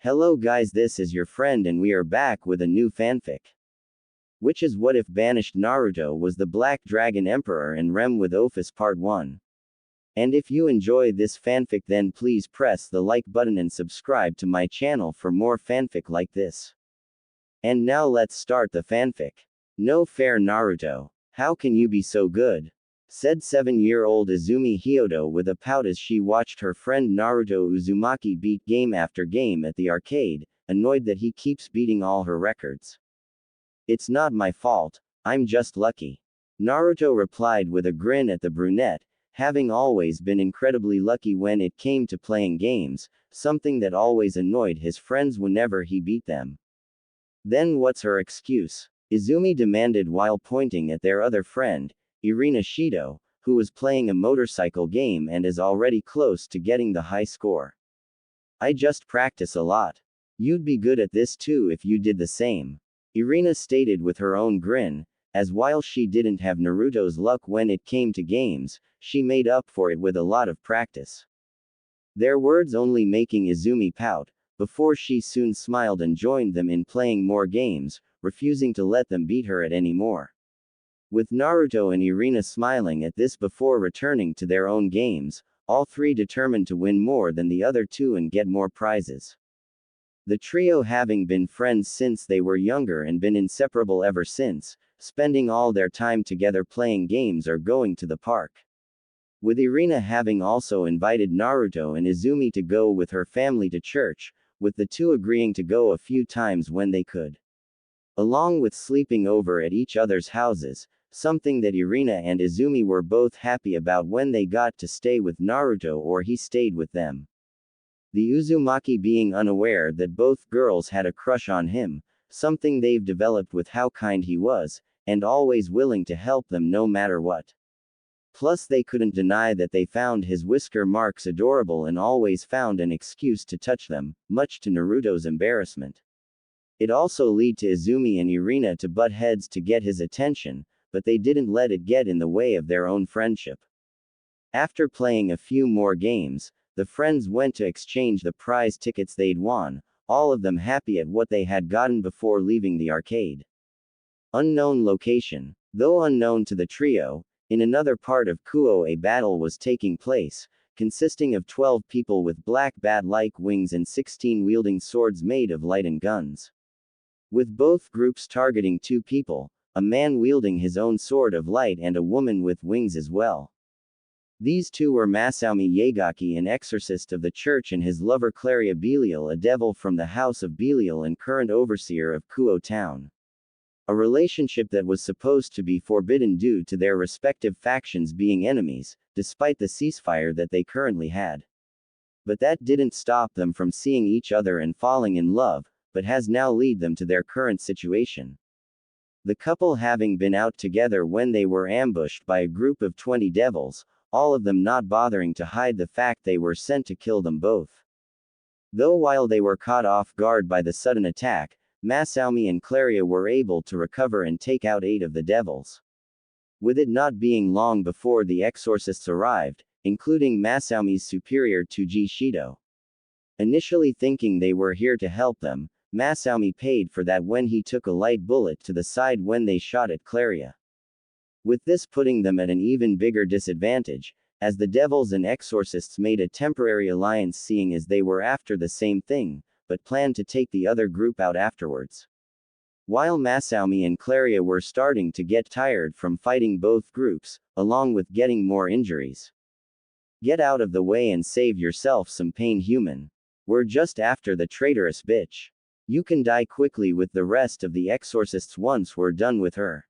Hello guys, this is your friend and we are back with a new fanfic. Which is what if Banished Naruto was the Black Dragon Emperor and Harem with Ophis Part 1. And if you enjoy this fanfic then please press the like button and subscribe to my channel for more fanfic like this. And now let's start the fanfic. No fair Naruto. How can you be so good? Said 7-year-old Izumi Hyodo with a pout as she watched her friend Naruto Uzumaki beat game after game at the arcade, annoyed that he keeps beating all her records. It's not my fault, I'm just lucky. Naruto replied with a grin at the brunette, having always been incredibly lucky when it came to playing games, something that always annoyed his friends whenever he beat them. Then what's her excuse? Izumi demanded while pointing at their other friend, Irina Shido, who was playing a motorcycle game and is already close to getting the high score. I just practice a lot. You'd be good at this too if you did the same. Irina stated with her own grin, as while she didn't have Naruto's luck when it came to games, she made up for it with a lot of practice. Their words only making Izumi pout, before she soon smiled and joined them in playing more games, refusing to let them beat her at any more. With Naruto and Irina smiling at this before returning to their own games, all three determined to win more than the other two and get more prizes. The trio having been friends since they were younger and been inseparable ever since, spending all their time together playing games or going to the park. With Irina having also invited Naruto and Izumi to go with her family to church, with the two agreeing to go a few times when they could. Along with sleeping over at each other's houses, something that Irina and Izumi were both happy about when they got to stay with Naruto or he stayed with them. The Uzumaki being unaware that both girls had a crush on him, something they've developed with how kind he was, and always willing to help them no matter what. Plus they couldn't deny that they found his whisker marks adorable and always found an excuse to touch them, much to Naruto's embarrassment. It also led to Izumi and Irina to butt heads to get his attention, but they didn't let it get in the way of their own friendship. After playing a few more games, the friends went to exchange the prize tickets they'd won, all of them happy at what they had gotten before leaving the arcade. Unknown location. Though unknown to the trio, in another part of Kuo a battle was taking place, consisting of 12 people with black bat-like wings and 16 wielding swords made of light and guns. With both groups targeting 2 people, a man wielding his own sword of light and a woman with wings as well. These two were Masami Yagaki, an exorcist of the church, and his lover Claria Belial, a devil from the house of Belial and current overseer of Kuo town. A relationship that was supposed to be forbidden due to their respective factions being enemies, despite the ceasefire that they currently had. But that didn't stop them from seeing each other and falling in love, but has now led them to their current situation. The couple having been out together when they were ambushed by a group of 20 devils, all of them not bothering to hide the fact they were sent to kill them both. Though while they were caught off guard by the sudden attack, Masami and Claria were able to recover and take out 8 of the devils. With it not being long before the exorcists arrived, including Masami's superior Tuji Shido. Initially thinking they were here to help them, Masami paid for that when he took a light bullet to the side when they shot at Claria. With this putting them at an even bigger disadvantage, as the devils and exorcists made a temporary alliance seeing as they were after the same thing, but planned to take the other group out afterwards. While Masami and Claria were starting to get tired from fighting both groups, along with getting more injuries. Get out of the way and save yourself some pain, human. We're just after the traitorous bitch. You can die quickly with the rest of the exorcists once we're done with her.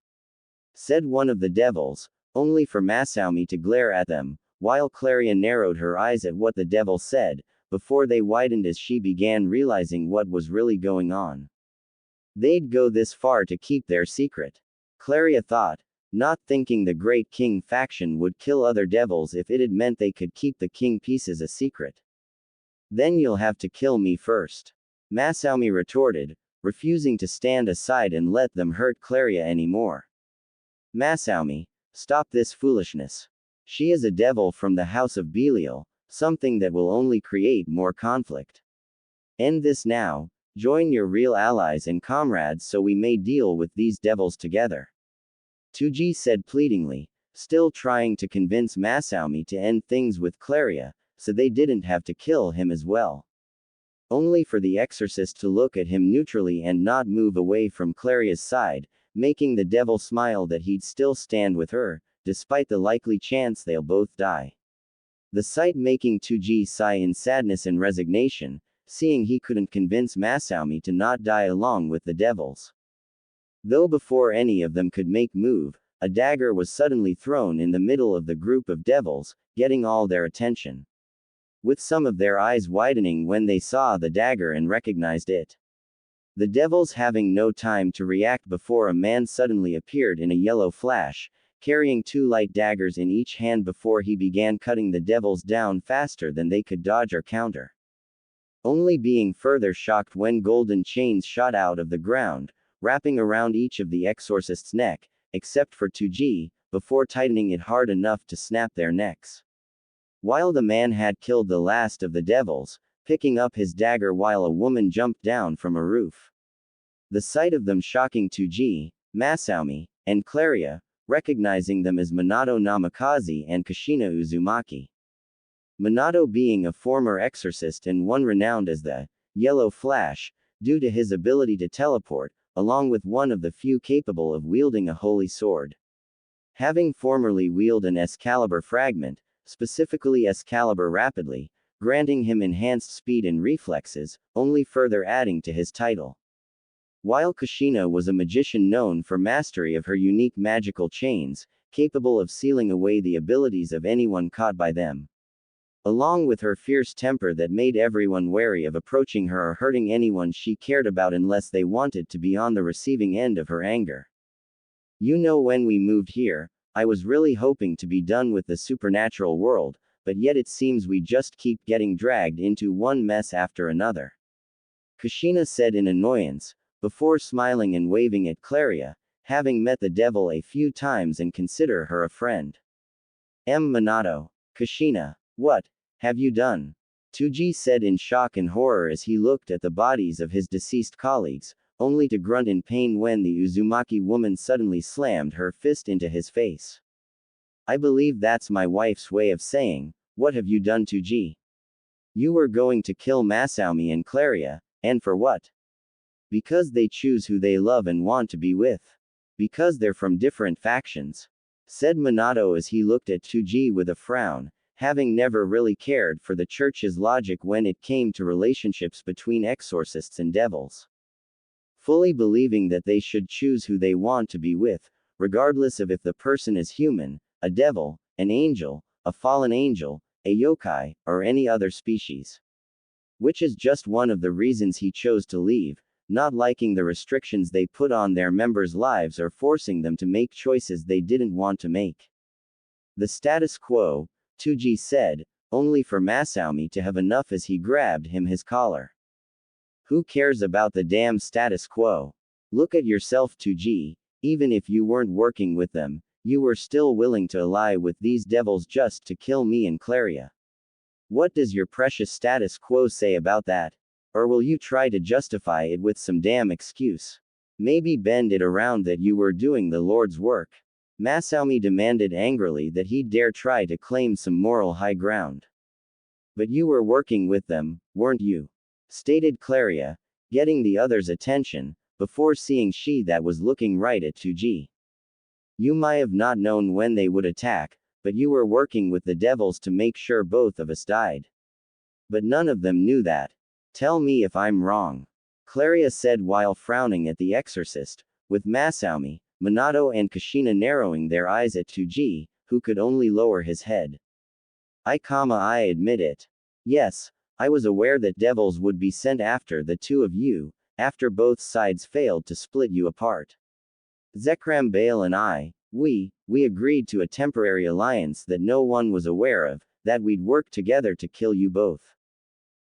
Said one of the devils, only for Masami to glare at them, while Claria narrowed her eyes at what the devil said, before they widened as she began realizing what was really going on. They'd go this far to keep their secret. Claria thought, not thinking the Great King faction would kill other devils if it had meant they could keep the king pieces a secret. Then you'll have to kill me first. Masami retorted, refusing to stand aside and let them hurt Claria anymore. Masami, stop this foolishness. She is a devil from the house of Belial, something that will only create more conflict. End this now. Join your real allies and comrades so we may deal with these devils together. Tuji said pleadingly, still trying to convince Masaumi to end things with Claria, so they didn't have to kill him as well. Only for the exorcist to look at him neutrally and not move away from Claria's side, making the devil smile that he'd still stand with her, despite the likely chance they'll both die. The sight making Tuji sigh in sadness and resignation, seeing he couldn't convince Masaumi to not die along with the devils. Though before any of them could make move, a dagger was suddenly thrown in the middle of the group of devils, getting all their attention. With some of their eyes widening when they saw the dagger and recognized it. The devils having no time to react before a man suddenly appeared in a yellow flash, carrying 2 light daggers in each hand before he began cutting the devils down faster than they could dodge or counter. Only being further shocked when golden chains shot out of the ground, wrapping around each of the exorcist's neck, except for Tuji, before tightening it hard enough to snap their necks. While the man had killed the last of the devils, picking up his dagger while a woman jumped down from a roof. The sight of them shocking Tuji, Masaumi, and Claria, recognizing them as Minato Namikaze and Kushina Uzumaki. Minato being a former exorcist and one renowned as the Yellow Flash, due to his ability to teleport, along with one of the few capable of wielding a holy sword. Having formerly wielded an Excalibur fragment, specifically Excalibur rapidly, granting him enhanced speed and reflexes, only further adding to his title. While Kushina was a magician known for mastery of her unique magical chains, capable of sealing away the abilities of anyone caught by them. Along with her fierce temper that made everyone wary of approaching her or hurting anyone she cared about unless they wanted to be on the receiving end of her anger. You know, when we moved here, I was really hoping to be done with the supernatural world, but yet it seems we just keep getting dragged into one mess after another. Kushina said in annoyance, before smiling and waving at Claria, having met the devil a few times and consider her a friend. Minato. Kushina. What have you done? Tuji said in shock and horror as he looked at the bodies of his deceased colleagues, only to grunt in pain when the Uzumaki woman suddenly slammed her fist into his face. I believe that's my wife's way of saying, what have you done, Tuji? You were going to kill Masaumi and Claria, and for what? Because they choose who they love and want to be with. Because they're from different factions. Said Minato as he looked at Tuji with a frown, having never really cared for the church's logic when it came to relationships between exorcists and devils. Fully believing that they should choose who they want to be with, regardless of if the person is human, a devil, an angel, a fallen angel, a yokai, or any other species. Which is just one of the reasons he chose to leave, not liking the restrictions they put on their members' lives or forcing them to make choices they didn't want to make. The status quo, Tuji said, only for Masaumi to have enough as he grabbed his collar. Who cares about the damn status quo? Look at yourself, Tuji. Even if you weren't working with them, you were still willing to ally with these devils just to kill me and Claria. What does your precious status quo say about that? Or will you try to justify it with some damn excuse? Maybe bend it around that you were doing the Lord's work. Masaumi demanded angrily that he dare try to claim some moral high ground. But you were working with them, weren't you? Stated Claria, getting the other's attention, before seeing she that was looking right at Tuji. You might have not known when they would attack, but you were working with the devils to make sure both of us died. But none of them knew that. Tell me if I'm wrong. Claria said while frowning at the exorcist, with Masaumi, Minato and Kushina narrowing their eyes at Tuji, who could only lower his head. I admit it. Yes, I was aware that devils would be sent after the two of you, after both sides failed to split you apart. Zekram Bale and I, we agreed to a temporary alliance that no one was aware of, that we'd work together to kill you both.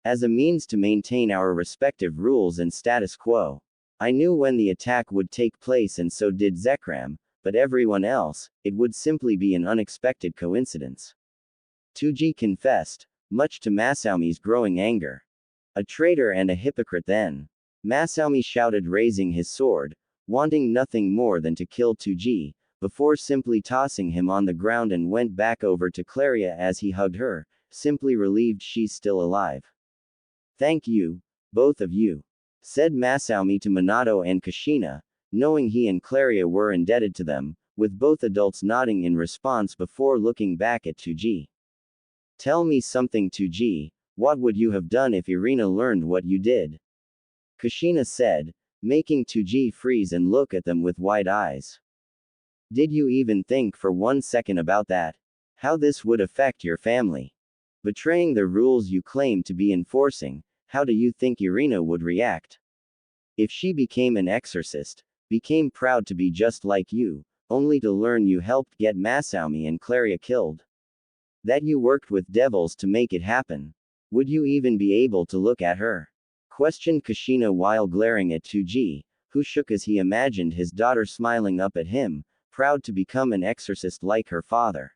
As a means to maintain our respective rules and status quo. I knew when the attack would take place and so did Zekram, but everyone else, it would simply be an unexpected coincidence. Tuji confessed, much to Masaumi's growing anger. A traitor and a hypocrite then. Masami shouted, raising his sword, wanting nothing more than to kill Tuji, before simply tossing him on the ground, and went back over to Claria as he hugged her, simply relieved she's still alive. Thank you, both of you, said Masami to Minato and Kushina, knowing he and Claria were indebted to them, with both adults nodding in response before looking back at Tuji. Tell me something, Tuji, what would you have done if Irina learned what you did? Kushina said, making Tuji freeze and look at them with wide eyes. Did you even think for 1 second about that? How this would affect your family? Betraying the rules you claim to be enforcing, how do you think Irina would react? If she became an exorcist, became proud to be just like you, only to learn you helped get Masami and Claria killed? That you worked with devils to make it happen? Would you even be able to look at her? Questioned Kushina while glaring at Tuji, who shook as he imagined his daughter smiling up at him, proud to become an exorcist like her father.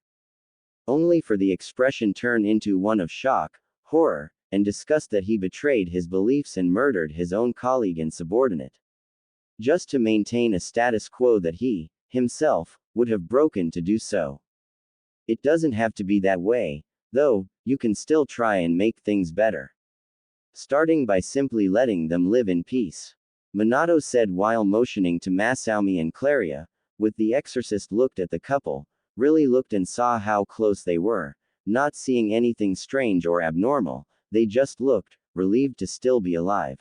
Only for the expression turn into one of shock, horror, and disgust that he betrayed his beliefs and murdered his own colleague and subordinate. Just to maintain a status quo that he, himself, would have broken to do so. It doesn't have to be that way, though, you can still try and make things better. Starting by simply letting them live in peace. Minato said while motioning to Masami and Claria, with the exorcist looked at the couple, really looked and saw how close they were, not seeing anything strange or abnormal, they just looked, relieved to still be alive.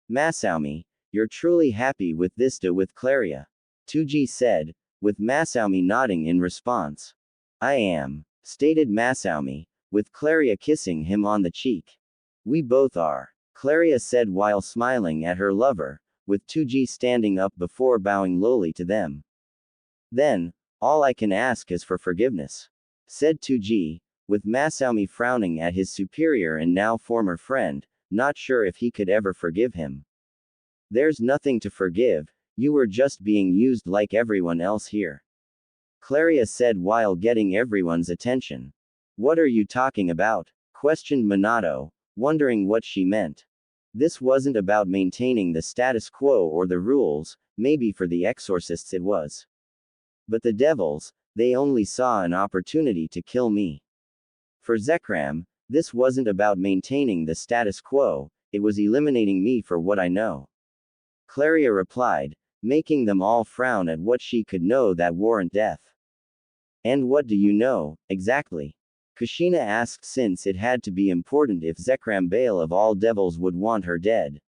Masami, you're truly happy with this with Claria? Tuji said, with Masami nodding in response. I am, stated Masami, with Claria kissing him on the cheek. We both are, Claria said while smiling at her lover, with Tuji standing up before bowing lowly to them. Then, all I can ask is for forgiveness, said Tuji, with Masami frowning at his superior and now former friend, not sure if he could ever forgive him. There's nothing to forgive, you were just being used like everyone else here, Claria said while getting everyone's attention. What are you talking about? Questioned Minato, wondering what she meant. This wasn't about maintaining the status quo or the rules, maybe for the exorcists it was. But the devils, they only saw an opportunity to kill me. For Zekrom, this wasn't about maintaining the status quo, it was eliminating me for what I know. Claria replied, making them all frown at what she could know that warrant death. And what do you know, exactly? Kushina asked, since it had to be important if Zekrom Bale of all devils would want her dead.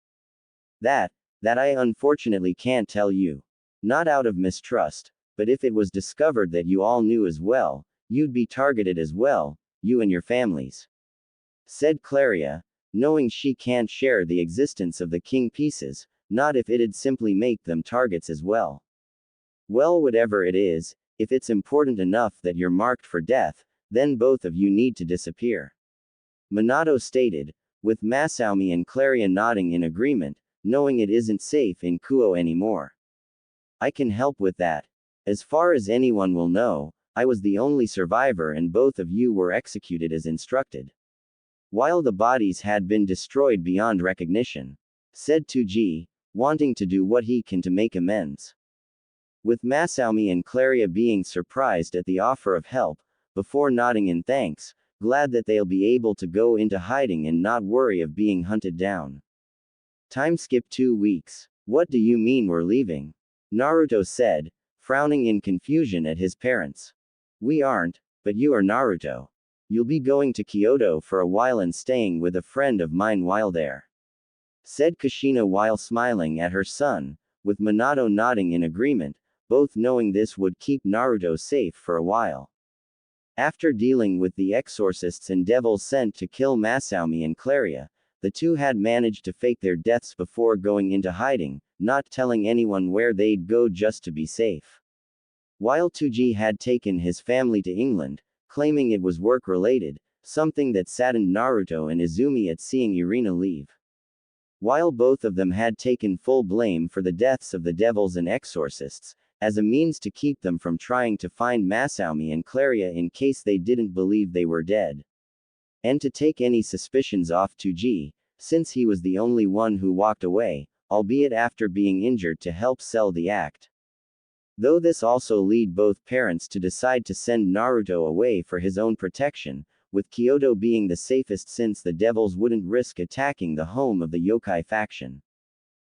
That I unfortunately can't tell you. Not out of mistrust, but if it was discovered that you all knew as well, you'd be targeted as well, you and your families, said Claria, knowing she can't share the existence of the king pieces, not if it'd simply make them targets as well. Well, whatever it is, if it's important enough that you're marked for death, then both of you need to disappear, Minato stated, with Masami and Claria nodding in agreement, knowing it isn't safe in Kuo anymore. I can help with that. As far as anyone will know, I was the only survivor and both of you were executed as instructed. While the bodies had been destroyed beyond recognition, said Tuji, wanting to do what he can to make amends. With Masami and Claria being surprised at the offer of help, before nodding in thanks, glad that they'll be able to go into hiding and not worry of being hunted down. Time skip 2 weeks. What do you mean we're leaving? Naruto said, frowning in confusion at his parents. We aren't, but you are Naruto. You'll be going to Kyoto for a while and staying with a friend of mine while there, said Kushina while smiling at her son, with Minato nodding in agreement, both knowing this would keep Naruto safe for a while. After dealing with the exorcists and devils sent to kill Masami and Claria, the two had managed to fake their deaths before going into hiding, not telling anyone where they'd go just to be safe. While Tuji had taken his family to England, claiming it was work-related, something that saddened Naruto and Izumi at seeing Irina leave. While both of them had taken full blame for the deaths of the devils and exorcists, as a means to keep them from trying to find Masami and Claria in case they didn't believe they were dead. And to take any suspicions off Tuji, since he was the only one who walked away, albeit after being injured to help sell the act. Though this also led both parents to decide to send Naruto away for his own protection, with Kyoto being the safest since the devils wouldn't risk attacking the home of the yokai faction.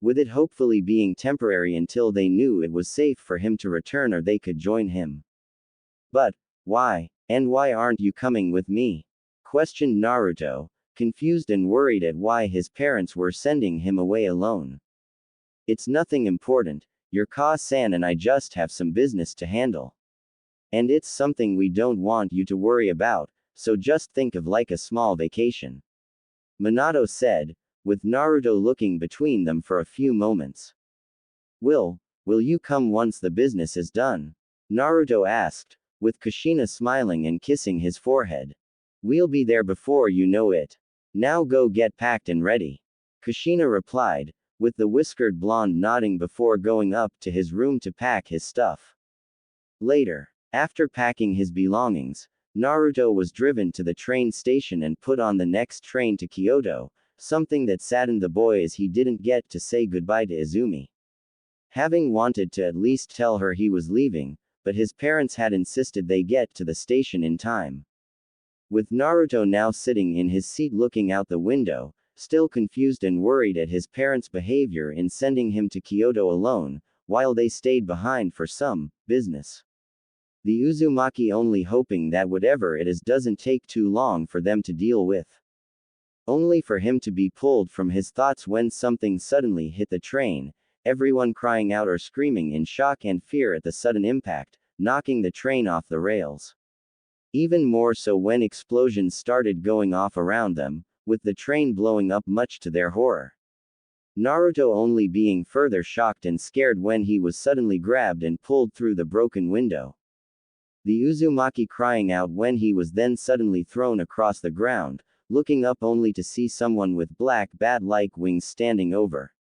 With it hopefully being temporary until they knew it was safe for him to return or they could join him. But, why? And why aren't you coming with me? Questioned Naruto, confused and worried at why his parents were sending him away alone. It's nothing important, your Ka-san and I just have some business to handle. And it's something we don't want you to worry about, so just think of like a small vacation. Minato said, with Naruto looking between them for a few moments. Will you come once the business is done? Naruto asked, with Kushina smiling and kissing his forehead. We'll be there before you know it. Now go get packed and ready. Kushina replied, with the whiskered blonde nodding before going up to his room to pack his stuff. Later, after packing his belongings, Naruto was driven to the train station and put on the next train to Kyoto, something that saddened the boy as he didn't get to say goodbye to Izumi. Having wanted to at least tell her he was leaving, but his parents had insisted they get to the station in time. With Naruto now sitting in his seat looking out the window, still confused and worried at his parents' behavior in sending him to Kyoto alone, while they stayed behind for some business. The Uzumaki only hoping that whatever it is doesn't take too long for them to deal with. Only for him to be pulled from his thoughts when something suddenly hit the train, everyone crying out or screaming in shock and fear at the sudden impact, knocking the train off the rails. Even more so when explosions started going off around them, with the train blowing up much to their horror. Naruto only being further shocked and scared when he was suddenly grabbed and pulled through the broken window. The Uzumaki crying out when he was then suddenly thrown across the ground, looking up only to see someone with black bat-like wings standing over.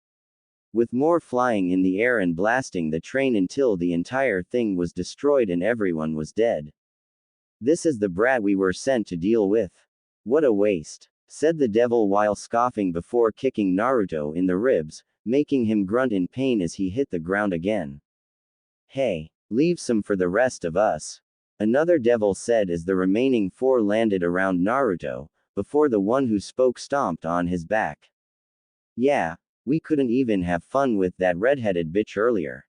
With more flying in the air and blasting the train until the entire thing was destroyed and everyone was dead. This is the brat we were sent to deal with. What a waste, said the devil while scoffing before kicking Naruto in the ribs, making him grunt in pain as he hit the ground again. Hey, leave some for the rest of us. Another devil said as the remaining four landed around Naruto, before the one who spoke stomped on his back. Yeah, we couldn't even have fun with that redheaded bitch earlier.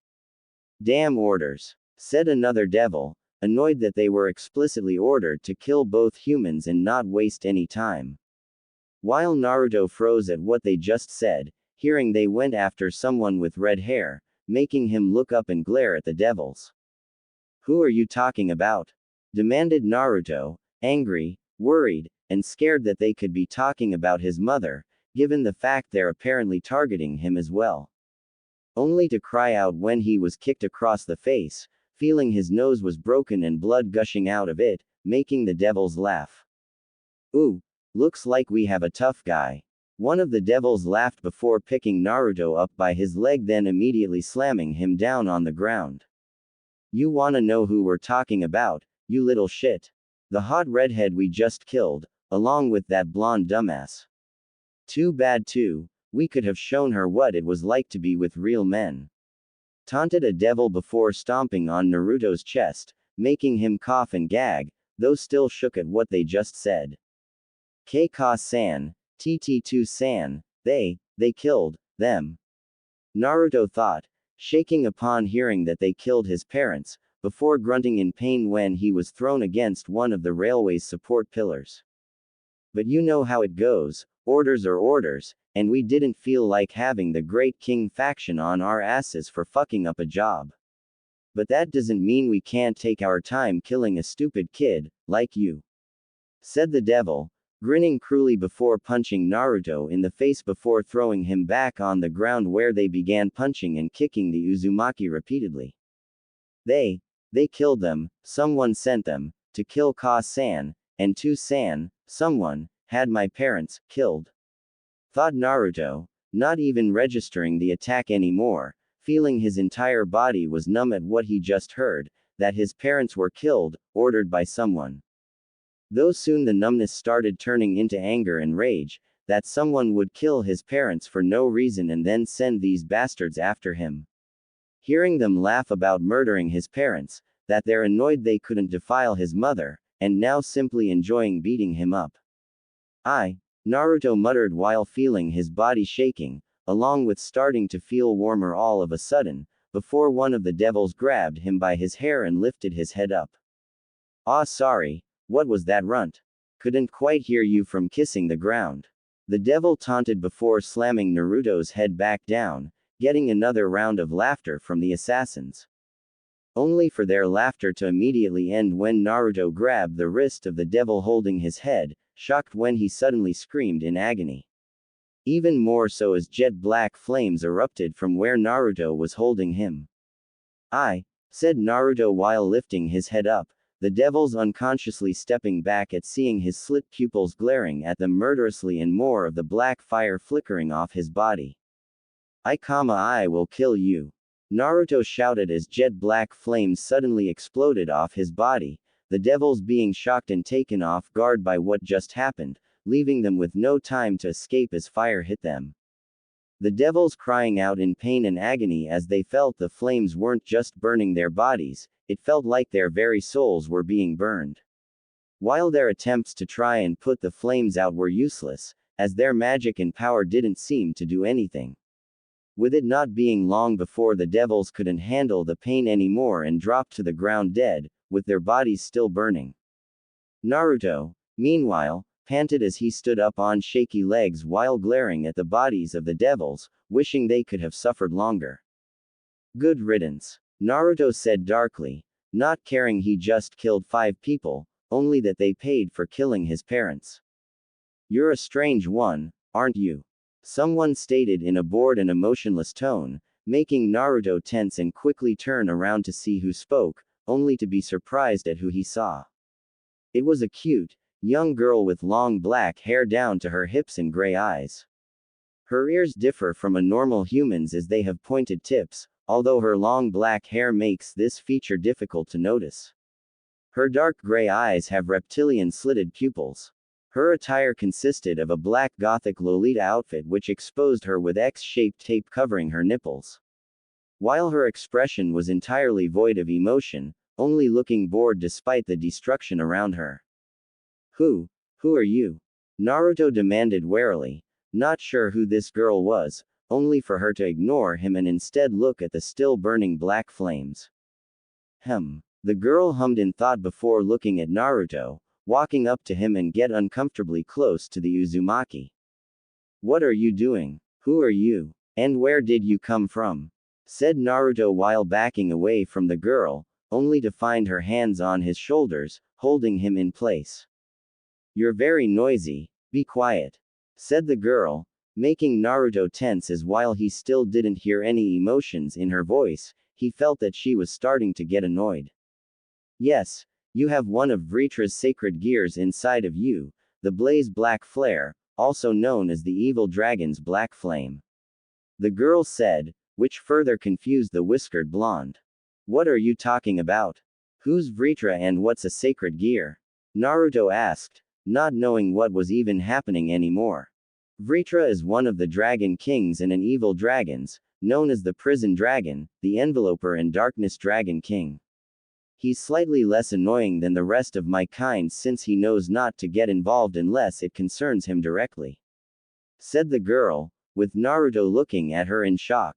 Damn orders, said another devil, annoyed that they were explicitly ordered to kill both humans and not waste any time. While Naruto froze at what they just said, hearing they went after someone with red hair, making him look up and glare at the devils. Who are you talking about? Demanded Naruto, angry, worried, and scared that they could be talking about his mother, given the fact they're apparently targeting him as well. Only to cry out when he was kicked across the face, feeling his nose was broken and blood gushing out of it, making the devils laugh. Ooh, looks like we have a tough guy. One of the devils laughed before picking Naruto up by his leg, then immediately slamming him down on the ground. You wanna know who we're talking about, you little shit? The hot redhead we just killed, along with that blonde dumbass. Too bad too, we could have shown her what it was like to be with real men. Taunted a devil before stomping on Naruto's chest, making him cough and gag, though still shook at what they just said. K-Ka-san, TT2-san, they killed them. Naruto thought, shaking upon hearing that they killed his parents, before grunting in pain when he was thrown against one of the railway's support pillars. But you know how it goes, orders are orders, and we didn't feel like having the Great King faction on our asses for fucking up a job. But that doesn't mean we can't take our time killing a stupid kid, like you. Said the devil, grinning cruelly before punching Naruto in the face before throwing him back on the ground where they began punching and kicking the Uzumaki repeatedly. They killed them, someone sent them, to kill Ka-san, and To-san, someone, had my parents, killed. Thought Naruto, not even registering the attack anymore, feeling his entire body was numb at what he just heard, that his parents were killed, ordered by someone. Though soon the numbness started turning into anger and rage, that someone would kill his parents for no reason and then send these bastards after him. Hearing them laugh about murdering his parents, that they're annoyed they couldn't defile his mother, and now simply enjoying beating him up. Naruto muttered while feeling his body shaking, along with starting to feel warmer all of a sudden, before one of the devils grabbed him by his hair and lifted his head up. Sorry, what was that runt? Couldn't quite hear you from kissing the ground. The devil taunted before slamming Naruto's head back down, getting another round of laughter from the assassins. Only for their laughter to immediately end when Naruto grabbed the wrist of the devil holding his head, shocked when he suddenly screamed in agony. Even more so as jet black flames erupted from where Naruto was holding him. Said Naruto while lifting his head up, the devils unconsciously stepping back at seeing his slit pupils glaring at them murderously and more of the black fire flickering off his body. I will kill you. Naruto shouted as jet black flames suddenly exploded off his body, the devils being shocked and taken off guard by what just happened, leaving them with no time to escape as fire hit them. The devils crying out in pain and agony as they felt the flames weren't just burning their bodies, it felt like their very souls were being burned. While their attempts to try and put the flames out were useless, as their magic and power didn't seem to do anything. With it not being long before the devils couldn't handle the pain anymore and dropped to the ground dead, with their bodies still burning. Naruto, meanwhile, panted as he stood up on shaky legs while glaring at the bodies of the devils, wishing they could have suffered longer. Good riddance, Naruto said darkly, not caring he just killed 5 people, only that they paid for killing his parents. You're a strange one, aren't you? Someone stated in a bored and emotionless tone, making Naruto tense and quickly turn around to see who spoke, only to be surprised at who he saw. It was a cute, young girl with long black hair down to her hips and gray eyes. Her ears differ from a normal human's as they have pointed tips, although her long black hair makes this feature difficult to notice. Her dark gray eyes have reptilian slitted pupils. Her attire consisted of a black gothic Lolita outfit which exposed her with X-shaped tape covering her nipples. While her expression was entirely void of emotion, only looking bored despite the destruction around her. Who are you? Naruto demanded warily, not sure who this girl was, only for her to ignore him and instead look at the still burning black flames. The girl hummed in thought before looking at Naruto, walking up to him and get uncomfortably close to the Uzumaki. What are you doing? Who are you? And where did you come from? Said Naruto while backing away from the girl, only to find her hands on his shoulders, holding him in place. You're very noisy, be quiet. Said the girl, making Naruto tense as while he still didn't hear any emotions in her voice, he felt that she was starting to get annoyed. Yes, you have one of Vritra's sacred gears inside of you, the Blaze Black Flare, also known as the Evil Dragon's Black Flame. The girl said, which further confused the whiskered blonde. What are you talking about? Who's Vritra and what's a sacred gear? Naruto asked, not knowing what was even happening anymore. Vritra is one of the Dragon Kings and an evil dragons, known as the Prison Dragon, the Enveloper and Darkness Dragon King. He's slightly less annoying than the rest of my kind since he knows not to get involved unless it concerns him directly. Said the girl, with Naruto looking at her in shock.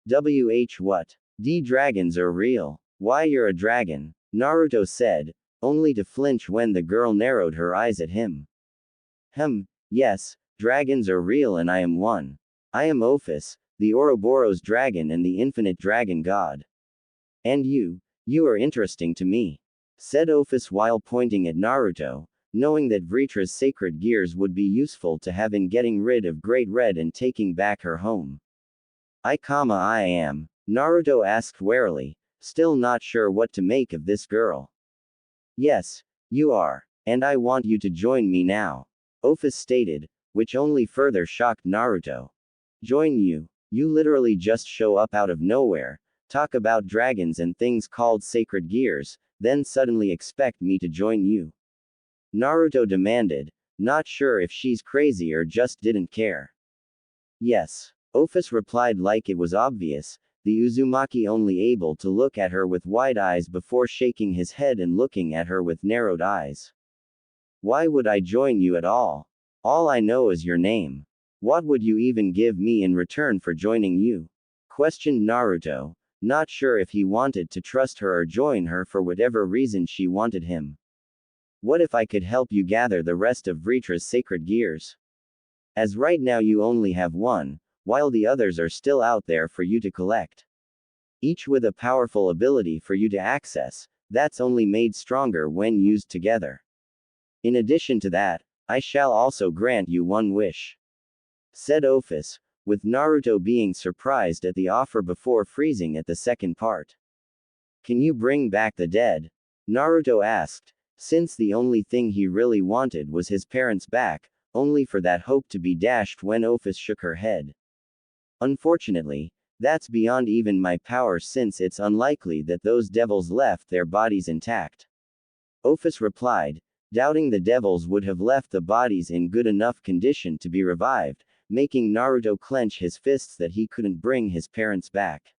What? Dragons are real. Why you're a dragon? Naruto said, only to flinch when the girl narrowed her eyes at him. Yes, dragons are real and I am one. I am Ophis, the Ouroboros dragon and the infinite dragon god. And you are interesting to me. Said Ophis while pointing at Naruto, knowing that Vritra's sacred gears would be useful to have in getting rid of Great Red and taking back her home. I am, Naruto asked warily, still not sure what to make of this girl. Yes, you are, and I want you to join me now, Ophis stated, which only further shocked Naruto. Join you? You literally just show up out of nowhere, talk about dragons and things called sacred gears, then suddenly expect me to join you? Naruto demanded, not sure if she's crazy or just didn't care. Yes. Ophis replied like it was obvious, the Uzumaki only able to look at her with wide eyes before shaking his head and looking at her with narrowed eyes. Why would I join you at all? All I know is your name. What would you even give me in return for joining you? Questioned Naruto, not sure if he wanted to trust her or join her for whatever reason she wanted him. What if I could help you gather the rest of Vritra's sacred gears? As right now you only have one, while the others are still out there for you to collect. Each with a powerful ability for you to access, that's only made stronger when used together. In addition to that, I shall also grant you one wish. Said Ophis, with Naruto being surprised at the offer before freezing at the second part. Can you bring back the dead? Naruto asked, since the only thing he really wanted was his parents back, only for that hope to be dashed when Ophis shook her head. Unfortunately, that's beyond even my power since it's unlikely that those devils left their bodies intact. Ophis replied, doubting the devils would have left the bodies in good enough condition to be revived, making Naruto clench his fists that he couldn't bring his parents back.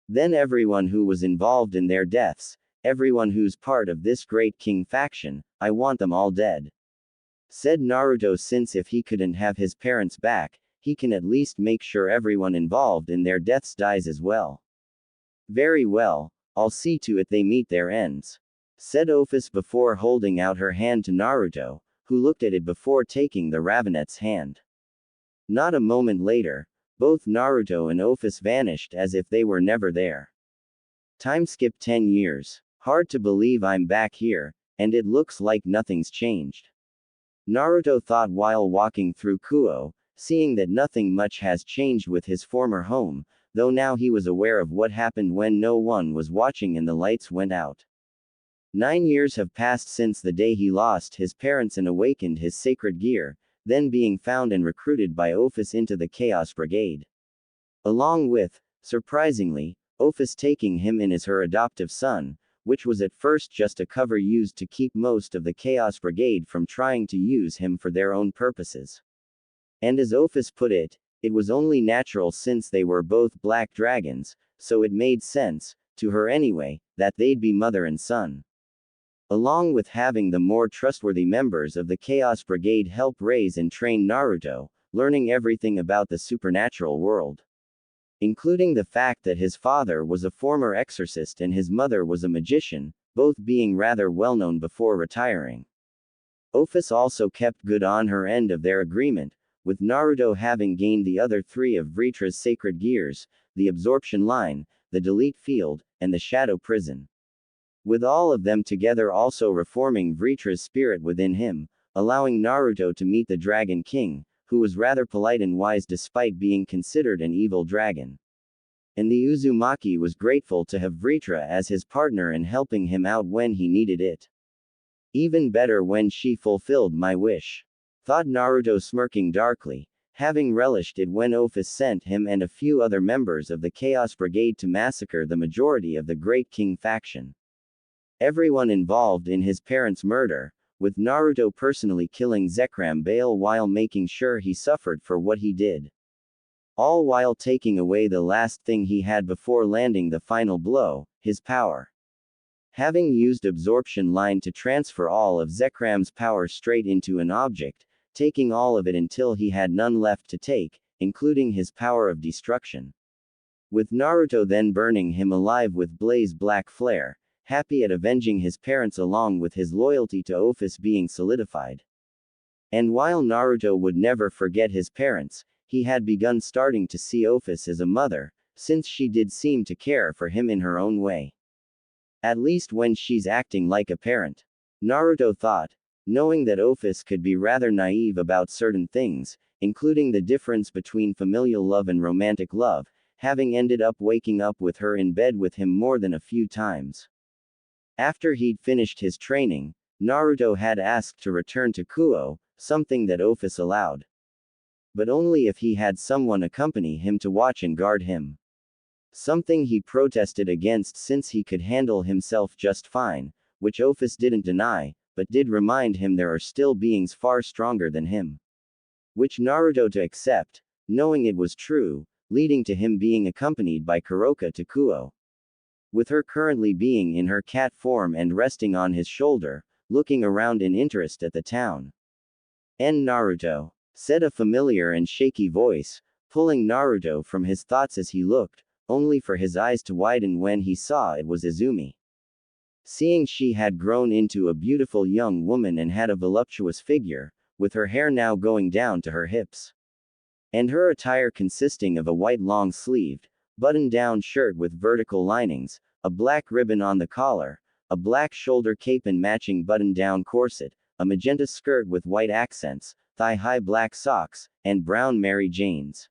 Then everyone who was involved in their deaths, everyone who's part of this great king faction, I want them all dead. Said Naruto, since if he couldn't have his parents back, he can at least make sure everyone involved in their deaths dies as well. Very well, I'll see to it they meet their ends. Said Ophis before holding out her hand to Naruto, who looked at it before taking the Ravenette's hand. Not a moment later, both Naruto and Ophis vanished as if they were never there. Time skip 10 years. Hard to believe I'm back here, and it looks like nothing's changed. Naruto thought while walking through Kuo, seeing that nothing much has changed with his former home, though now he was aware of what happened when no one was watching and the lights went out. 9 years have passed since the day he lost his parents and awakened his sacred gear, then being found and recruited by Ophis into the Chaos Brigade. Along with, surprisingly, Ophis taking him in as her adoptive son, which was at first just a cover used to keep most of the Chaos Brigade from trying to use him for their own purposes. And as Ophis put it, it was only natural since they were both black dragons, so it made sense, to her anyway, that they'd be mother and son. Along with having the more trustworthy members of the Chaos Brigade help raise and train Naruto, learning everything about the supernatural world. Including the fact that his father was a former exorcist and his mother was a magician, both being rather well known before retiring. Ophis also kept good on her end of their agreement, with Naruto having gained the other 3 of Vritra's sacred gears, the absorption line, the delete field, and the shadow prison. With all of them together also reforming Vritra's spirit within him, allowing Naruto to meet the Dragon King, who was rather polite and wise despite being considered an evil dragon. And the Uzumaki was grateful to have Vritra as his partner and helping him out when he needed it. Even better when she fulfilled my wish. Thought Naruto smirking darkly, having relished it when Ophis sent him and a few other members of the Chaos Brigade to massacre the majority of the Great King faction. Everyone involved in his parents' murder, with Naruto personally killing Zekrom Bale while making sure he suffered for what he did. All while taking away the last thing he had before landing the final blow, his power. Having used absorption line to transfer all of Zekrom's power straight into an object, taking all of it until he had none left to take, including his power of destruction. With Naruto then burning him alive with Blaze Black Flare, happy at avenging his parents along with his loyalty to Ophis being solidified. And while Naruto would never forget his parents, he had begun starting to see Ophis as a mother, since she did seem to care for him in her own way. At least when she's acting like a parent. Naruto thought, knowing that Ophis could be rather naive about certain things, including the difference between familial love and romantic love, having ended up waking up with her in bed with him more than a few times. After he'd finished his training, Naruto had asked to return to Kuo, something that Ophis allowed. But only if he had someone accompany him to watch and guard him. Something he protested against since he could handle himself just fine, which Ophis didn't deny, but did remind him there are still beings far stronger than him. Which Naruto to accept, knowing it was true, leading to him being accompanied by Kuroka to Kuo. With her currently being in her cat form and resting on his shoulder, looking around in interest at the town. Naruto, said a familiar and shaky voice, pulling Naruto from his thoughts as he looked, only for his eyes to widen when he saw it was Izumi. Seeing she had grown into a beautiful young woman and had a voluptuous figure, with her hair now going down to her hips. And her attire consisting of a white long-sleeved, button-down shirt with vertical linings, a black ribbon on the collar, a black shoulder cape and matching button-down corset, a magenta skirt with white accents, thigh-high black socks, and brown Mary Janes.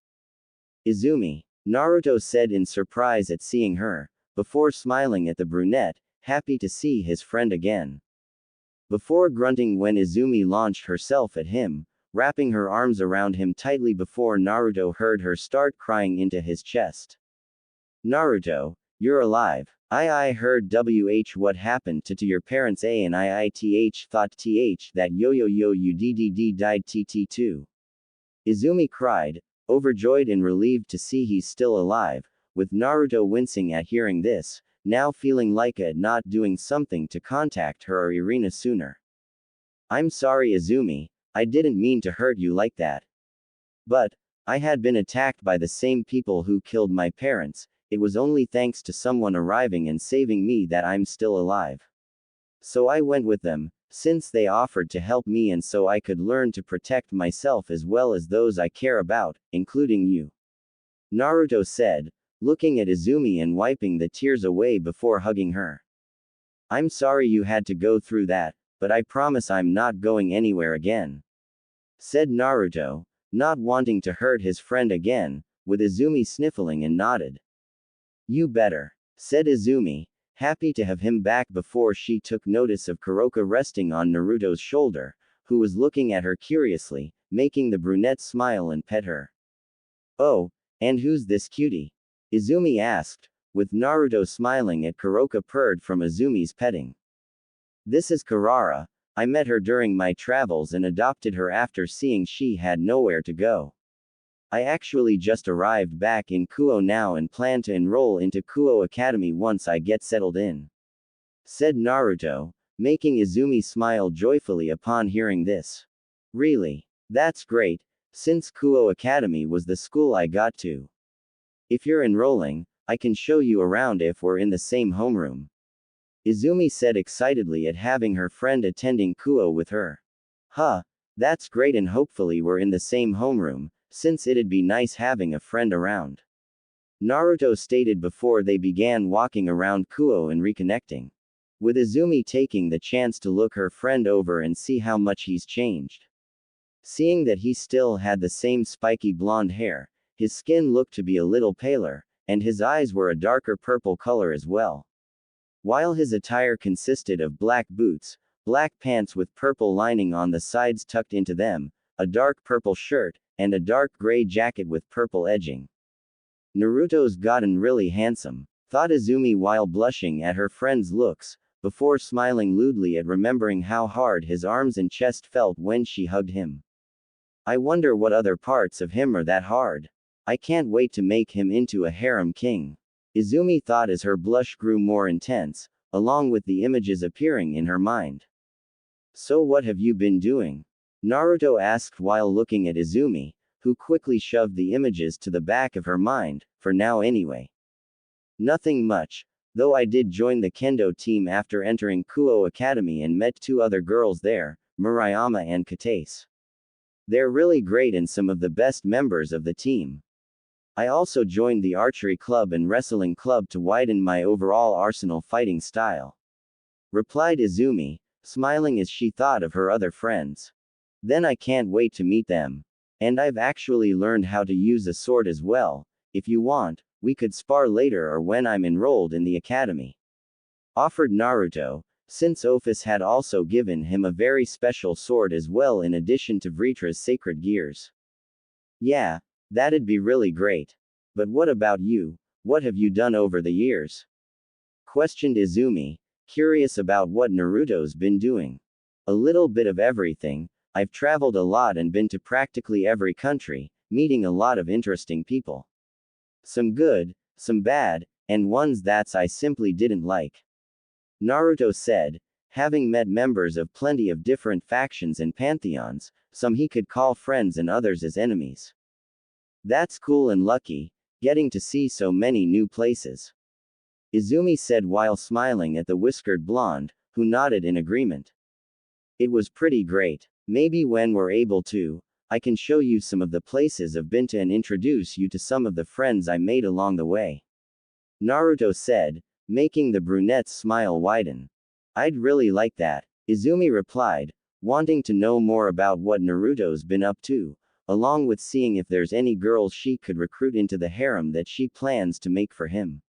Izumi, Naruto said in surprise at seeing her, before smiling at the brunette, happy to see his friend again. Before grunting when Izumi launched herself at him, wrapping her arms around him tightly before Naruto heard her start crying into his chest. Naruto, you're alive. I heard what happened to your parents and I thought that yo you ddd died too. Izumi cried, overjoyed and relieved to see he's still alive, with Naruto wincing at hearing this, now feeling like not doing something to contact her or Irina sooner. I'm sorry Izumi, I didn't mean to hurt you like that. But, I had been attacked by the same people who killed my parents, it was only thanks to someone arriving and saving me that I'm still alive. So I went with them, since they offered to help me and so I could learn to protect myself as well as those I care about, including you. Naruto said, looking at Izumi and wiping the tears away before hugging her. I'm sorry you had to go through that, but I promise I'm not going anywhere again. Said Naruto, not wanting to hurt his friend again, with Izumi sniffling and nodded. You better, said Izumi, happy to have him back before she took notice of Kuroka resting on Naruto's shoulder, who was looking at her curiously, making the brunette smile and pet her. Oh, and who's this cutie? Izumi asked, with Naruto smiling at Kuroka purred from Izumi's petting. This is Karara, I met her during my travels and adopted her after seeing she had nowhere to go. I actually just arrived back in Kuo now and plan to enroll into Kuo Academy once I get settled in. Said Naruto, making Izumi smile joyfully upon hearing this. Really? That's great, since Kuo Academy was the school I got to. If you're enrolling, I can show you around if we're in the same homeroom. Izumi said excitedly at having her friend attending Kuo with her. Huh, that's great and hopefully we're in the same homeroom, since it'd be nice having a friend around. Naruto stated before they began walking around Kuo and reconnecting. With Izumi taking the chance to look her friend over and see how much he's changed. Seeing that he still had the same spiky blonde hair, his skin looked to be a little paler, and his eyes were a darker purple color as well. While his attire consisted of black boots, black pants with purple lining on the sides tucked into them, a dark purple shirt, and a dark gray jacket with purple edging. Naruto's gotten really handsome, thought Izumi while blushing at her friend's looks, before smiling lewdly at remembering how hard his arms and chest felt when she hugged him. I wonder what other parts of him are that hard. I can't wait to make him into a harem king. Izumi thought as her blush grew more intense, along with the images appearing in her mind. So what have you been doing? Naruto asked while looking at Izumi, who quickly shoved the images to the back of her mind, for now anyway. Nothing much, though I did join the kendo team after entering Kuo Academy and met two other girls there, Murayama and Katase. They're really great and some of the best members of the team. I also joined the archery club and wrestling club to widen my overall arsenal fighting style. Replied Izumi, smiling as she thought of her other friends. Then I can't wait to meet them. And I've actually learned how to use a sword as well. If you want, we could spar later or when I'm enrolled in the academy. Offered Naruto, since Ophis had also given him a very special sword as well in addition to Vritra's sacred gears. Yeah, that'd be really great. But what about you? What have you done over the years? Questioned Izumi, curious about what Naruto's been doing. A little bit of everything. I've traveled a lot and been to practically every country, meeting a lot of interesting people. Some good, some bad, and ones that I simply didn't like. Naruto said, having met members of plenty of different factions and pantheons, some he could call friends and others as enemies. That's cool and lucky, getting to see so many new places. Izumi said while smiling at the whiskered blonde, who nodded in agreement. It was pretty great. Maybe when we're able to, I can show you some of the places I've been to and introduce you to some of the friends I made along the way. Naruto said, making the brunette's smile widen. I'd really like that, Izumi replied, wanting to know more about what Naruto's been up to, along with seeing if there's any girls she could recruit into the harem that she plans to make for him.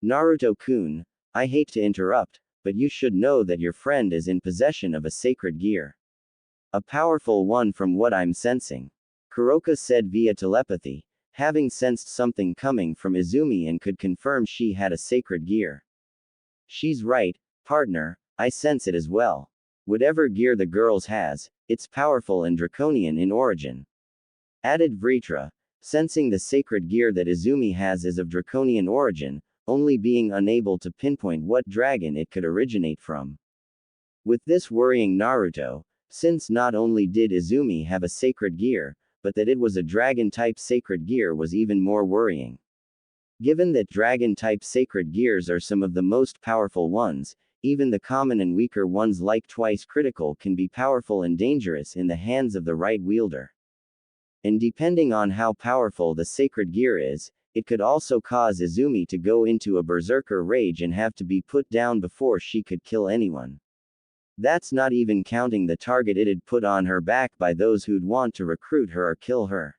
Naruto-kun, I hate to interrupt, but you should know that your friend is in possession of a sacred gear. A powerful one from what I'm sensing. Kuroka said via telepathy, having sensed something coming from Izumi and could confirm she had a sacred gear. She's right, partner, I sense it as well. Whatever gear the girls has, it's powerful and draconian in origin. Added Vritra, sensing the sacred gear that Izumi has is of draconian origin, only being unable to pinpoint what dragon it could originate from. With this worrying Naruto, since not only did Izumi have a sacred gear, but that it was a dragon-type sacred gear was even more worrying. Given that dragon-type sacred gears are some of the most powerful ones, even the common and weaker ones like twice critical can be powerful and dangerous in the hands of the right wielder. And depending on how powerful the sacred gear is, it could also cause Izumi to go into a berserker rage and have to be put down before she could kill anyone. That's not even counting the target it'd put on her back by those who'd want to recruit her or kill her.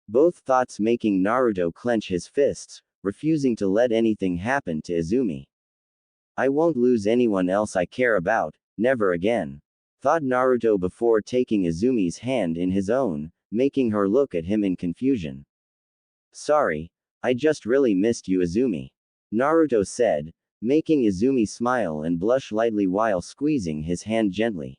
Both thoughts making Naruto clench his fists, refusing to let anything happen to Izumi. I won't lose anyone else I care about, never again, thought Naruto before taking Izumi's hand in his own, making her look at him in confusion. Sorry, I just really missed you, Izumi. Naruto said, making Izumi smile and blush lightly while squeezing his hand gently.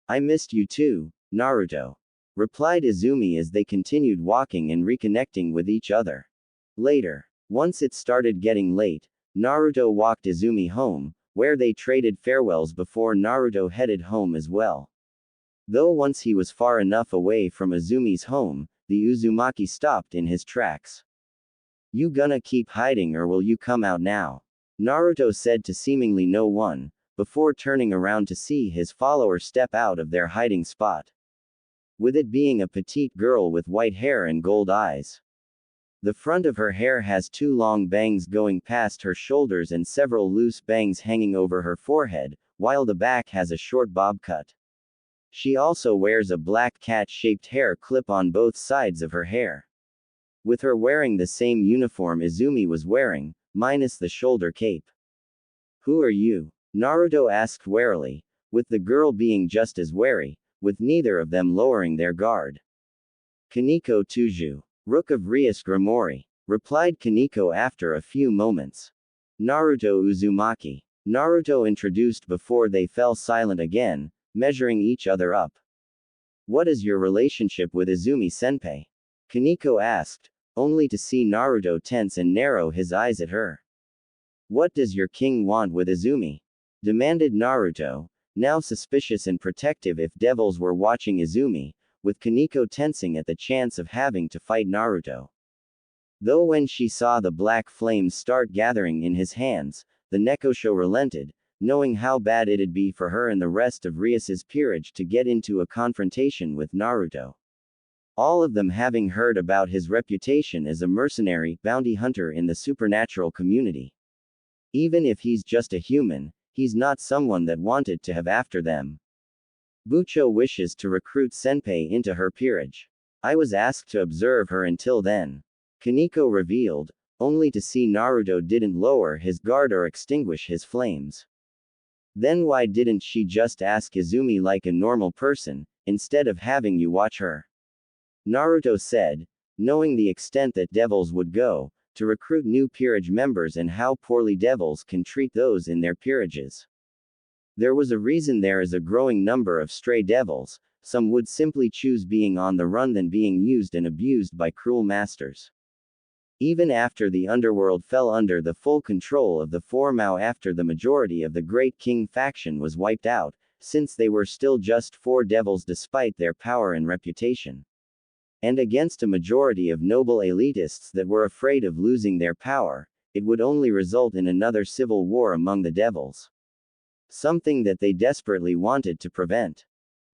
I missed you too, Naruto, replied Izumi as they continued walking and reconnecting with each other. Later, once it started getting late, Naruto walked Izumi home, where they traded farewells before Naruto headed home as well. Though once he was far enough away from Izumi's home, the Uzumaki stopped in his tracks. You gonna keep hiding or will you come out now? Naruto said to seemingly no one, before turning around to see his follower step out of their hiding spot. With it being a petite girl with white hair and gold eyes. The front of her hair has two long bangs going past her shoulders and several loose bangs hanging over her forehead, while the back has a short bob cut. She also wears a black cat-shaped hair clip on both sides of her hair. With her wearing the same uniform Izumi was wearing, minus the shoulder cape. Who are you? Naruto asked warily, with the girl being just as wary, with neither of them lowering their guard. Kaneko Tuju, Rook of Rias Grimori, replied Kaneko after a few moments. Naruto Uzumaki. Naruto introduced before they fell silent again, measuring each other up. What is your relationship with Izumi-senpai? Kaneko asked, only to see Naruto tense and narrow his eyes at her. What does your king want with Izumi? Demanded Naruto, now suspicious and protective if devils were watching Izumi, with Kaneko tensing at the chance of having to fight Naruto. Though when she saw the black flames start gathering in his hands, the Nekosho relented, knowing how bad it'd be for her and the rest of Rias's peerage to get into a confrontation with Naruto. All of them having heard about his reputation as a mercenary, bounty hunter in the supernatural community. Even if he's just a human, he's not someone that wanted to have after them. Bucho wishes to recruit Senpai into her peerage. I was asked to observe her until then. Kaneko revealed, only to see Naruto didn't lower his guard or extinguish his flames. Then why didn't she just ask Izumi like a normal person, instead of having you watch her? Naruto said, knowing the extent that devils would go, to recruit new peerage members and how poorly devils can treat those in their peerages. There was a reason there is a growing number of stray devils. Some would simply choose being on the run than being used and abused by cruel masters. Even after the underworld fell under the full control of the Four Mao, after the majority of the Great King faction was wiped out, since they were still just four devils despite their power and reputation. And against a majority of noble elitists that were afraid of losing their power, it would only result in another civil war among the devils. Something that they desperately wanted to prevent.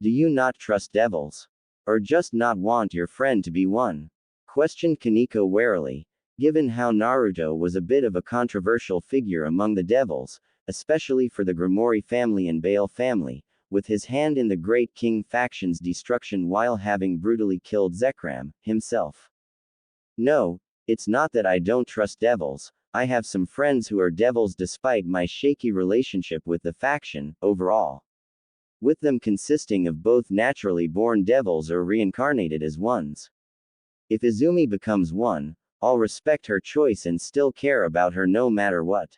Do you not trust devils? Or just not want your friend to be one? Questioned Kaneko warily. Given how Naruto was a bit of a controversial figure among the devils, especially for the Grimoire family and Bale family, with his hand in the Great King faction's destruction while having brutally killed Zekrom himself. No, it's not that I don't trust devils. I have some friends who are devils despite my shaky relationship with the faction, overall. With them consisting of both naturally born devils or reincarnated as ones. If Izumi becomes one, I'll respect her choice and still care about her no matter what.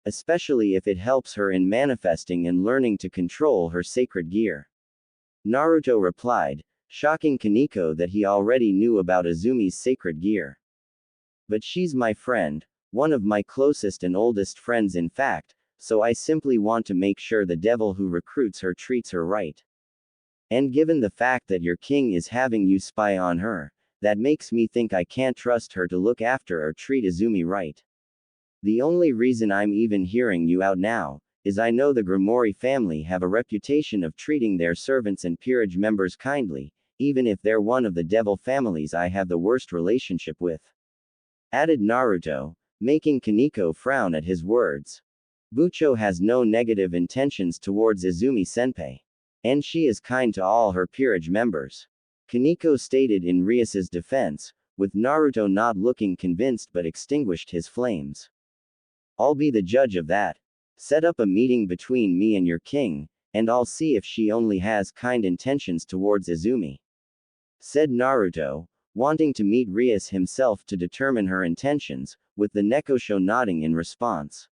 Especially if it helps her in manifesting and learning to control her sacred gear. Naruto replied, shocking Kaneko that he already knew about Izumi's sacred gear. But she's my friend, one of my closest and oldest friends in fact, so I simply want to make sure the devil who recruits her treats her right. And given the fact that your king is having you spy on her, that makes me think I can't trust her to look after or treat Izumi right. The only reason I'm even hearing you out now, is I know the Grimoire family have a reputation of treating their servants and peerage members kindly, even if they're one of the devil families I have the worst relationship with. Added Naruto, making Kaneko frown at his words. Bucho has no negative intentions towards Izumi senpai. And she is kind to all her peerage members. Kaneko stated in Rias's defense, with Naruto not looking convinced but extinguished his flames. I'll be the judge of that. Set up a meeting between me and your king, and I'll see if she only has kind intentions towards Izumi. Said Naruto, wanting to meet Rias himself to determine her intentions, with the Nekosho nodding in response.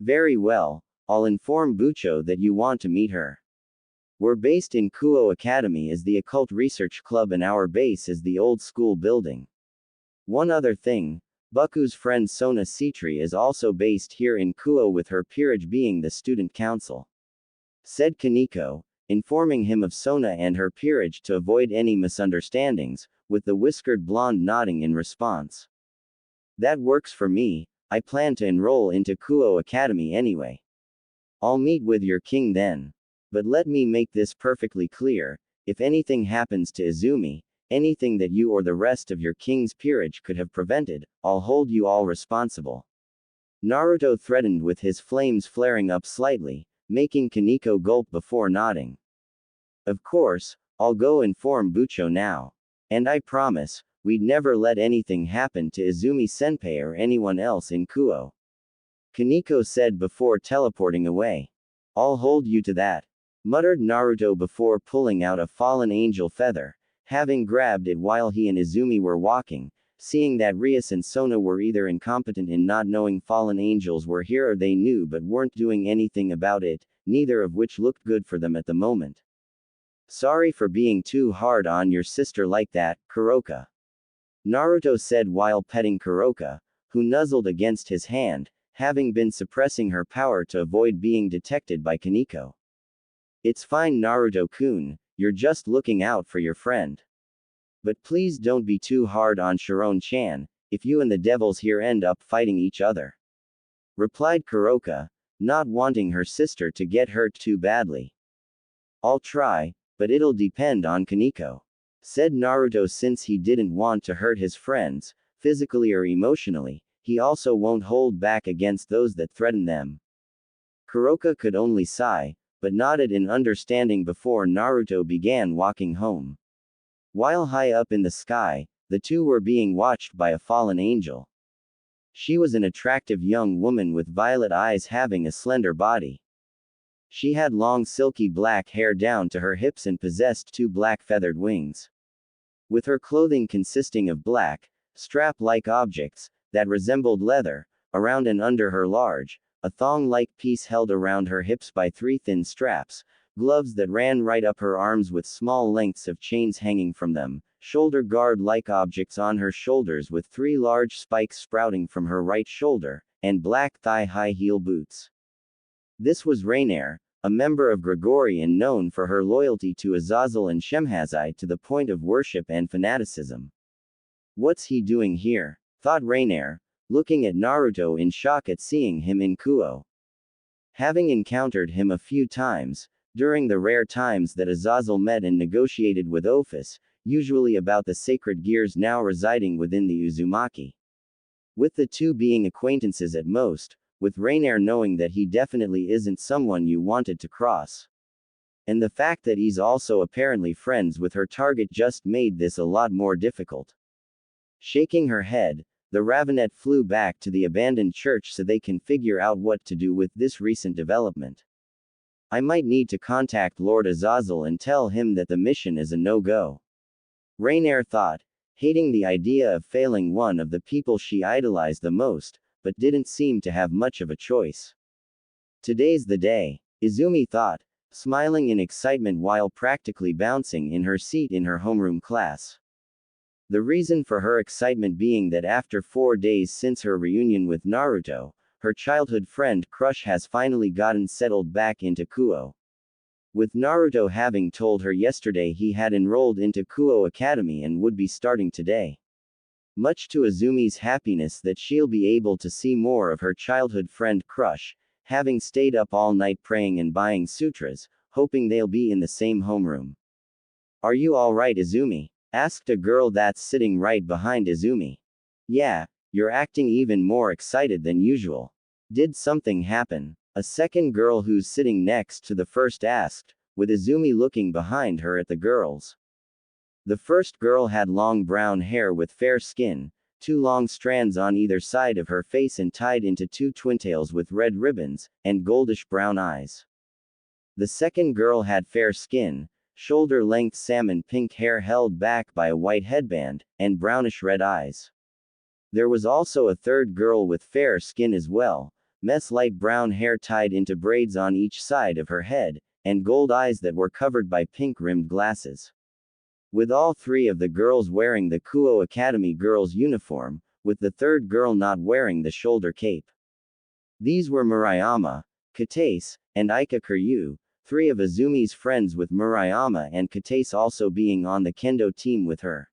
Very well, I'll inform Bucho that you want to meet her. We're based in Kuo Academy as the Occult Research Club and our base is the old school building. One other thing, Buku's friend Sona Citri is also based here in Kuo with her peerage being the student council. Said Kaneko, informing him of Sona and her peerage to avoid any misunderstandings, with the whiskered blonde nodding in response. That works for me, I plan to enroll into Kuo Academy anyway. I'll meet with your king then. But let me make this perfectly clear, if anything happens to Izumi, anything that you or the rest of your king's peerage could have prevented, I'll hold you all responsible. Naruto threatened with his flames flaring up slightly, making Kaneko gulp before nodding. Of course, I'll go inform Bucho now. And I promise, we'd never let anything happen to Izumi senpai or anyone else in Kuo. Kaneko said before teleporting away. I'll hold you to that. Muttered Naruto before pulling out a fallen angel feather, having grabbed it while he and Izumi were walking, seeing that Rias and Sona were either incompetent in not knowing fallen angels were here or they knew but weren't doing anything about it, neither of which looked good for them at the moment. Sorry for being too hard on your sister like that, Kuroka. Naruto said while petting Kuroka, who nuzzled against his hand, having been suppressing her power to avoid being detected by Kaneko. It's fine Naruto-kun, you're just looking out for your friend. But please don't be too hard on Sharon-chan, if you and the devils here end up fighting each other. Replied Kuroka, not wanting her sister to get hurt too badly. I'll try, but it'll depend on Kaneko. Said Naruto since he didn't want to hurt his friends, physically or emotionally, he also won't hold back against those that threaten them. Kuroka could only sigh, but nodded in understanding before Naruto began walking home. While high up in the sky, the two were being watched by a fallen angel. She was an attractive young woman with violet eyes having a slender body. She had long silky black hair down to her hips and possessed two black feathered wings. With her clothing consisting of black, strap-like objects, that resembled leather, around and under her large, a thong-like piece held around her hips by three thin straps, gloves that ran right up her arms with small lengths of chains hanging from them, shoulder guard-like objects on her shoulders with three large spikes sprouting from her right shoulder, and black thigh-high heel boots. This was Rainier, a member of Gregorian known for her loyalty to Azazel and Shemhazai to the point of worship and fanaticism. What's he doing here? Thought Rainier, looking at Naruto in shock at seeing him in Kuo. Having encountered him a few times, during the rare times that Azazel met and negotiated with Ophis, usually about the sacred gears now residing within the Uzumaki. With the two being acquaintances at most, with Rainier knowing that he definitely isn't someone you wanted to cross. And the fact that he's also apparently friends with her target just made this a lot more difficult. Shaking her head, the Ravenet flew back to the abandoned church so they can figure out what to do with this recent development. I might need to contact Lord Azazel and tell him that the mission is a no-go. Rainier thought, hating the idea of failing one of the people she idolized the most, but didn't seem to have much of a choice. Today's the day, Izumi thought, smiling in excitement while practically bouncing in her seat in her homeroom class. The reason for her excitement being that after 4 days since her reunion with Naruto, her childhood friend Crush has finally gotten settled back into Kuo. With Naruto having told her yesterday he had enrolled into Kuo Academy and would be starting today. Much to Izumi's happiness that she'll be able to see more of her childhood friend Crush, having stayed up all night praying and buying sutras, hoping they'll be in the same homeroom. Are you alright, Izumi? Asked a girl that's sitting right behind Izumi. Yeah, you're acting even more excited than usual. Did something happen? A second girl who's sitting next to the first asked, with Izumi looking behind her at the girls. The first girl had long brown hair with fair skin, 2 long strands on either side of her face and tied into 2 twintails with red ribbons, and goldish brown eyes. The second girl had fair skin, shoulder-length salmon pink hair held back by a white headband, and brownish red eyes. There was also a third girl with fair skin as well, mess light brown hair tied into braids on each side of her head, and gold eyes that were covered by pink-rimmed glasses. With all 3 of the girls wearing the Kuo Academy girls' uniform, with the third girl not wearing the shoulder cape. These were Murayama, Katase, and Ika Kuryu, 3 of Izumi's friends, with Murayama and Katase also being on the kendo team with her.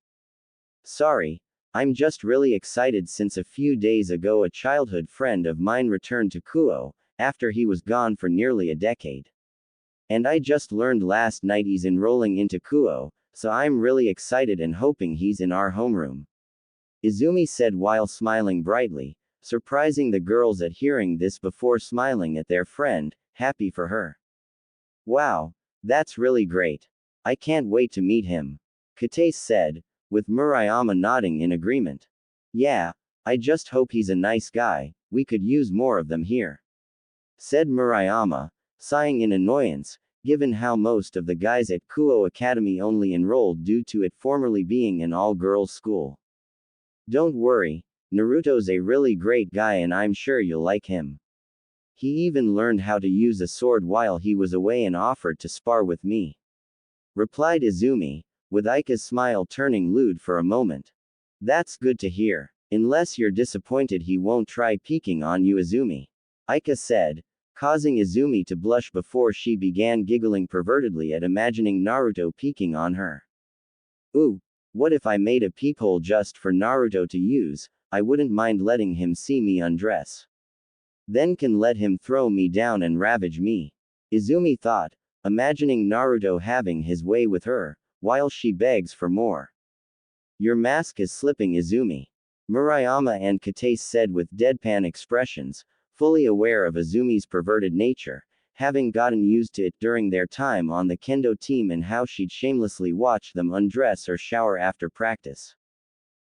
Sorry, I'm just really excited since a few days ago a childhood friend of mine returned to Kuo, after he was gone for nearly a decade. And I just learned last night he's enrolling into Kuo, so I'm really excited and hoping he's in our homeroom. Izumi said while smiling brightly, surprising the girls at hearing this before smiling at their friend, happy for her. Wow, that's really great. I can't wait to meet him. Katase said, with Murayama nodding in agreement. Yeah, I just hope he's a nice guy, we could use more of them here. Said Murayama, sighing in annoyance, given how most of the guys at Kuo Academy only enrolled due to it formerly being an all-girls school. Don't worry, Naruto's a really great guy and I'm sure you'll like him. He even learned how to use a sword while he was away and offered to spar with me. Replied Izumi, with Ika's smile turning lewd for a moment. That's good to hear. Unless you're disappointed he won't try peeking on you, Izumi. Ika said, causing Izumi to blush before she began giggling pervertedly at imagining Naruto peeking on her. Ooh, what if I made a peephole just for Naruto to use? I wouldn't mind letting him see me undress. Then can let him throw me down and ravage me. Izumi thought, imagining Naruto having his way with her, while she begs for more. Your mask is slipping, Izumi. Murayama and Katase said with deadpan expressions, fully aware of Izumi's perverted nature, having gotten used to it during their time on the kendo team and how she'd shamelessly watch them undress or shower after practice.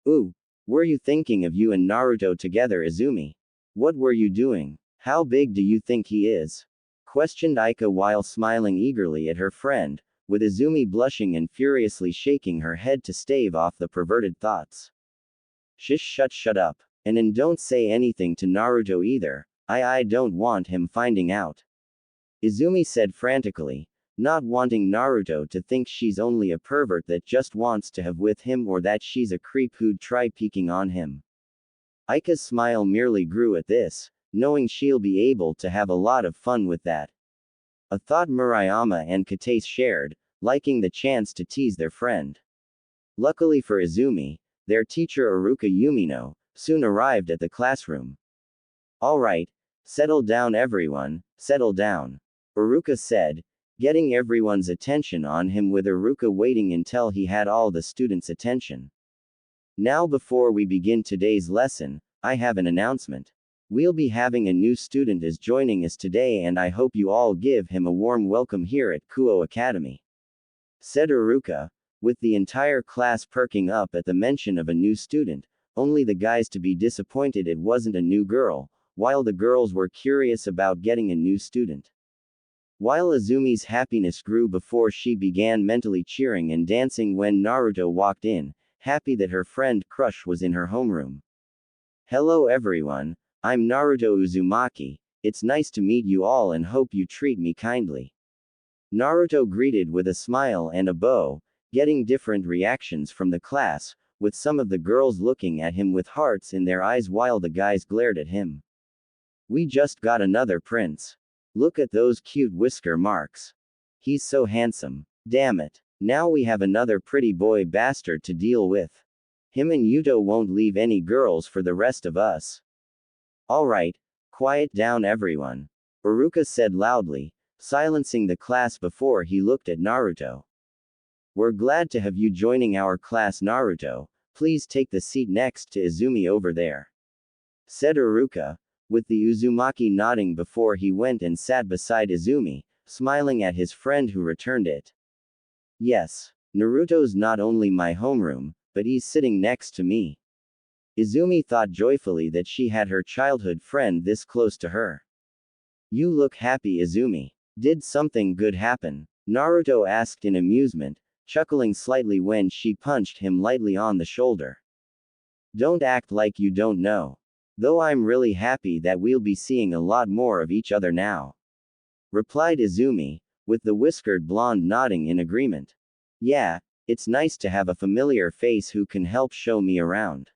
Ooh, were you thinking of you and Naruto together, Izumi? What were you doing? How big do you think he is? Questioned Ika while smiling eagerly at her friend, with Izumi blushing and furiously shaking her head to stave off the perverted thoughts. Shut up. And don't say anything to Naruto either, I don't want him finding out. Izumi said frantically, not wanting Naruto to think she's only a pervert that just wants to have with him or that she's a creep who'd try peeking on him. Aika's smile merely grew at this, knowing she'll be able to have a lot of fun with that. A thought Murayama and Kataise shared, liking the chance to tease their friend. Luckily for Izumi, their teacher Aruka Yumino soon arrived at the classroom. Alright, settle down everyone, settle down. Aruka said, getting everyone's attention on him with Aruka waiting until he had all the students' attention. Now before we begin today's lesson, I have an announcement. We'll be having a new student is joining us today and I hope you all give him a warm welcome here at Kuo Academy. Said Aruka, with the entire class perking up at the mention of a new student, only the guys to be disappointed it wasn't a new girl, while the girls were curious about getting a new student. While Izumi's happiness grew before she began mentally cheering and dancing when Naruto walked in, happy that her friend crush was in her homeroom. Hello everyone, I'm Naruto Uzumaki, it's nice to meet you all and hope you treat me kindly. Naruto greeted with a smile and a bow, getting different reactions from the class, with some of the girls looking at him with hearts in their eyes while the guys glared at him. We just got another prince. Look at those cute whisker marks. He's so handsome. Damn it. Now we have another pretty boy bastard to deal with. Him and Yuto won't leave any girls for the rest of us. Alright, quiet down everyone. Aruka said loudly, silencing the class before he looked at Naruto. We're glad to have you joining our class Naruto, please take the seat next to Izumi over there. Said Aruka, with the Uzumaki nodding before he went and sat beside Izumi, smiling at his friend who returned it. Yes, Naruto's not only my homeroom, but he's sitting next to me. Izumi thought joyfully that she had her childhood friend this close to her. You look happy Izumi. Did something good happen? Naruto asked in amusement, chuckling slightly when she punched him lightly on the shoulder. Don't act like you don't know. Though I'm really happy that we'll be seeing a lot more of each other now. Replied Izumi, with the whiskered blonde nodding in agreement. Yeah, it's nice to have a familiar face who can help show me around.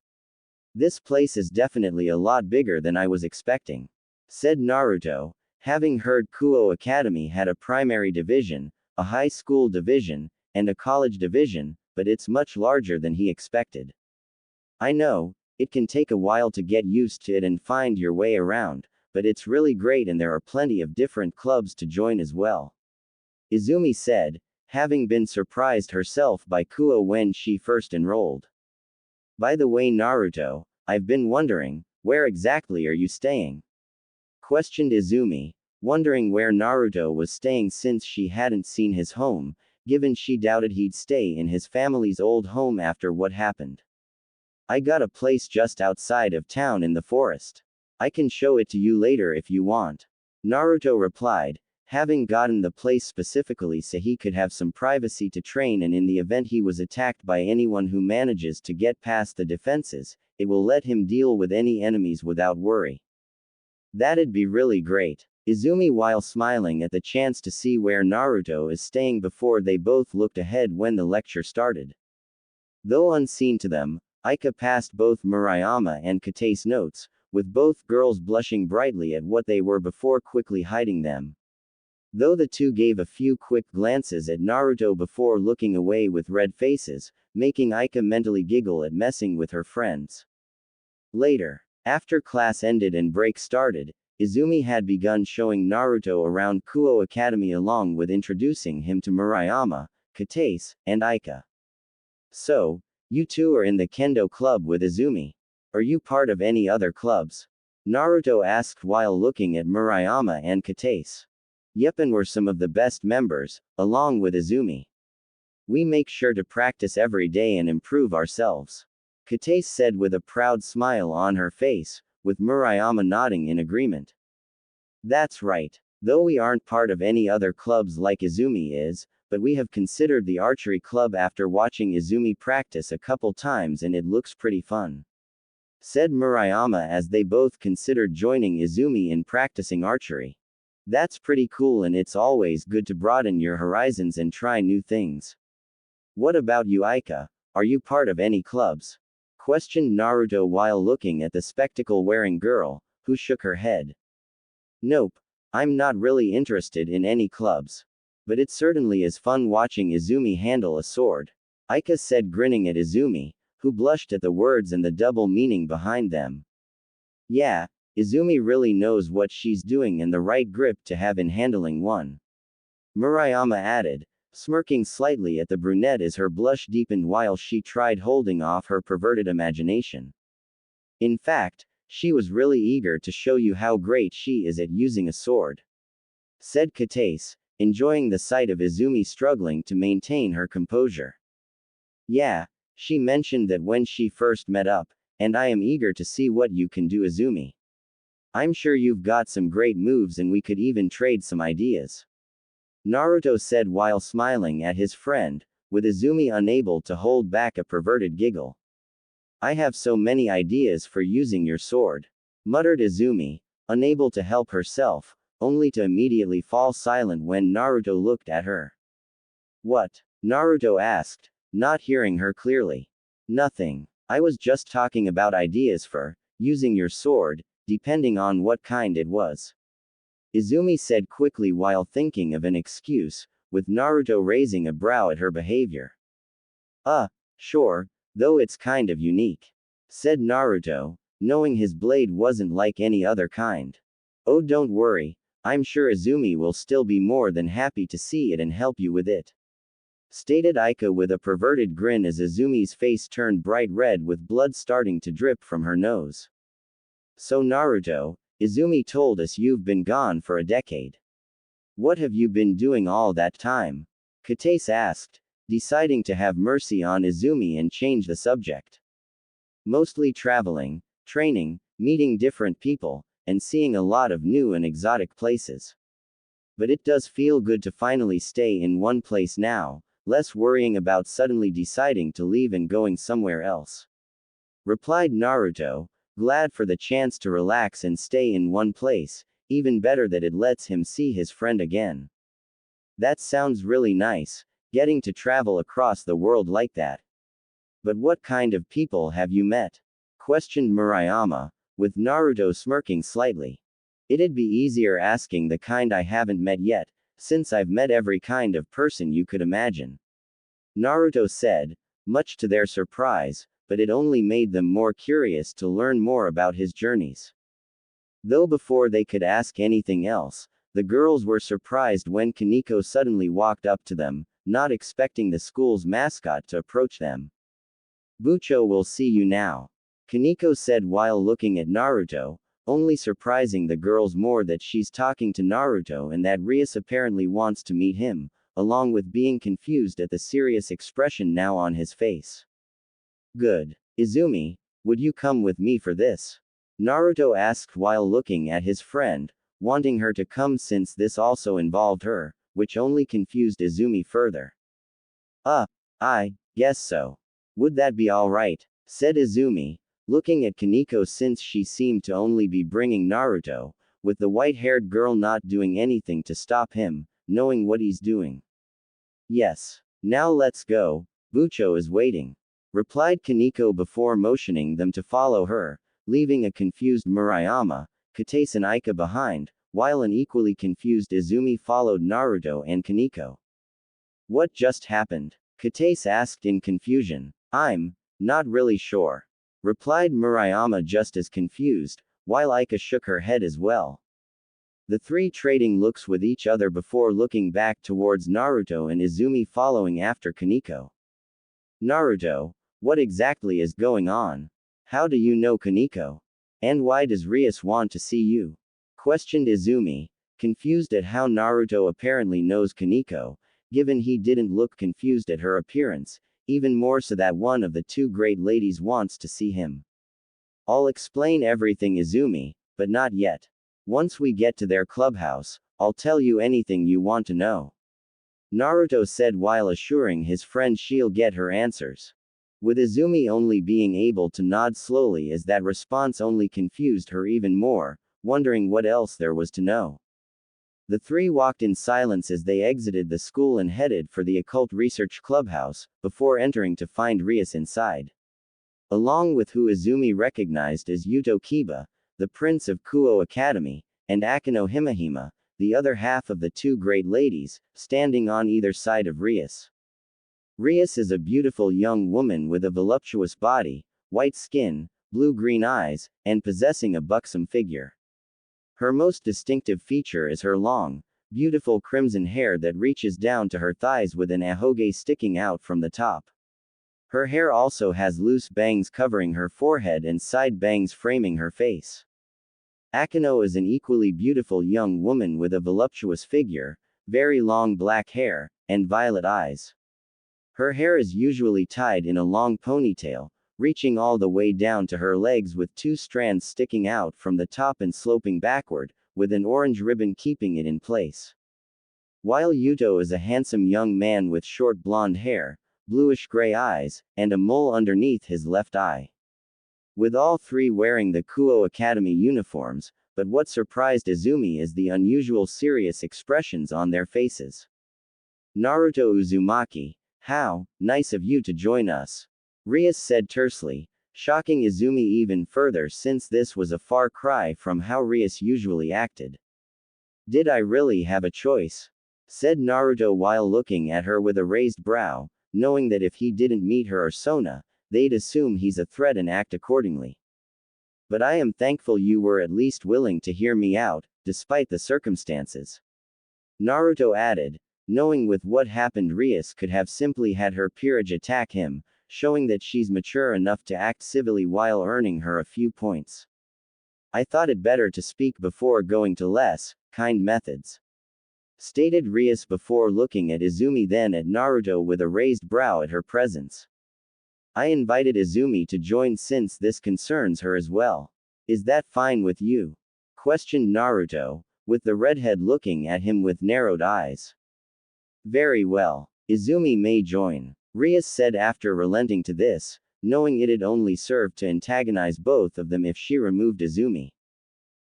This place is definitely a lot bigger than I was expecting. Said Naruto, having heard Kuo Academy had a primary division, a high school division, and a college division, but it's much larger than he expected. I know, it can take a while to get used to it and find your way around, but it's really great and there are plenty of different clubs to join as well. Izumi said, having been surprised herself by Kuo when she first enrolled. By the way Naruto, I've been wondering, where exactly are you staying? Questioned Izumi, wondering where Naruto was staying since she hadn't seen his home, given she doubted he'd stay in his family's old home after what happened. I got a place just outside of town in the forest. I can show it to you later if you want. Naruto replied, having gotten the place specifically so he could have some privacy to train and in the event he was attacked by anyone who manages to get past the defenses, it will let him deal with any enemies without worry. That'd be really great. Izumi while smiling at the chance to see where Naruto is staying before they both looked ahead when the lecture started. Though unseen to them, Aika passed both Murayama and Kataise notes, with both girls blushing brightly at what they were before quickly hiding them. Though the two gave a few quick glances at Naruto before looking away with red faces, making Aika mentally giggle at messing with her friends. Later, after class ended and break started, Izumi had begun showing Naruto around Kuo Academy along with introducing him to Murayama, Kataise, and Aika. So, you two are in the Kendo club with Izumi. Are you part of any other clubs? Naruto asked while looking at Murayama and Kataise. Yep, and we're some of the best members, along with Izumi. We make sure to practice every day and improve ourselves. Kataise said with a proud smile on her face, with Murayama nodding in agreement. That's right. Though we aren't part of any other clubs like Izumi is, but we have considered the archery club after watching Izumi practice a couple times and it looks pretty fun. said Murayama as they both considered joining Izumi in practicing archery. That's pretty cool, and it's always good to broaden your horizons and try new things. What about you, Aika? Are you part of any clubs? Questioned Naruto while looking at the spectacle-wearing girl, who shook her head. Nope. I'm not really interested in any clubs. But it certainly is fun watching Izumi handle a sword. Aika said, grinning at Izumi, who blushed at the words and the double meaning behind them. Yeah, Izumi really knows what she's doing and the right grip to have in handling one. Murayama added, smirking slightly at the brunette as her blush deepened while she tried holding off her perverted imagination. In fact, she was really eager to show you how great she is at using a sword. Said Katase, enjoying the sight of Izumi struggling to maintain her composure. Yeah, she mentioned that when she first met up, and I am eager to see what you can do, Izumi. I'm sure you've got some great moves and we could even trade some ideas. Naruto said while smiling at his friend, with Izumi unable to hold back a perverted giggle. I have so many ideas for using your sword, muttered Izumi, unable to help herself, only to immediately fall silent when Naruto looked at her. What? Naruto asked, not hearing her clearly. Nothing. I was just talking about ideas for using your sword, depending on what kind it was. Izumi said quickly while thinking of an excuse, with Naruto raising a brow at her behavior. Sure, though it's kind of unique, said Naruto, knowing his blade wasn't like any other kind. Oh, don't worry, I'm sure Izumi will still be more than happy to see it and help you with it. Stated Aika with a perverted grin as Izumi's face turned bright red with blood starting to drip from her nose. So Naruto, Izumi told us you've been gone for a decade. What have you been doing all that time? Katase asked, deciding to have mercy on Izumi and change the subject. Mostly traveling, training, meeting different people, and seeing a lot of new and exotic places. But it does feel good to finally stay in one place now, less worrying about suddenly deciding to leave and going somewhere else. Replied Naruto, glad for the chance to relax and stay in one place, even better that it lets him see his friend again. That sounds really nice, getting to travel across the world like that. But what kind of people have you met? Questioned Murayama, with Naruto smirking slightly. It'd be easier asking the kind I haven't met yet, since I've met every kind of person you could imagine. Naruto said, much to their surprise, but it only made them more curious to learn more about his journeys. Though before they could ask anything else, the girls were surprised when Kaneko suddenly walked up to them, not expecting the school's mascot to approach them. Bucho will see you now, Kaneko said while looking at Naruto, only surprising the girls more that she's talking to Naruto and that Rias apparently wants to meet him, along with being confused at the serious expression now on his face. Good. Izumi, would you come with me for this? Naruto asked while looking at his friend, wanting her to come since this also involved her, which only confused Izumi further. I guess so. Would that be alright? Said Izumi, looking at Kaneko since she seemed to only be bringing Naruto, with the white-haired girl not doing anything to stop him, knowing what he's doing. Yes. Now let's go, Bucho is waiting, replied Kaneko before motioning them to follow her, leaving a confused Murayama, Katase and Aika behind, while an equally confused Izumi followed Naruto and Kaneko. What just happened? Katase asked in confusion. I'm not really sure, replied Murayama just as confused, while Aika shook her head as well. The three trading looks with each other before looking back towards Naruto and Izumi following after Kaneko. Naruto, what exactly is going on? How do you know Kaneko? And why does Rias want to see you? Questioned Izumi, confused at how Naruto apparently knows Kaneko, given he didn't look confused at her appearance, even more so that one of the two great ladies wants to see him. I'll explain everything, Izumi, but not yet. Once we get to their clubhouse, I'll tell you anything you want to know. Naruto said while assuring his friend she'll get her answers. with Izumi only being able to nod slowly as that response only confused her even more, wondering what else there was to know. The three walked in silence as they exited the school and headed for the occult research clubhouse, before entering to find Rias inside. Along with who Izumi recognized as Yuto Kiba, the prince of Kuo Academy, and Akino Himahima, the other half of the two great ladies, standing on either side of Rias. Rias is a beautiful young woman with a voluptuous body, white skin, blue-green eyes, and possessing a buxom figure. Her most distinctive feature is her long, beautiful crimson hair that reaches down to her thighs with an ahoge sticking out from the top. Her hair also has loose bangs covering her forehead and side bangs framing her face. Akino is an equally beautiful young woman with a voluptuous figure, very long black hair, and violet eyes. Her hair is usually tied in a long ponytail, reaching all the way down to her legs with two strands sticking out from the top and sloping backward, with an orange ribbon keeping it in place. While Yuto is a handsome young man with short blonde hair, bluish-gray eyes, and a mole underneath his left eye. With all three wearing the Kuo Academy uniforms, but what surprised Izumi is the unusual serious expressions on their faces. Naruto Uzumaki, how nice of you to join us, Rias said tersely, shocking Izumi even further since this was a far cry from how Rias usually acted. Did I really have a choice? Said Naruto while looking at her with a raised brow, knowing that if he didn't meet her or Sona, they'd assume he's a threat and act accordingly. But I am thankful you were at least willing to hear me out, despite the circumstances. Naruto added, knowing with what happened Rias could have simply had her peerage attack him, showing that she's mature enough to act civilly while earning her a few points. I thought it better to speak before going to less kind methods, stated Rias before looking at Izumi then at Naruto with a raised brow at her presence. I invited Izumi to join since this concerns her as well. Is that fine with you? Questioned Naruto, with the redhead looking at him with narrowed eyes. Very well. Izumi may join, Rias said after relenting to this, knowing it'd only serve to antagonize both of them if she removed Izumi.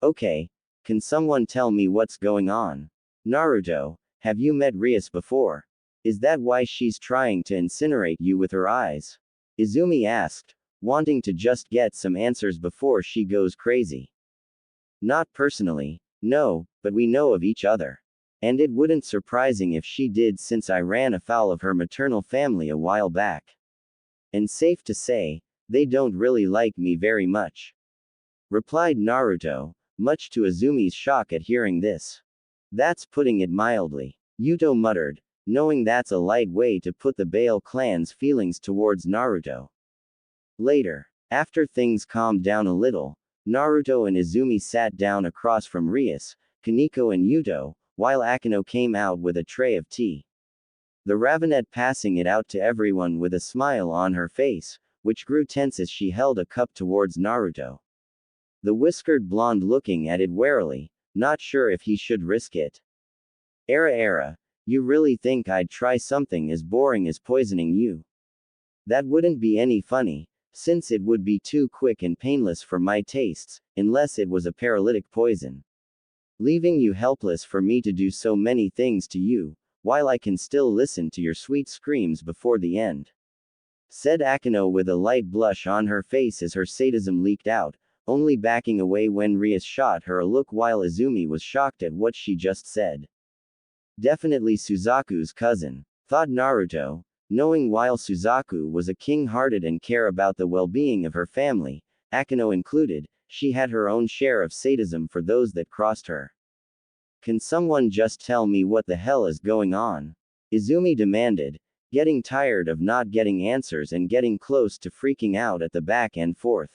Okay. Can someone tell me what's going on? Naruto, have you met Rias before? Is that why she's trying to incinerate you with her eyes? Izumi asked, wanting to just get some answers before she goes crazy. Not personally, no, but we know of each other. And it wouldn't surprising if she did since I ran afoul of her maternal family a while back. And safe to say, they don't really like me very much, replied Naruto, much to Izumi's shock at hearing this. That's putting it mildly, Yuto muttered, knowing that's a light way to put the Bale clan's feelings towards Naruto. Later, after things calmed down a little, Naruto and Izumi sat down across from Rias, Kaneko and Yuto, while Akino came out with a tray of tea. The Ravenette passing it out to everyone with a smile on her face, which grew tense as she held a cup towards Naruto. The whiskered blonde looking at it warily, not sure if he should risk it. Era, you really think I'd try something as boring as poisoning you? That wouldn't be any funny, since it would be too quick and painless for my tastes, unless it was a paralytic poison. Leaving you helpless for me to do so many things to you, while I can still listen to your sweet screams before the end. Said Akino with a light blush on her face as her sadism leaked out, only backing away when Rias shot her a look while Izumi was shocked at what she just said. Definitely Suzaku's cousin, thought Naruto, knowing while Suzaku was a king-hearted and care about the well-being of her family, Akino included, she had her own share of sadism for those that crossed her. Can someone just tell me what the hell is going on? Izumi demanded, getting tired of not getting answers and getting close to freaking out at the back and forth.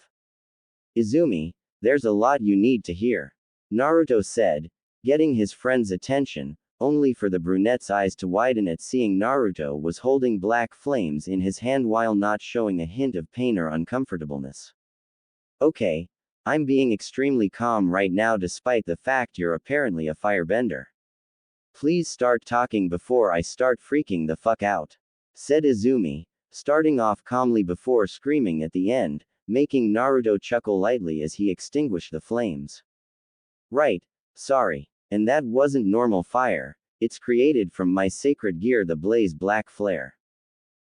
Izumi, there's a lot you need to hear, Naruto said, getting his friend's attention, only for the brunette's eyes to widen at seeing Naruto was holding black flames in his hand while not showing a hint of pain or uncomfortableness. Okay. I'm being extremely calm right now despite the fact you're apparently a firebender. Please start talking before I start freaking the fuck out, said Izumi, starting off calmly before screaming at the end, making Naruto chuckle lightly as he extinguished the flames. Right. Sorry. And that wasn't normal fire, it's created from my sacred gear, the blaze black flare.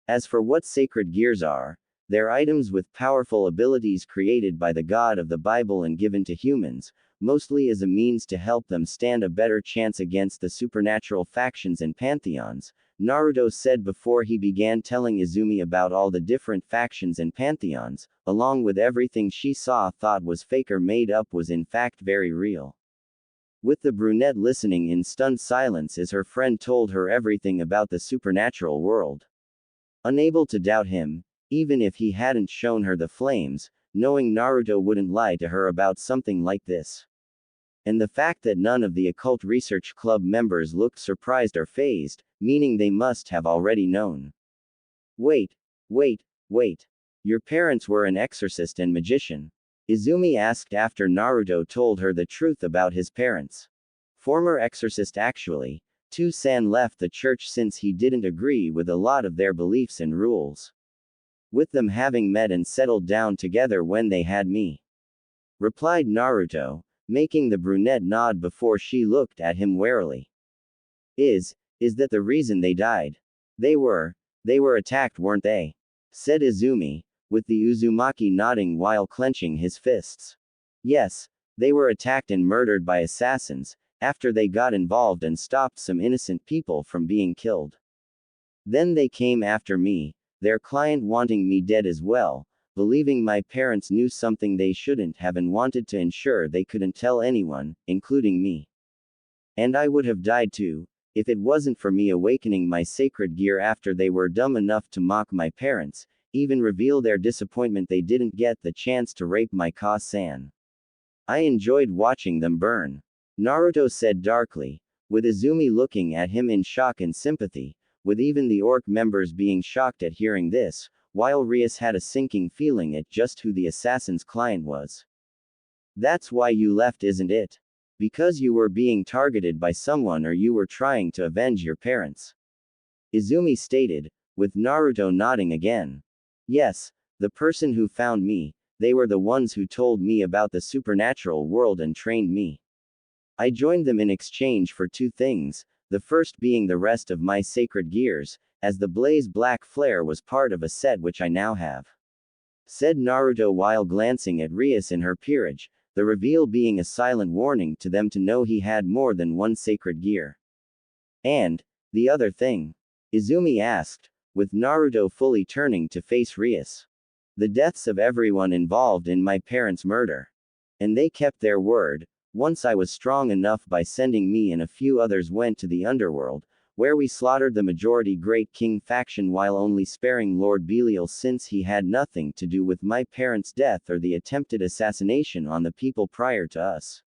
As for what sacred gears are, they're items with powerful abilities created by the God of the Bible and given to humans, mostly as a means to help them stand a better chance against the supernatural factions and pantheons, Naruto said before he began telling Izumi about all the different factions and pantheons, along with everything she saw thought was fake or made up was in fact very real. With the brunette listening in stunned silence as her friend told her everything about the supernatural world. Unable to doubt him, even if he hadn't shown her the flames, knowing Naruto wouldn't lie to her about something like this. And the fact that none of the occult research club members looked surprised or fazed, meaning they must have already known. Wait. Your parents were an exorcist and magician? Izumi asked after Naruto told her the truth about his parents. Former exorcist actually. San left the church since he didn't agree with a lot of their beliefs and rules. With them having met and settled down together when they had me. Replied Naruto, making the brunette nod before she looked at him warily. Is that the reason they died? They were attacked, weren't they? Said Izumi, with the Uzumaki nodding while clenching his fists. Yes, they were attacked and murdered by assassins, after they got involved and stopped some innocent people from being killed. Then they came after me, their client wanting me dead as well, believing my parents knew something they shouldn't have and wanted to ensure they couldn't tell anyone, including me. And I would have died too, if it wasn't for me awakening my sacred gear after they were dumb enough to mock my parents, even reveal their disappointment they didn't get the chance to rape my Ka-san. I enjoyed watching them burn. Naruto said darkly, with Izumi looking at him in shock and sympathy, with even the orc members being shocked at hearing this, while Rias had a sinking feeling at just who the assassin's client was. That's why you left, isn't it? Because you were being targeted by someone or you were trying to avenge your parents? Izumi stated, with Naruto nodding again. Yes, the person who found me, they were the ones who told me about the supernatural world and trained me. I joined them in exchange for two things, the first being the rest of my sacred gears, as the blaze black flare was part of a set which I now have. Said Naruto while glancing at Rias in her peerage, the reveal being a silent warning to them to know he had more than one sacred gear. And the other thing? Izumi asked, with Naruto fully turning to face Rias. The deaths of everyone involved in my parents' murder. And they kept their word. Once I was strong enough by sending me and a few others went to the underworld, where we slaughtered the majority Great King faction while only sparing Lord Belial since he had nothing to do with my parents' death or the attempted assassination on the people prior to us.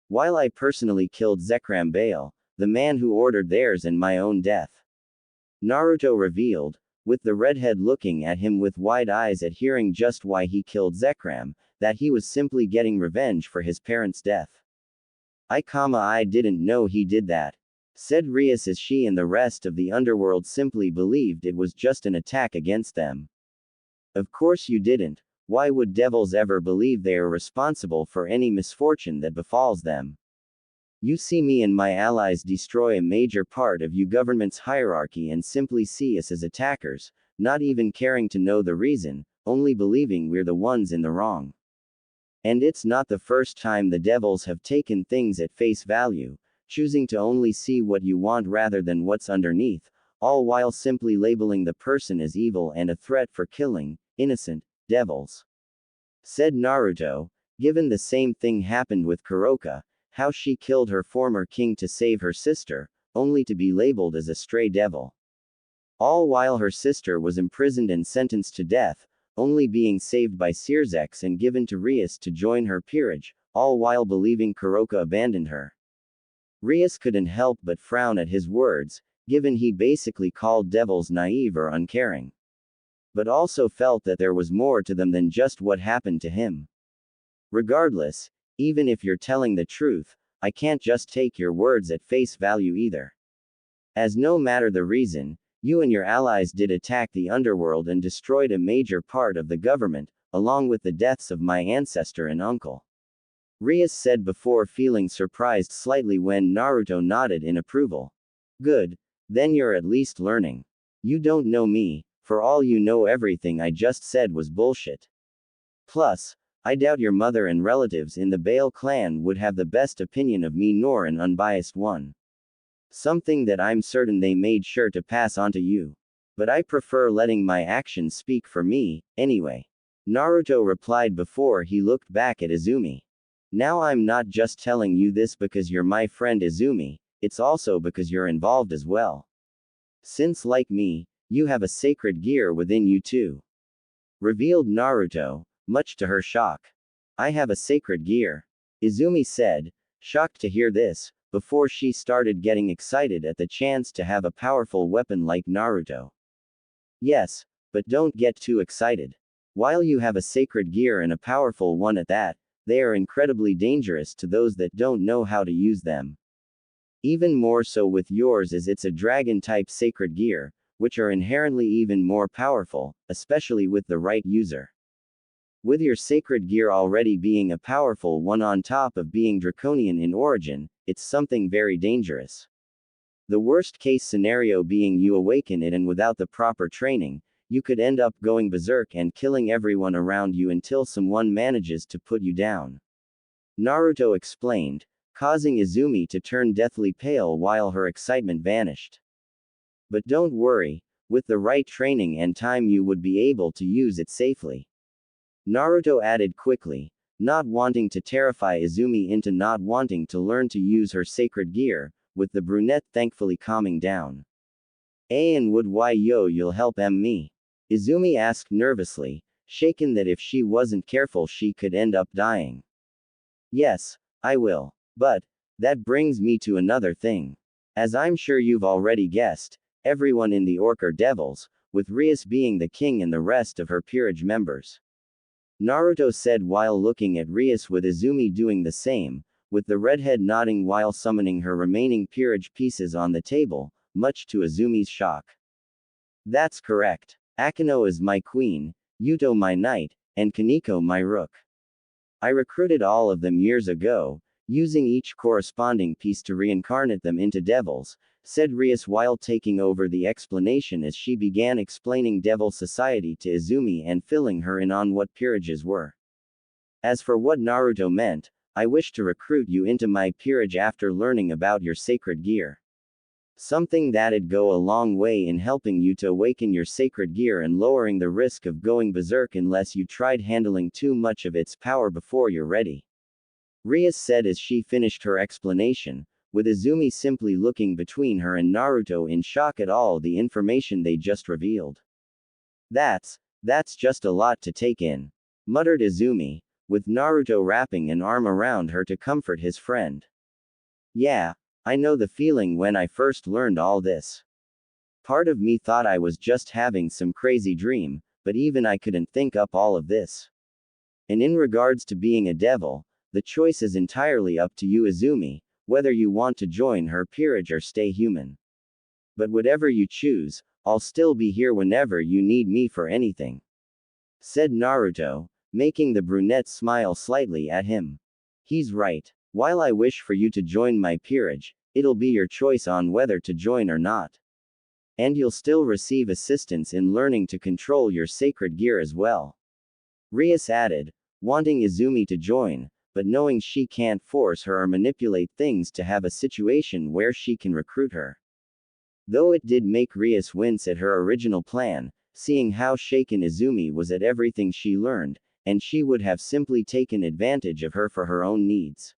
While I personally killed Zekram Bail, the man who ordered theirs and my own death. Naruto revealed, with the redhead looking at him with wide eyes at hearing just why he killed Zekram, that he was simply getting revenge for his parents' death. I didn't know he did that. Said Rias as she and the rest of the underworld simply believed it was just an attack against them. Of course you didn't. Why would devils ever believe they are responsible for any misfortune that befalls them? You see me and my allies destroy a major part of your government's hierarchy and simply see us as attackers, not even caring to know the reason, only believing we're the ones in the wrong. And it's not the first time the devils have taken things at face value, choosing to only see what you want rather than what's underneath, all while simply labeling the person as evil and a threat for killing innocent devils. Said Naruto, given the same thing happened with Kuroka, how she killed her former king to save her sister, only to be labeled as a stray devil. All while her sister was imprisoned and sentenced to death, only being saved by Sirzex and given to Rias to join her peerage, all while believing Kuroka abandoned her. Rias couldn't help but frown at his words, given he basically called devils naive or uncaring. But also felt that there was more to them than just what happened to him. Regardless, even if you're telling the truth, I can't just take your words at face value either. As no matter the reason, You and your allies did attack the underworld and destroyed a major part of the government, along with the deaths of my ancestor and uncle. Rias said before feeling surprised slightly when Naruto nodded in approval. Good. Then you're at least learning. You don't know me, for all you know everything I just said was bullshit. Plus, I doubt your mother and relatives in the Bale clan would have the best opinion of me nor an unbiased one. Something that I'm certain they made sure to pass on to you. But I prefer letting my actions speak for me, anyway. Naruto replied before he looked back at Izumi. Now I'm not just telling you this because you're my friend Izumi, it's also because you're involved as well. Since like me, you have a sacred gear within you too. Revealed Naruto, much to her shock. I have a sacred gear. Izumi said, shocked to hear this, before she started getting excited at the chance to have a powerful weapon like Naruto. Yes, but don't get too excited. While you have a sacred gear and a powerful one at that, they are incredibly dangerous to those that don't know how to use them. Even more so with yours as it's a dragon-type sacred gear, which are inherently even more powerful, especially with the right user. With your sacred gear already being a powerful one on top of being draconian in origin, it's something very dangerous. The worst case scenario being you awaken it and without the proper training, you could end up going berserk and killing everyone around you until someone manages to put you down. Naruto explained, causing Izumi to turn deathly pale while her excitement vanished. But don't worry, with the right training and time you would be able to use it safely. Naruto added quickly, not wanting to terrify Izumi into not wanting to learn to use her sacred gear, with the brunette thankfully calming down. And would why yo you'll help me? Izumi asked nervously, shaken that if she wasn't careful she could end up dying. Yes, I will. But, that brings me to another thing. As I'm sure you've already guessed, everyone in the Orc are devils, with Rias being the king and the rest of her peerage members. Naruto said while looking at Rias with Izumi doing the same, with the redhead nodding while summoning her remaining peerage pieces on the table, much to Izumi's shock. That's correct. Akino is my queen, Yuto my knight, and Kaneko my rook. I recruited all of them years ago, using each corresponding piece to reincarnate them into devils, said Rias while taking over the explanation as she began explaining Devil Society to Izumi and filling her in on what peerages were. As for what Naruto meant, I wish to recruit you into my peerage after learning about your sacred gear. Something that'd go a long way in helping you to awaken your sacred gear and lowering the risk of going berserk unless you tried handling too much of its power before you're ready. Rias said as she finished her explanation, with Izumi simply looking between her and Naruto in shock at all the information they just revealed. That's just a lot to take in, muttered Izumi, with Naruto wrapping an arm around her to comfort his friend. Yeah, I know the feeling when I first learned all this. Part of me thought I was just having some crazy dream, but even I couldn't think up all of this. And in regards to being a devil, the choice is entirely up to you Izumi, whether you want to join her peerage or stay human. But whatever you choose, I'll still be here whenever you need me for anything. Said Naruto, making the brunette smile slightly at him. He's right. While I wish for you to join my peerage, it'll be your choice on whether to join or not. And you'll still receive assistance in learning to control your sacred gear as well. Rias added, wanting Izumi to join, but knowing she can't force her or manipulate things to have a situation where she can recruit her. Though it did make Rias wince at her original plan, seeing how shaken Izumi was at everything she learned, and she would have simply taken advantage of her for her own needs.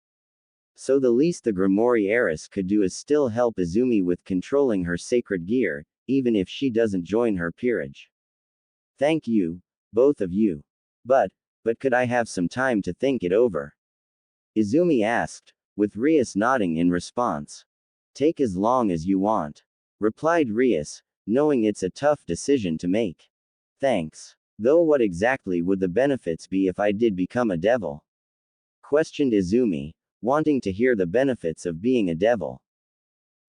So the least the Grimoire heiress could do is still help Izumi with controlling her sacred gear, even if she doesn't join her peerage. Thank you, both of you. But could I have some time to think it over? Izumi asked, with Rias nodding in response. Take as long as you want, replied Rias, knowing it's a tough decision to make. Thanks. Though what exactly would the benefits be if I did become a devil? Questioned Izumi, wanting to hear the benefits of being a devil.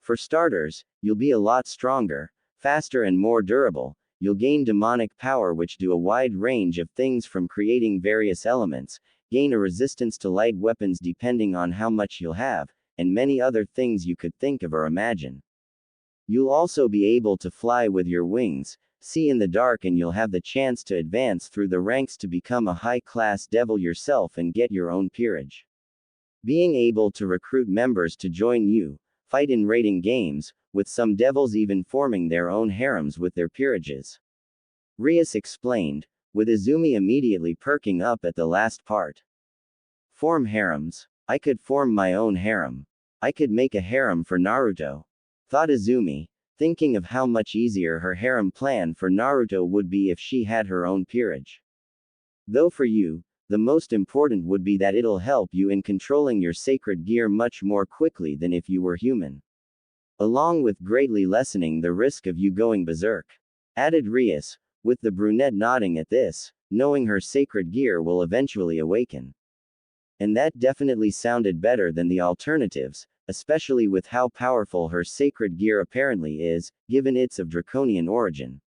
For starters, you'll be a lot stronger, faster and more durable. You'll gain demonic power which do a wide range of things from creating various elements, gain a resistance to light weapons depending on how much you'll have, and many other things you could think of or imagine. You'll also be able to fly with your wings, see in the dark, and you'll have the chance to advance through the ranks to become a high-class devil yourself and get your own peerage. Being able to recruit members to join you, fight in raiding games, with some devils even forming their own harems with their peerages. Rias explained, with Izumi immediately perking up at the last part. Form harems. I could form my own harem. I could make a harem for Naruto, thought Izumi, thinking of how much easier her harem plan for Naruto would be if she had her own peerage. Though for you, the most important would be that it'll help you in controlling your sacred gear much more quickly than if you were human. Along with greatly lessening the risk of you going berserk, added Rias, with the brunette nodding at this, knowing her sacred gear will eventually awaken. And that definitely sounded better than the alternatives, especially with how powerful her sacred gear apparently is, given it's of draconian origin.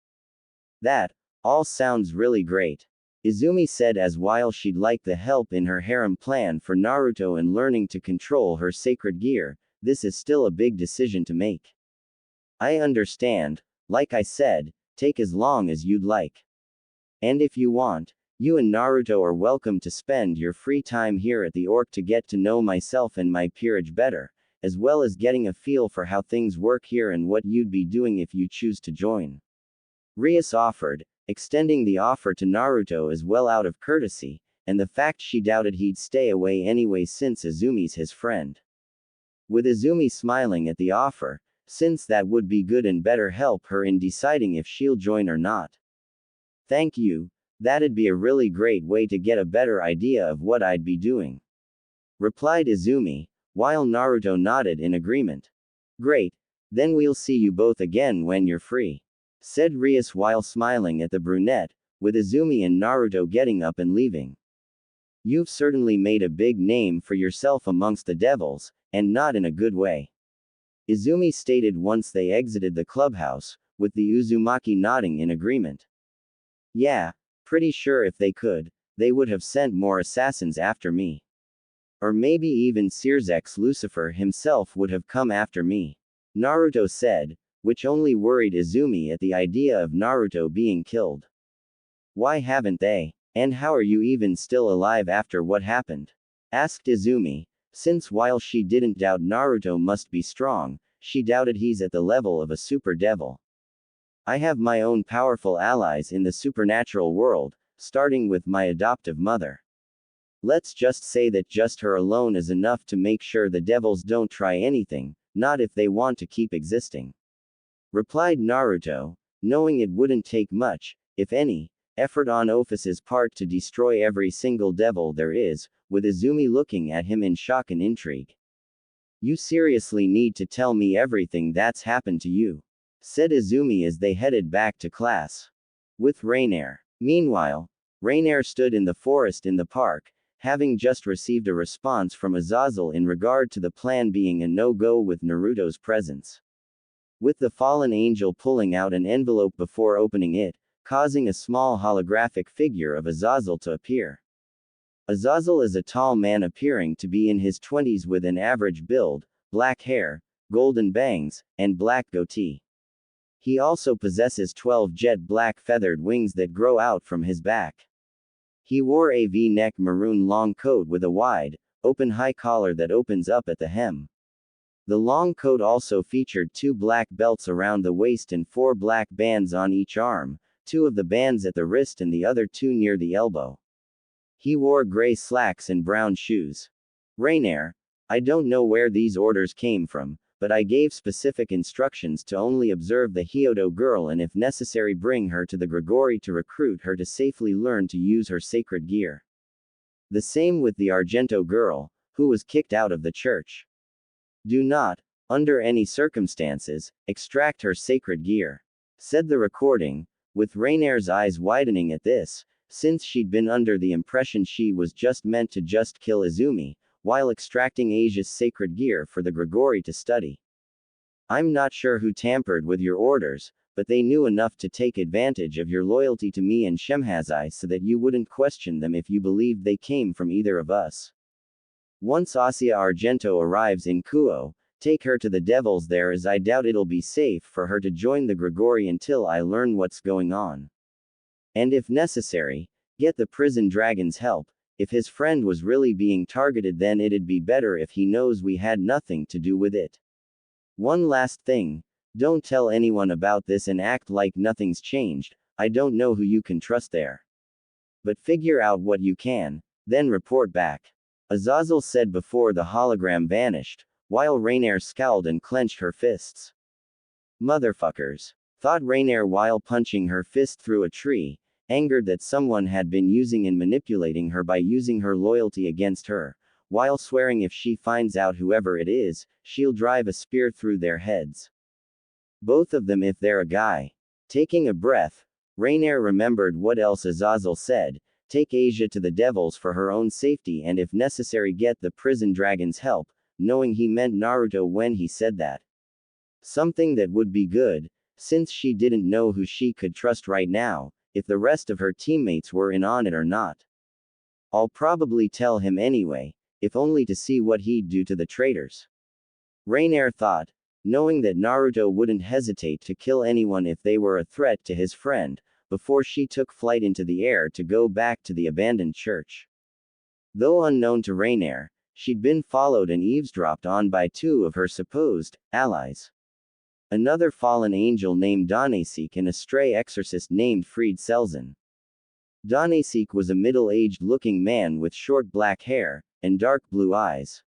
That all sounds really great, Izumi said, as while she'd like the help in her harem plan for Naruto and learning to control her sacred gear, this is still a big decision to make. I understand, like I said, take as long as you'd like. And if you want, you and Naruto are welcome to spend your free time here at the Orc to get to know myself and my peerage better, as well as getting a feel for how things work here and what you'd be doing if you choose to join. Rias offered, extending the offer to Naruto as well out of courtesy, and the fact she doubted he'd stay away anyway since Izumi's his friend. With Izumi smiling at the offer, since that would be good and better help her in deciding if she'll join or not. Thank you, that'd be a really great way to get a better idea of what I'd be doing, replied Izumi, while Naruto nodded in agreement. Great, then we'll see you both again when you're free, said Rias while smiling at the brunette, with Izumi and Naruto getting up and leaving. You've certainly made a big name for yourself amongst the devils, and not in a good way, Izumi stated once they exited the clubhouse, with the Uzumaki nodding in agreement. Yeah, pretty sure if they could, they would have sent more assassins after me. Or maybe even Sears's Lucifer himself would have come after me, Naruto said, which only worried Izumi at the idea of Naruto being killed. Why haven't they? And how are you even still alive after what happened? Asked Izumi, since while she didn't doubt Naruto must be strong, she doubted he's at the level of a super devil. I have my own powerful allies in the supernatural world, starting with my adoptive mother. Let's just say that just her alone is enough to make sure the devils don't try anything, not if they want to keep existing, replied Naruto, knowing it wouldn't take much, if any, effort on Ophis's part to destroy every single devil there is, with Izumi looking at him in shock and intrigue. You seriously need to tell me everything that's happened to you, said Izumi as they headed back to class. With Rainier. Meanwhile, Rainier stood in the forest in the park, having just received a response from Azazel in regard to the plan being a no-go with Naruto's presence. With the fallen angel pulling out an envelope before opening it, causing a small holographic figure of Azazel to appear. Azazel is a tall man appearing to be in his 20s with an average build, black hair, golden bangs, and black goatee. He also possesses 12 jet black feathered wings that grow out from his back. He wore a V-neck maroon long coat with a wide, open high collar that opens up at the hem. The long coat also featured 2 black belts around the waist and 4 black bands on each arm, 2 of the bands at the wrist and the other 2 near the elbow. He wore gray slacks and brown shoes. Rainier, I don't know where these orders came from, but I gave specific instructions to only observe the Hyodo girl and if necessary bring her to the Grigori to recruit her to safely learn to use her sacred gear. The same with the Argento girl, who was kicked out of the church. Do not, under any circumstances, extract her sacred gear, said the recording, with Rainier's eyes widening at this, since she'd been under the impression she was just meant to just kill Izumi, while extracting Asia's sacred gear for the Grigori to study. I'm not sure who tampered with your orders, but they knew enough to take advantage of your loyalty to me and Shemhazai so that you wouldn't question them if you believed they came from either of us. Once Asia Argento arrives in Kuo, take her to the devils there, as I doubt it'll be safe for her to join the Grigori until I learn what's going on. And if necessary, get the prison dragon's help. If his friend was really being targeted, then it'd be better if he knows we had nothing to do with it. One last thing, don't tell anyone about this and act like nothing's changed. I don't know who you can trust there. But figure out what you can, then report back. Azazel said before the hologram vanished, while Rainier scowled and clenched her fists. Motherfuckers, thought Rainier while punching her fist through a tree, angered that someone had been using and manipulating her by using her loyalty against her, while swearing if she finds out whoever it is, she'll drive a spear through their heads. Both of them if they're a guy. Taking a breath, Rainier remembered what else Azazel said, take Asia to the devils for her own safety and if necessary get the prison dragon's help, knowing he meant Naruto when he said that. Something that would be good, since she didn't know who she could trust right now, if the rest of her teammates were in on it or not. I'll probably tell him anyway, if only to see what he'd do to the traitors. Rainier thought, knowing that Naruto wouldn't hesitate to kill anyone if they were a threat to his friend, before she took flight into the air to go back to the abandoned church. Though unknown to Rainier, she'd been followed and eavesdropped on by two of her supposed allies. Another fallen angel named Danasik and a stray exorcist named Fried Selzen. Danasik was a middle-aged looking man with short black hair and dark blue eyes.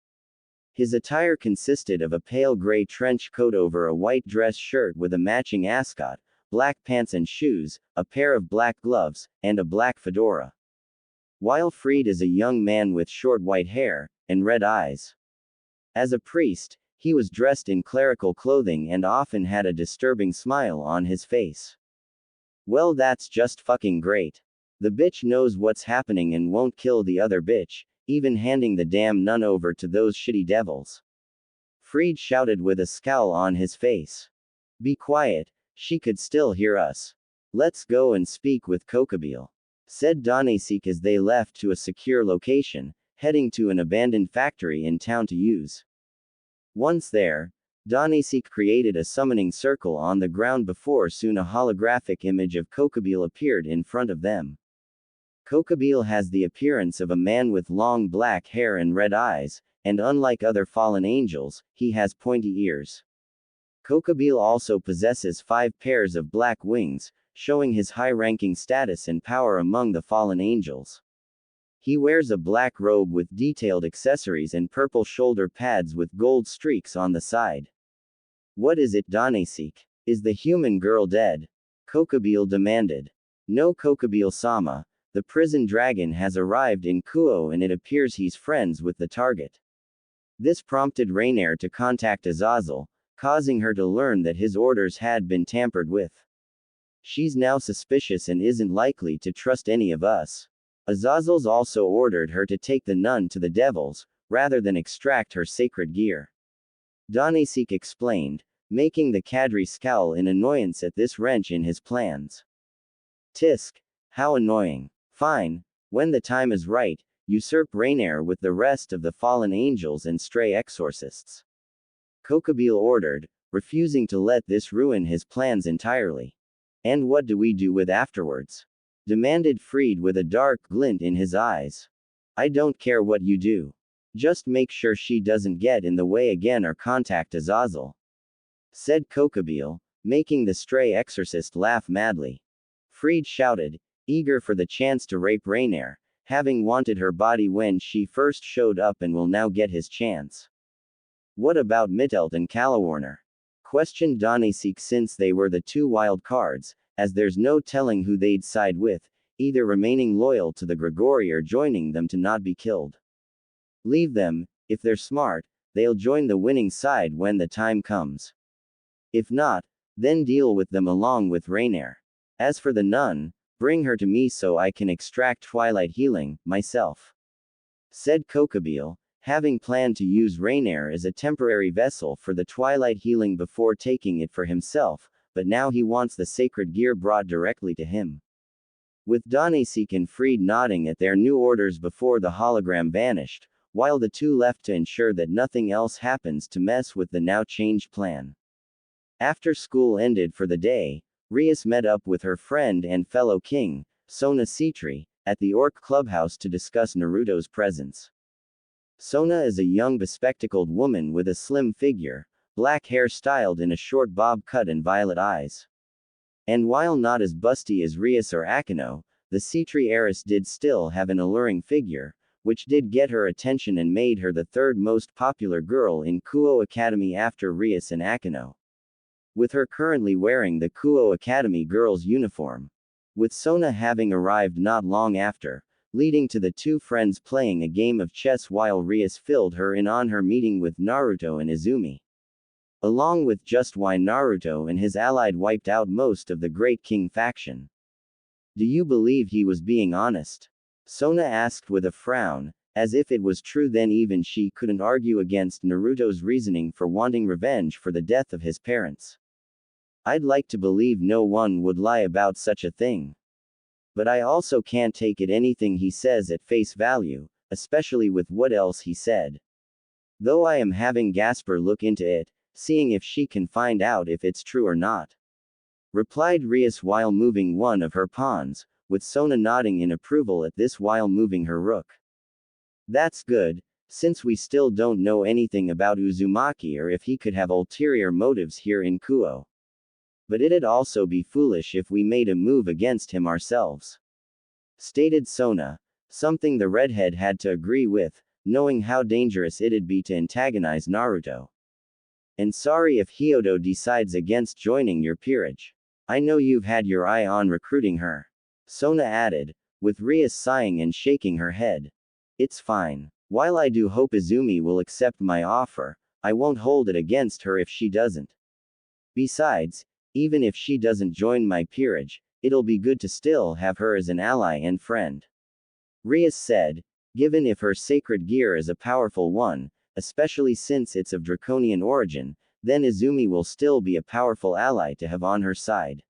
His attire consisted of a pale gray trench coat over a white dress shirt with a matching ascot, black pants and shoes, a pair of black gloves, and a black fedora. While Fried is a young man with short white hair and red eyes. As a priest, he was dressed in clerical clothing and often had a disturbing smile on his face. Well, that's just fucking great. The bitch knows what's happening and won't kill the other bitch, even handing the damn nun over to those shitty devils. Fried shouted with a scowl on his face. Be quiet, she could still hear us. Let's go and speak with Kokabeel, said Danasik as they left to a secure location, heading to an abandoned factory in town to use. Once there, Danasik created a summoning circle on the ground before soon a holographic image of Kokabeel appeared in front of them. Kokabeel has the appearance of a man with long black hair and red eyes, and unlike other fallen angels, he has pointy ears. Kokabeel also possesses 5 pairs of black wings, showing his high-ranking status and power among the fallen angels. He wears a black robe with detailed accessories and purple shoulder pads with gold streaks on the side. What is it, Danasik? Is the human girl dead? Kokabeel demanded. No, Kokabeel-sama, the prison dragon has arrived in Kuo and it appears he's friends with the target. This prompted Rainier to contact Azazel, causing her to learn that his orders had been tampered with. She's now suspicious and isn't likely to trust any of us. Azazel's also ordered her to take the nun to the devils, rather than extract her sacred gear. Danasik explained, making the cadre scowl in annoyance at this wrench in his plans. Tisk, how annoying. Fine, when the time is right, usurp Rainier with the rest of the fallen angels and stray exorcists. Kokabeel ordered, refusing to let this ruin his plans entirely. And what do we do with afterwards? Demanded Fried with a dark glint in his eyes. I don't care what you do. Just make sure she doesn't get in the way again or contact Azazel, said Kokabeel, making the stray exorcist laugh madly. Fried shouted, eager for the chance to rape Rainier, having wanted her body when she first showed up and will now get his chance. What about Mittelt and Kalawarner? Questioned Danasik, since they were the 2 wild cards, as there's no telling who they'd side with, either remaining loyal to the Grigori or joining them to not be killed. Leave them, if they're smart, they'll join the winning side when the time comes. If not, then deal with them along with Rainier. As for the nun, bring her to me so I can extract Twilight Healing, myself, said Kokabeel, having planned to use Rainier as a temporary vessel for the Twilight Healing before taking it for himself, but now he wants the sacred gear brought directly to him. With Danasek and Freed nodding at their new orders before the hologram vanished, while the two left to ensure that nothing else happens to mess with the now changed plan. After school ended for the day, Rias met up with her friend and fellow king, Sona Citri, at the Orc clubhouse to discuss Naruto's presence. Sona is a young bespectacled woman with a slim figure, black hair styled in a short bob cut and violet eyes. And while not as busty as Rias or Akino, the Citri heiress did still have an alluring figure, which did get her attention and made her the third most popular girl in Kuo Academy after Rias and Akino. With her currently wearing the Kuo Academy girls' uniform. With Sona having arrived not long after, leading to the two friends playing a game of chess while Rias filled her in on her meeting with Naruto and Izumi. Along with just why Naruto and his allied wiped out most of the Great King faction. Do you believe he was being honest? Sona asked with a frown, as if it was true then even she couldn't argue against Naruto's reasoning for wanting revenge for the death of his parents. I'd like to believe no one would lie about such a thing. But I also can't take it anything he says at face value, especially with what else he said. Though I am having Gasper look into it, seeing if she can find out if it's true or not. Replied Rias while moving one of her pawns, with Sona nodding in approval at this while moving her rook. That's good, since we still don't know anything about Uzumaki or if he could have ulterior motives here in Kuo. But it'd also be foolish if we made a move against him ourselves. Stated Sona, something the redhead had to agree with, knowing how dangerous it'd be to antagonize Naruto. And sorry if Hyodo decides against joining your peerage. I know you've had your eye on recruiting her. Sona added, with Rias sighing and shaking her head. It's fine. While I do hope Izumi will accept my offer, I won't hold it against her if she doesn't. Besides, even if she doesn't join my peerage, it'll be good to still have her as an ally and friend. Rias said, given if her sacred gear is a powerful one, especially since it's of draconian origin, then Izumi will still be a powerful ally to have on her side.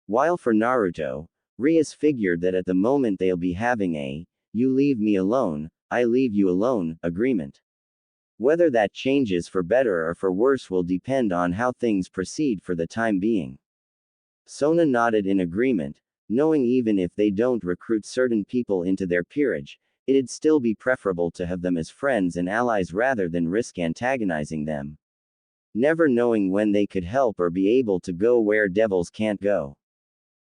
While for Naruto, Rias figured that at the moment they'll be having a, you leave me alone, I leave you alone, agreement. Whether that changes for better or for worse will depend on how things proceed for the time being. Sona nodded in agreement, knowing even if they don't recruit certain people into their peerage, it'd still be preferable to have them as friends and allies rather than risk antagonizing them. Never knowing when they could help or be able to go where devils can't go.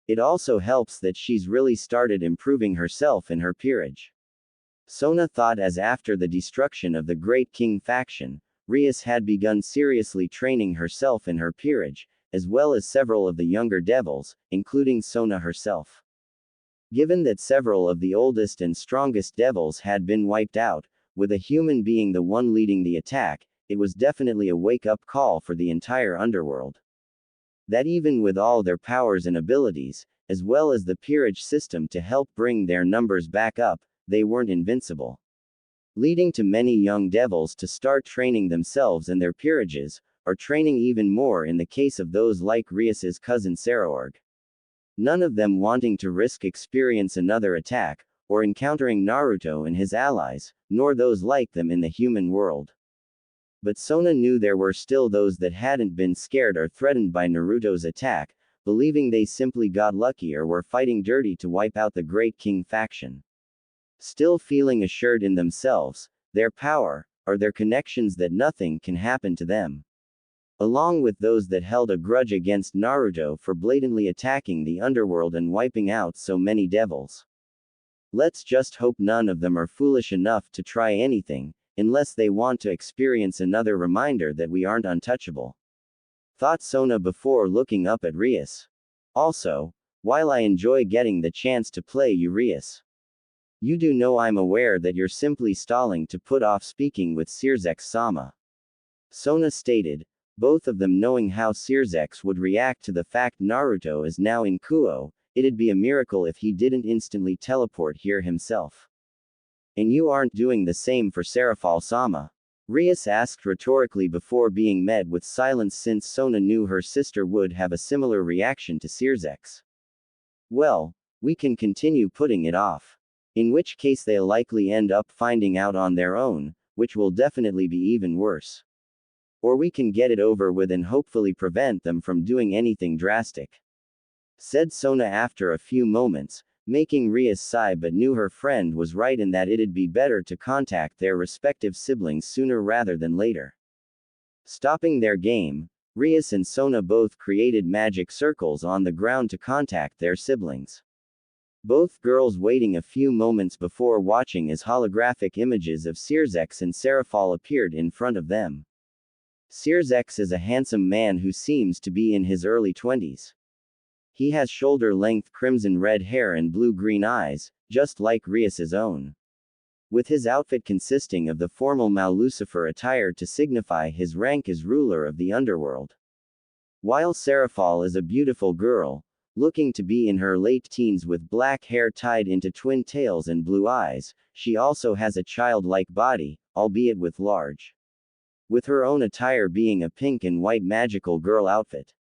It also helps that she's really started improving herself in her peerage. Sona thought as after the destruction of the Great King faction, Rias had begun seriously training herself in her peerage, as well as several of the younger devils, including Sona herself. Given that several of the oldest and strongest devils had been wiped out, with a human being the one leading the attack, it was definitely a wake-up call for the entire underworld. That even with all their powers and abilities, as well as the peerage system to help bring their numbers back up, they weren't invincible. Leading to many young devils to start training themselves in their peerages, or training even more in the case of those like Rias's cousin Saraorg. None of them wanting to risk experience another attack, or encountering Naruto and his allies, nor those like them in the human world. But Sona knew there were still those that hadn't been scared or threatened by Naruto's attack, believing they simply got lucky or were fighting dirty to wipe out the Great King faction. Still feeling assured in themselves, their power, or their connections that nothing can happen to them. Along with those that held a grudge against Naruto for blatantly attacking the underworld and wiping out so many devils. Let's just hope none of them are foolish enough to try anything, unless they want to experience another reminder that we aren't untouchable. Thought Sona before looking up at Rias. Also, while I enjoy getting the chance to play you Rias, you do know I'm aware that you're simply stalling to put off speaking with Sirzex-sama. Sona stated, both of them knowing how Sirzex would react to the fact Naruto is now in Kuo, it'd be a miracle if he didn't instantly teleport here himself. And you aren't doing the same for Serafal-sama. Rias asked rhetorically before being met with silence since Sona knew her sister would have a similar reaction to Sirzek's. Well, we can continue putting it off. In which case they'll likely end up finding out on their own, which will definitely be even worse. Or we can get it over with and hopefully prevent them from doing anything drastic. Said Sona after a few moments, making Rias sigh but knew her friend was right in that it'd be better to contact their respective siblings sooner rather than later. Stopping their game, Rias and Sona both created magic circles on the ground to contact their siblings. Both girls waiting a few moments before watching as holographic images of Sirzek and Serafal appeared in front of them. Sirzek is a handsome man who seems to be in his early 20s. He has shoulder-length crimson-red hair and blue-green eyes, just like Rias's own. With his outfit consisting of the formal Mal-Lucifer attire to signify his rank as ruler of the underworld. While Serafal is a beautiful girl, looking to be in her late teens with black hair tied into twin tails and blue eyes, she also has a childlike body, albeit with her own attire being a pink and white magical girl outfit.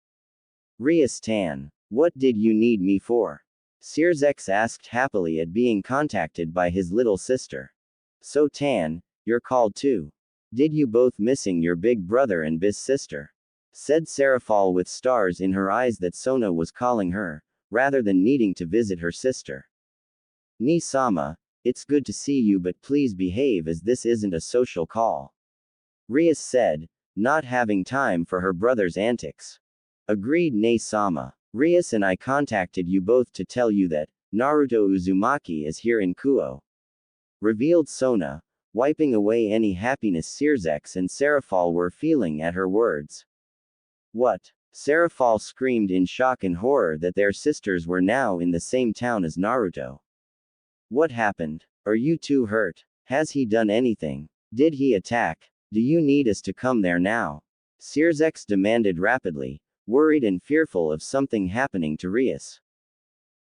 Rias Tan. What did you need me for? Sirzek asked happily at being contacted by his little sister. So Tan, you're called too. Did you both missing your big brother and bis sister? Said Serafal with stars in her eyes that Sona was calling her, rather than needing to visit her sister. Ni-sama, it's good to see you but please behave as this isn't a social call. Rias said, not having time for her brother's antics. Agreed Ni-sama. Rias and I contacted you both to tell you that Naruto Uzumaki is here in Kuo. Revealed Sona, wiping away any happiness Sirzek and Serafal were feeling at her words. What? Serafal screamed in shock and horror that their sisters were now in the same town as Naruto. What happened? Are you two hurt? Has he done anything? Did he attack? Do you need us to come there now? Sirzek demanded rapidly, worried and fearful of something happening to Rias.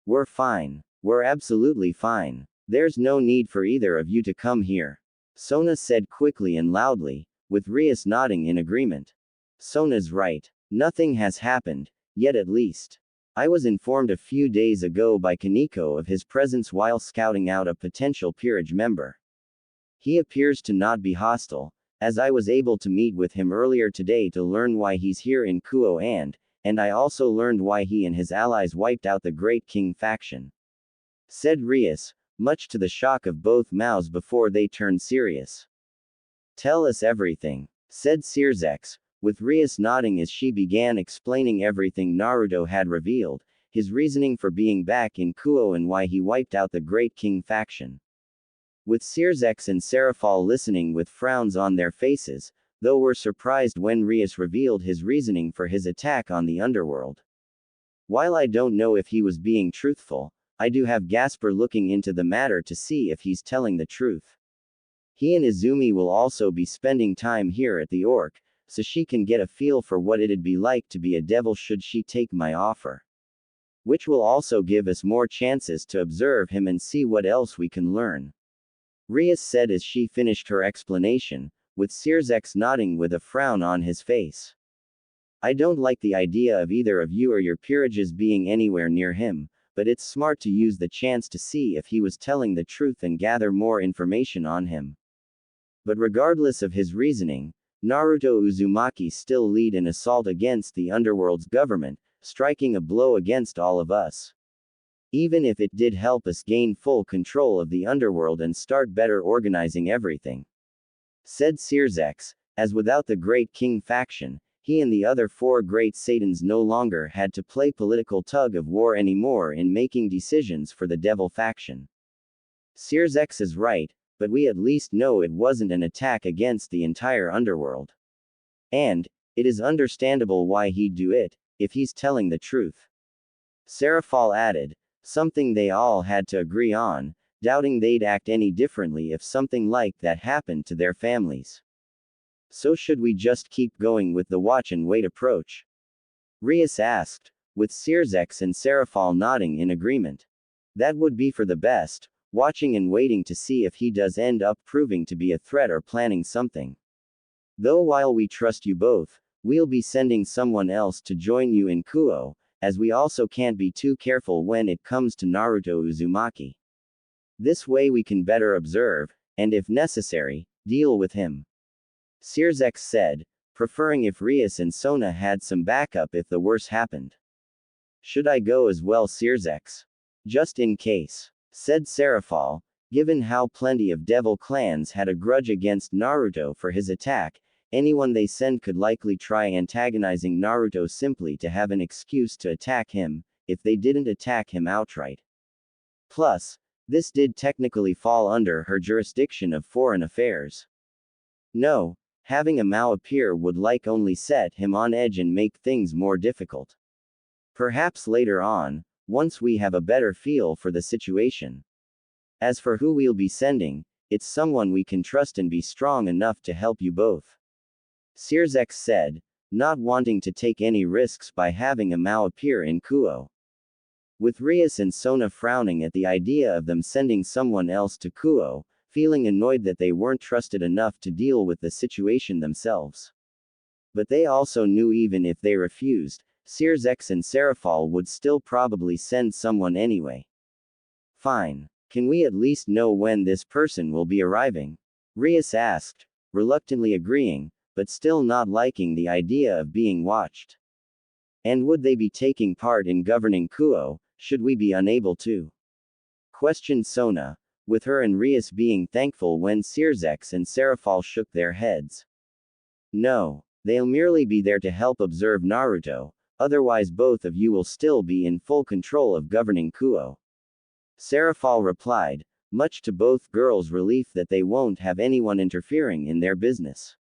We're fine. We're absolutely fine. There's no need for either of you to come here. Sona said quickly and loudly, with Rias nodding in agreement. Sona's right. Nothing has happened, yet at least. I was informed a few days ago by Kaneko of his presence while scouting out a potential peerage member. He appears to not be hostile, as I was able to meet with him earlier today to learn why he's here in Kuo and I also learned why he and his allies wiped out the Great King faction. Said Rias, much to the shock of both mouths before they turned serious. Tell us everything, said Sirzek, with Rias nodding as she began explaining everything Naruto had revealed, his reasoning for being back in Kuo and why he wiped out the Great King faction. With Sirzek and Serafal listening with frowns on their faces, though were surprised when Rias revealed his reasoning for his attack on the underworld. While I don't know if he was being truthful, I do have Gasper looking into the matter to see if he's telling the truth. He and Izumi will also be spending time here at the Orc, so she can get a feel for what it'd be like to be a devil should she take my offer. Which will also give us more chances to observe him and see what else we can learn. Rias said as she finished her explanation, with Sirzek nodding with a frown on his face. I don't like the idea of either of you or your peerages being anywhere near him, but it's smart to use the chance to see if he was telling the truth and gather more information on him. But regardless of his reasoning, Naruto Uzumaki still lead an assault against the underworld's government, striking a blow against all of us. Even if it did help us gain full control of the underworld and start better organizing everything. Said Sirzek, as without the Great King faction, he and the other four Great Satans no longer had to play political tug of war anymore in making decisions for the Devil faction. Sirzek is right, but we at least know it wasn't an attack against the entire underworld. And, it is understandable why he'd do it, if he's telling the truth. Serafal added, something they all had to agree on, doubting they'd act any differently if something like that happened to their families. So should we just keep going with the watch and wait approach? Rias asked, with Sirzek and Serafal nodding in agreement. That would be for the best, watching and waiting to see if he does end up proving to be a threat or planning something. Though while we trust you both, we'll be sending someone else to join you in Kuo, as we also can't be too careful when it comes to Naruto Uzumaki. This way we can better observe, and if necessary, deal with him. Sirzex said, preferring if Rias and Sona had some backup if the worst happened. Should I go as well, Sirzex? Just in case, said Serafal, given how plenty of devil clans had a grudge against Naruto for his attack, anyone they send could likely try antagonizing Naruto simply to have an excuse to attack him, if they didn't attack him outright. Plus, this did technically fall under her jurisdiction of foreign affairs. No, having a Mao appear would only set him on edge and make things more difficult. Perhaps later on, once we have a better feel for the situation. As for who we'll be sending, it's someone we can trust and be strong enough to help you both. Sirzex said, not wanting to take any risks by having a Mao appear in Kuo. With Rias and Sona frowning at the idea of them sending someone else to Kuo, feeling annoyed that they weren't trusted enough to deal with the situation themselves. But they also knew even if they refused, Sirzex and Serafal would still probably send someone anyway. Fine. Can we at least know when this person will be arriving? Rias asked, reluctantly agreeing, but still not liking the idea of being watched. And would they be taking part in governing Kuo, should we be unable to? Questioned Sona, with her and Rias being thankful when Sirzex and Serafal shook their heads. No, they'll merely be there to help observe Naruto, otherwise both of you will still be in full control of governing Kuo. Serafal replied, much to both girls' relief that they won't have anyone interfering in their business.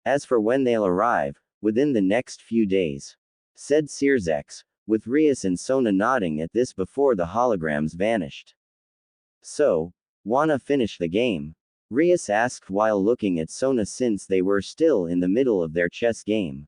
As for when they'll arrive, within the next few days, said Sirzex, with Rias and Sona nodding at this before the holograms vanished. So, wanna finish the game? Rias asked while looking at Sona since they were still in the middle of their chess game.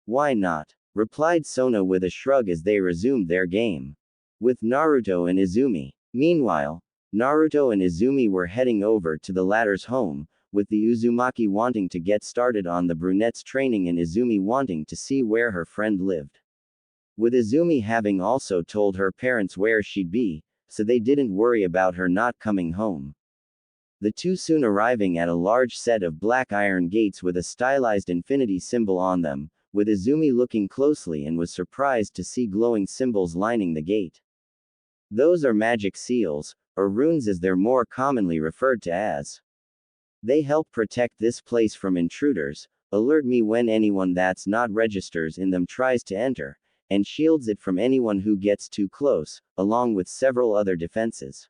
Why not? Replied Sona with a shrug as they resumed their game. With Naruto and Izumi. Meanwhile, Naruto and Izumi were heading over to the latter's home, with the Uzumaki wanting to get started on the brunette's training and Izumi wanting to see where her friend lived. With Izumi having also told her parents where she'd be, so they didn't worry about her not coming home. The two soon arriving at a large set of black iron gates with a stylized infinity symbol on them, with Izumi looking closely and was surprised to see glowing symbols lining the gate. Those are magic seals, or runes as they're more commonly referred to as. They help protect this place from intruders, alert me when anyone that's not registers in them tries to enter, and shields it from anyone who gets too close, along with several other defenses.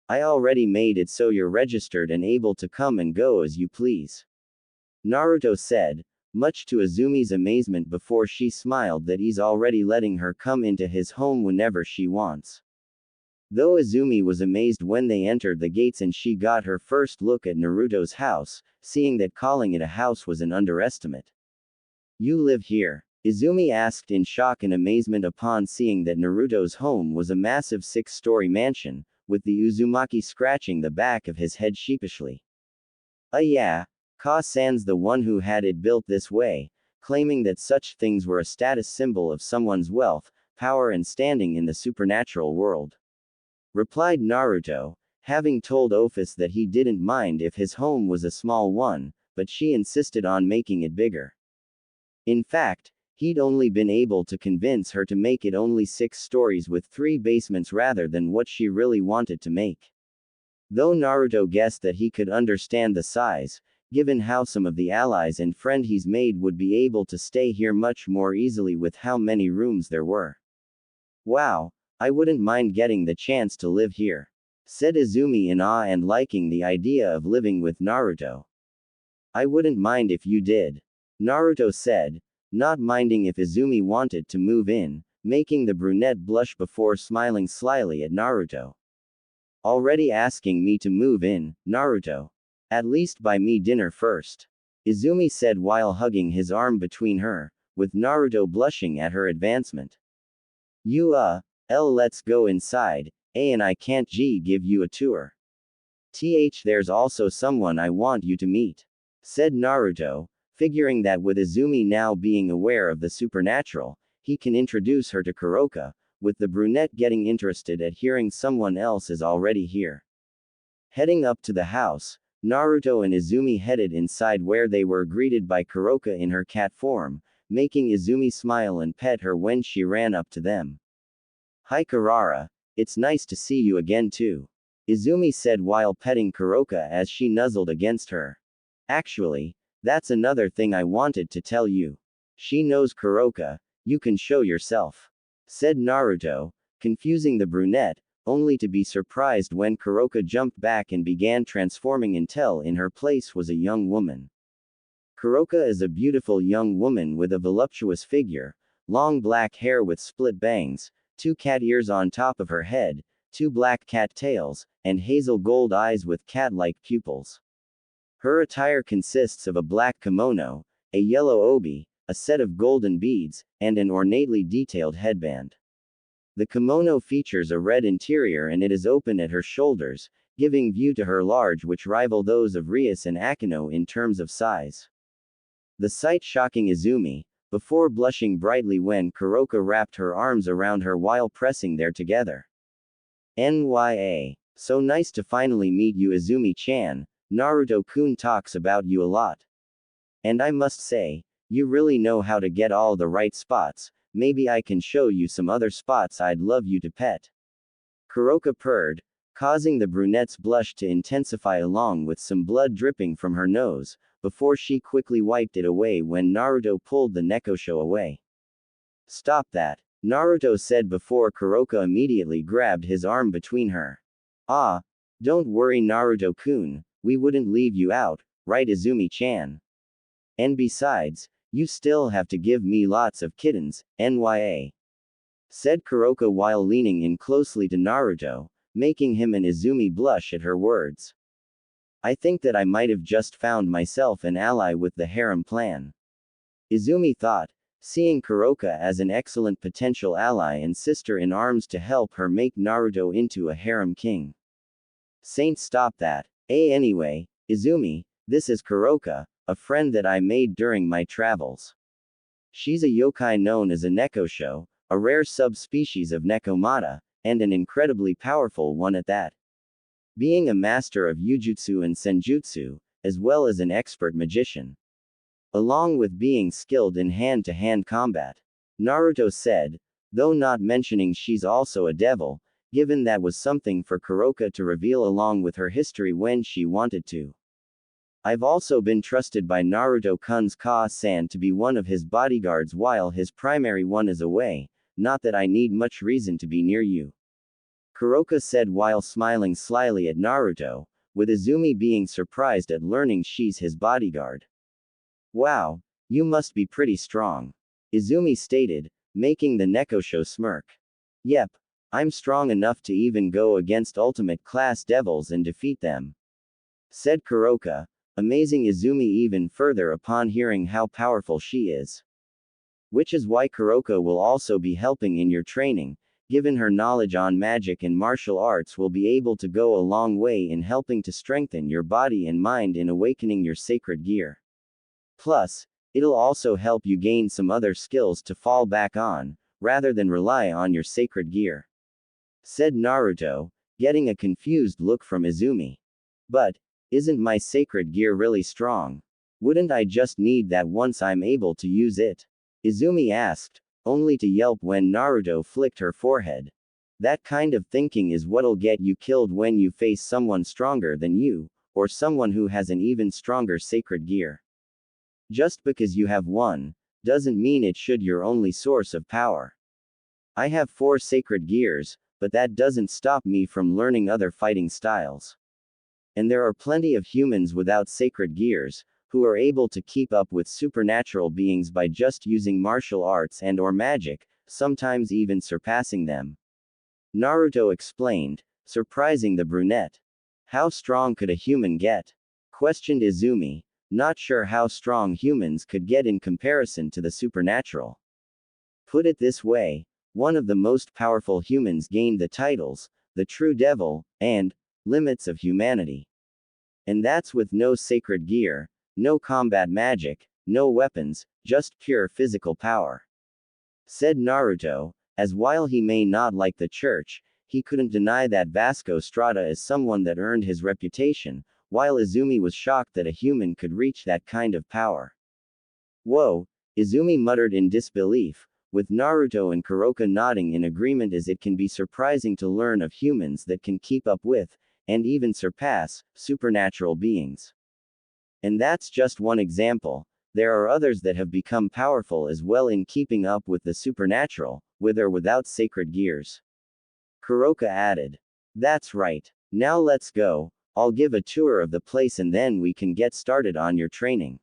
I already made it so you're registered and able to come and go as you please. Naruto said, much to Izumi's amazement before she smiled that he's already letting her come into his home whenever she wants. Though Izumi was amazed when they entered the gates and she got her first look at Naruto's house, seeing that calling it a house was an underestimate. You live here? Izumi asked in shock and amazement upon seeing that Naruto's home was a massive 6-story mansion, with the Uzumaki scratching the back of his head sheepishly. Yeah, Ka-san's the one who had it built this way, claiming that such things were a status symbol of someone's wealth, power and standing in the supernatural world. Replied Naruto, having told Ophis that he didn't mind if his home was a small one, but she insisted on making it bigger. In fact, he'd only been able to convince her to make it only 6 stories with 3 basements rather than what she really wanted to make. Though Naruto guessed that he could understand the size, given how some of the allies and friend he's made would be able to stay here much more easily with how many rooms there were. Wow, I wouldn't mind getting the chance to live here, said Izumi in awe and liking the idea of living with Naruto. I wouldn't mind if you did, Naruto said, not minding if Izumi wanted to move in, making the brunette blush before smiling slyly at Naruto. Already asking me to move in, Naruto? At least buy me dinner first, Izumi said while hugging his arm between her, with Naruto blushing at her advancement. Let's go inside, and I can't give you a tour. There's also someone I want you to meet, said Naruto, figuring that with Izumi now being aware of the supernatural, he can introduce her to Kuroka, with the brunette getting interested at hearing someone else is already here. Heading up to the house, Naruto and Izumi headed inside where they were greeted by Kuroka in her cat form, making Izumi smile and pet her when she ran up to them. "Hi Kurara, it's nice to see you again too," Izumi said while petting Kuroka as she nuzzled against her. "Actually, that's another thing I wanted to tell you. She knows Kuroka, you can show yourself," said Naruto, confusing the brunette, only to be surprised when Kuroka jumped back and began transforming until in her place was a young woman. Kuroka is a beautiful young woman with a voluptuous figure, long black hair with split bangs, 2 cat ears on top of her head, 2 black cat tails, and hazel gold eyes with cat-like pupils. Her attire consists of a black kimono, a yellow obi, a set of golden beads, and an ornately detailed headband. The kimono features a red interior and it is open at her shoulders, giving view to her large which rival those of Rias and Akino in terms of size. The sight shocking Izumi, before blushing brightly when Kuroka wrapped her arms around her while pressing there together. "Nya. So nice to finally meet you Izumi-chan, Naruto-kun talks about you a lot. And I must say, you really know how to get all the right spots, maybe I can show you some other spots I'd love you to pet." Kuroka purred, causing the brunette's blush to intensify along with some blood dripping from her nose, before she quickly wiped it away when Naruto pulled the nekosho away. "Stop that," Naruto said before Kuroka immediately grabbed his arm between her. "Ah, don't worry Naruto-kun, we wouldn't leave you out, right Izumi-chan? And besides, you still have to give me lots of kittens, Nya," said Kuroka while leaning in closely to Naruto, making him and Izumi blush at her words. "I think that I might have just found myself an ally with the harem plan," Izumi thought, seeing Kuroka as an excellent potential ally and sister in arms to help her make Naruto into a harem king. "Saint, stop that. Anyway, Izumi, this is Kuroka, a friend that I made during my travels. She's a yokai known as a nekosho, a rare subspecies of nekomata, and an incredibly powerful one at that. Being a master of Yujutsu and Senjutsu, as well as an expert magician. Along with being skilled in hand-to-hand combat," Naruto said, though not mentioning she's also a devil, given that was something for Kuroka to reveal along with her history when she wanted to. "I've also been trusted by Naruto-kun's Ka-san to be one of his bodyguards while his primary one is away, not that I need much reason to be near you," Kuroka said while smiling slyly at Naruto, with Izumi being surprised at learning she's his bodyguard. "Wow, you must be pretty strong," Izumi stated, making the nekosho smirk. "Yep, I'm strong enough to even go against ultimate class devils and defeat them," said Kuroka, amazing Izumi even further upon hearing how powerful she is. "Which is why Kuroka will also be helping in your training, given her knowledge on magic and martial arts will be able to go a long way in helping to strengthen your body and mind in awakening your sacred gear. Plus, it'll also help you gain some other skills to fall back on, rather than rely on your sacred gear," said Naruto, getting a confused look from Izumi. "But, isn't my sacred gear really strong? Wouldn't I just need that once I'm able to use it?" Izumi asked, only to yelp when Naruto flicked her forehead. "That kind of thinking is what'll get you killed when you face someone stronger than you, or someone who has an even stronger sacred gear. Just because you have one, doesn't mean it should your only source of power. I have 4 sacred gears, but that doesn't stop me from learning other fighting styles. And there are plenty of humans without sacred gears, who are able to keep up with supernatural beings by just using martial arts and or magic, sometimes even surpassing them," Naruto explained, surprising the brunette. "How strong could a human get?" questioned Izumi, not sure how strong humans could get in comparison to the supernatural. "Put it this way, one of the most powerful humans gained the titles, the true devil, and limits of humanity. And that's with no sacred gear, No combat magic, no weapons, just pure physical power. Said Naruto, as while he may not like the church, he couldn't deny that Vasco Strada is someone that earned his reputation, while Izumi was shocked that a human could reach that kind of power. Whoa, Izumi muttered in disbelief, with Naruto and Kuroka nodding in agreement, as it can be surprising to learn of humans that can keep up with, and even surpass, supernatural beings. And that's just one example. There are others that have become powerful as well in keeping up with the supernatural, with or without sacred gears. Kuroka added. That's right. Now let's go, I'll give a tour of the place and then we can get started on your training.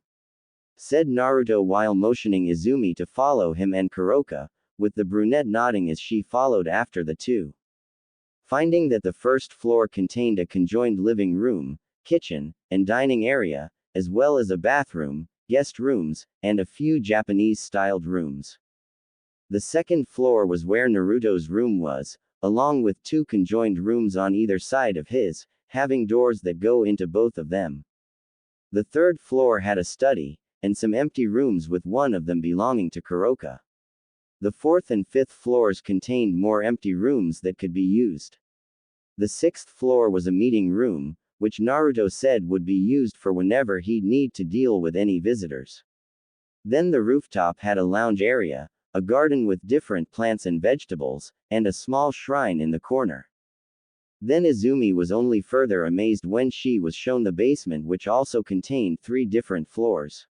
Said Naruto while motioning Izumi to follow him and Kuroka, with the brunette nodding as she followed after the two. Finding that the first floor contained a conjoined living room, kitchen, and dining area, as well as a bathroom, guest rooms, and a few Japanese-styled rooms. The second floor was where Naruto's room was, along with two conjoined rooms on either side of his, having doors that go into both of them. The third floor had a study, and some empty rooms with one of them belonging to Kuroka. The fourth and fifth floors contained more empty rooms that could be used. The sixth floor was a meeting room, which Naruto said would be used for whenever he'd need to deal with any visitors. Then the rooftop had a lounge area, a garden with different plants and vegetables, and a small shrine in the corner. Then Izumi was only further amazed when she was shown the basement, which also contained 3 different floors.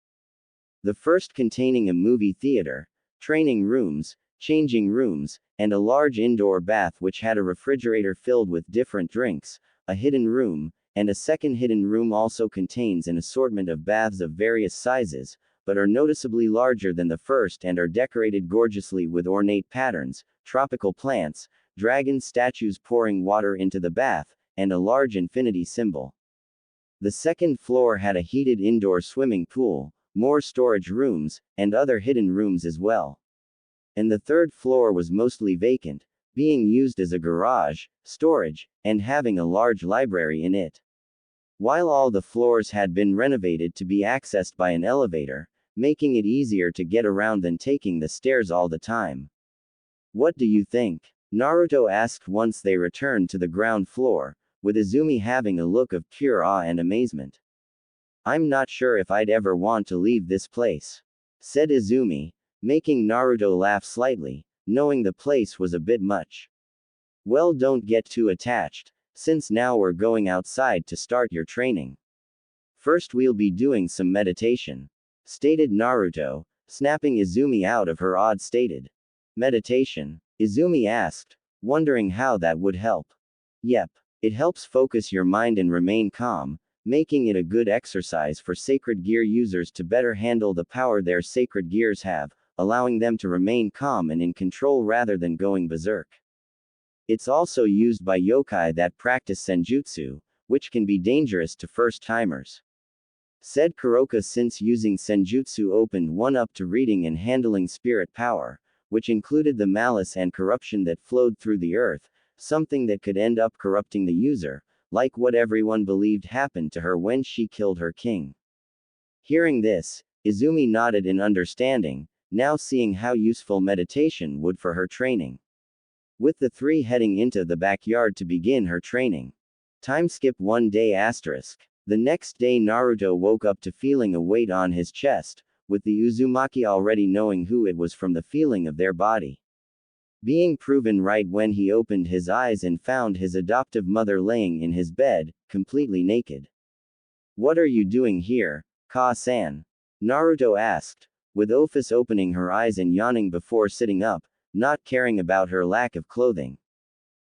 The first containing a movie theater, training rooms, changing rooms, and a large indoor bath which had a refrigerator filled with different drinks, a hidden room, and a second hidden room also contains an assortment of baths of various sizes, but are noticeably larger than the first and are decorated gorgeously with ornate patterns, tropical plants, dragon statues pouring water into the bath, and a large infinity symbol. The second floor had a heated indoor swimming pool, more storage rooms, and other hidden rooms as well. And the third floor was mostly vacant, being used as a garage, storage, and having a large library in it. While all the floors had been renovated to be accessed by an elevator, making it easier to get around than taking the stairs all the time. What do you think? Naruto asked once they returned to the ground floor, with Izumi having a look of pure awe and amazement. I'm not sure if I'd ever want to leave this place, said Izumi, making Naruto laugh slightly, knowing the place was a bit much. Well, don't get too attached, since now we're going outside to start your training. First we'll be doing some meditation, stated Naruto, snapping Izumi out of her odd stated. Meditation? Izumi asked, wondering how that would help. Yep, it helps focus your mind and remain calm, making it a good exercise for sacred gear users to better handle the power their sacred gears have, allowing them to remain calm and in control rather than going berserk. It's also used by yokai that practice senjutsu, which can be dangerous to first-timers. Said Kuroka, since using senjutsu opened one up to reading and handling spirit power, which included the malice and corruption that flowed through the earth, something that could end up corrupting the user, like what everyone believed happened to her when she killed her king. Hearing this, Izumi nodded in understanding, now seeing how useful meditation would for her training. With the 3 heading into the backyard to begin her training. Time skip 1 day asterisk. The next day Naruto woke up to feeling a weight on his chest, with the Uzumaki already knowing who it was from the feeling of their body. Being proven right when he opened his eyes and found his adoptive mother laying in his bed, completely naked. What are you doing here, Ka-san? Naruto asked, with Ophis opening her eyes and yawning before sitting up, not caring about her lack of clothing.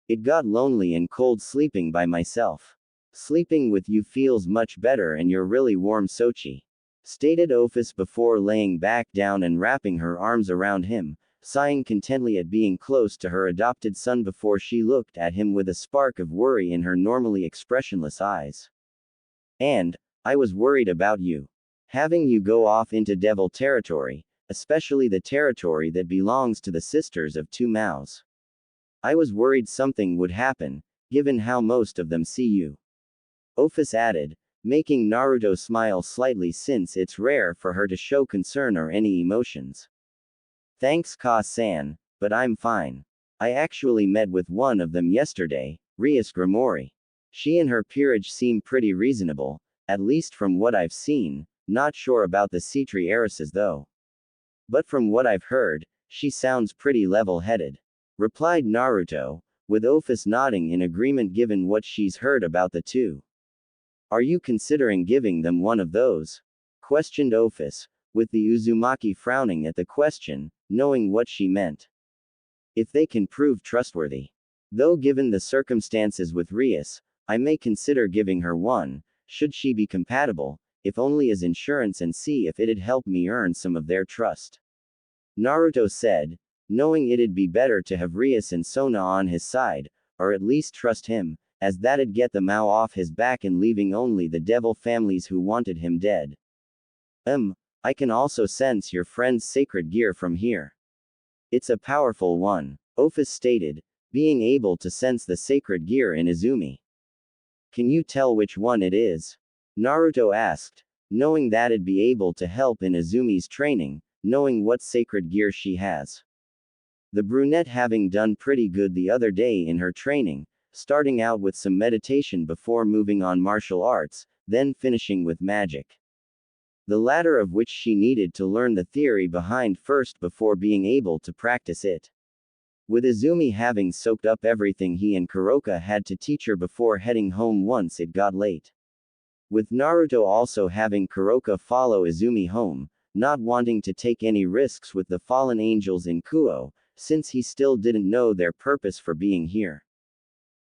It got lonely and cold sleeping by myself. Sleeping with you feels much better and you're really warm, Sochi, stated Ophis before laying back down and wrapping her arms around him, sighing contentedly at being close to her adopted son before she looked at him with a spark of worry in her normally expressionless eyes. And, I was worried about you. Having you go off into devil territory, especially the territory that belongs to the Sisters of Two Mouths. I was worried something would happen, given how most of them see you. Ophis added, making Naruto smile slightly since it's rare for her to show concern or any emotions. Thanks Ka-san, but I'm fine. I actually met with one of them yesterday, Rias Grimori. She and her peerage seem pretty reasonable, at least from what I've seen, not sure about the Citri heiresses though. But from what I've heard, she sounds pretty level-headed. Replied Naruto, with Ophis nodding in agreement given what she's heard about the two. Are you considering giving them one of those? Questioned Ophis, with the Uzumaki frowning at the question, knowing what she meant. If they can prove trustworthy. Though given the circumstances with Rias, I may consider giving her one, should she be compatible, if only as insurance and see if it'd help me earn some of their trust. Naruto said, knowing it'd be better to have Rias and Sona on his side, or at least trust him, as that'd get the Mao off his back and leaving only the devil families who wanted him dead. I can also sense your friend's sacred gear from here. It's a powerful one, Ophis stated, being able to sense the sacred gear in Izumi. Can you tell which one it is? Naruto asked, knowing that'd be able to help in Izumi's training, knowing what sacred gear she has. The brunette having done pretty good the other day in her training, starting out with some meditation before moving on martial arts, then finishing with magic. The latter of which she needed to learn the theory behind first before being able to practice it. With Izumi having soaked up everything he and Kuroka had to teach her before heading home once it got late. With Naruto also having Kuroka follow Izumi home, not wanting to take any risks with the fallen angels in Kuo, since he still didn't know their purpose for being here.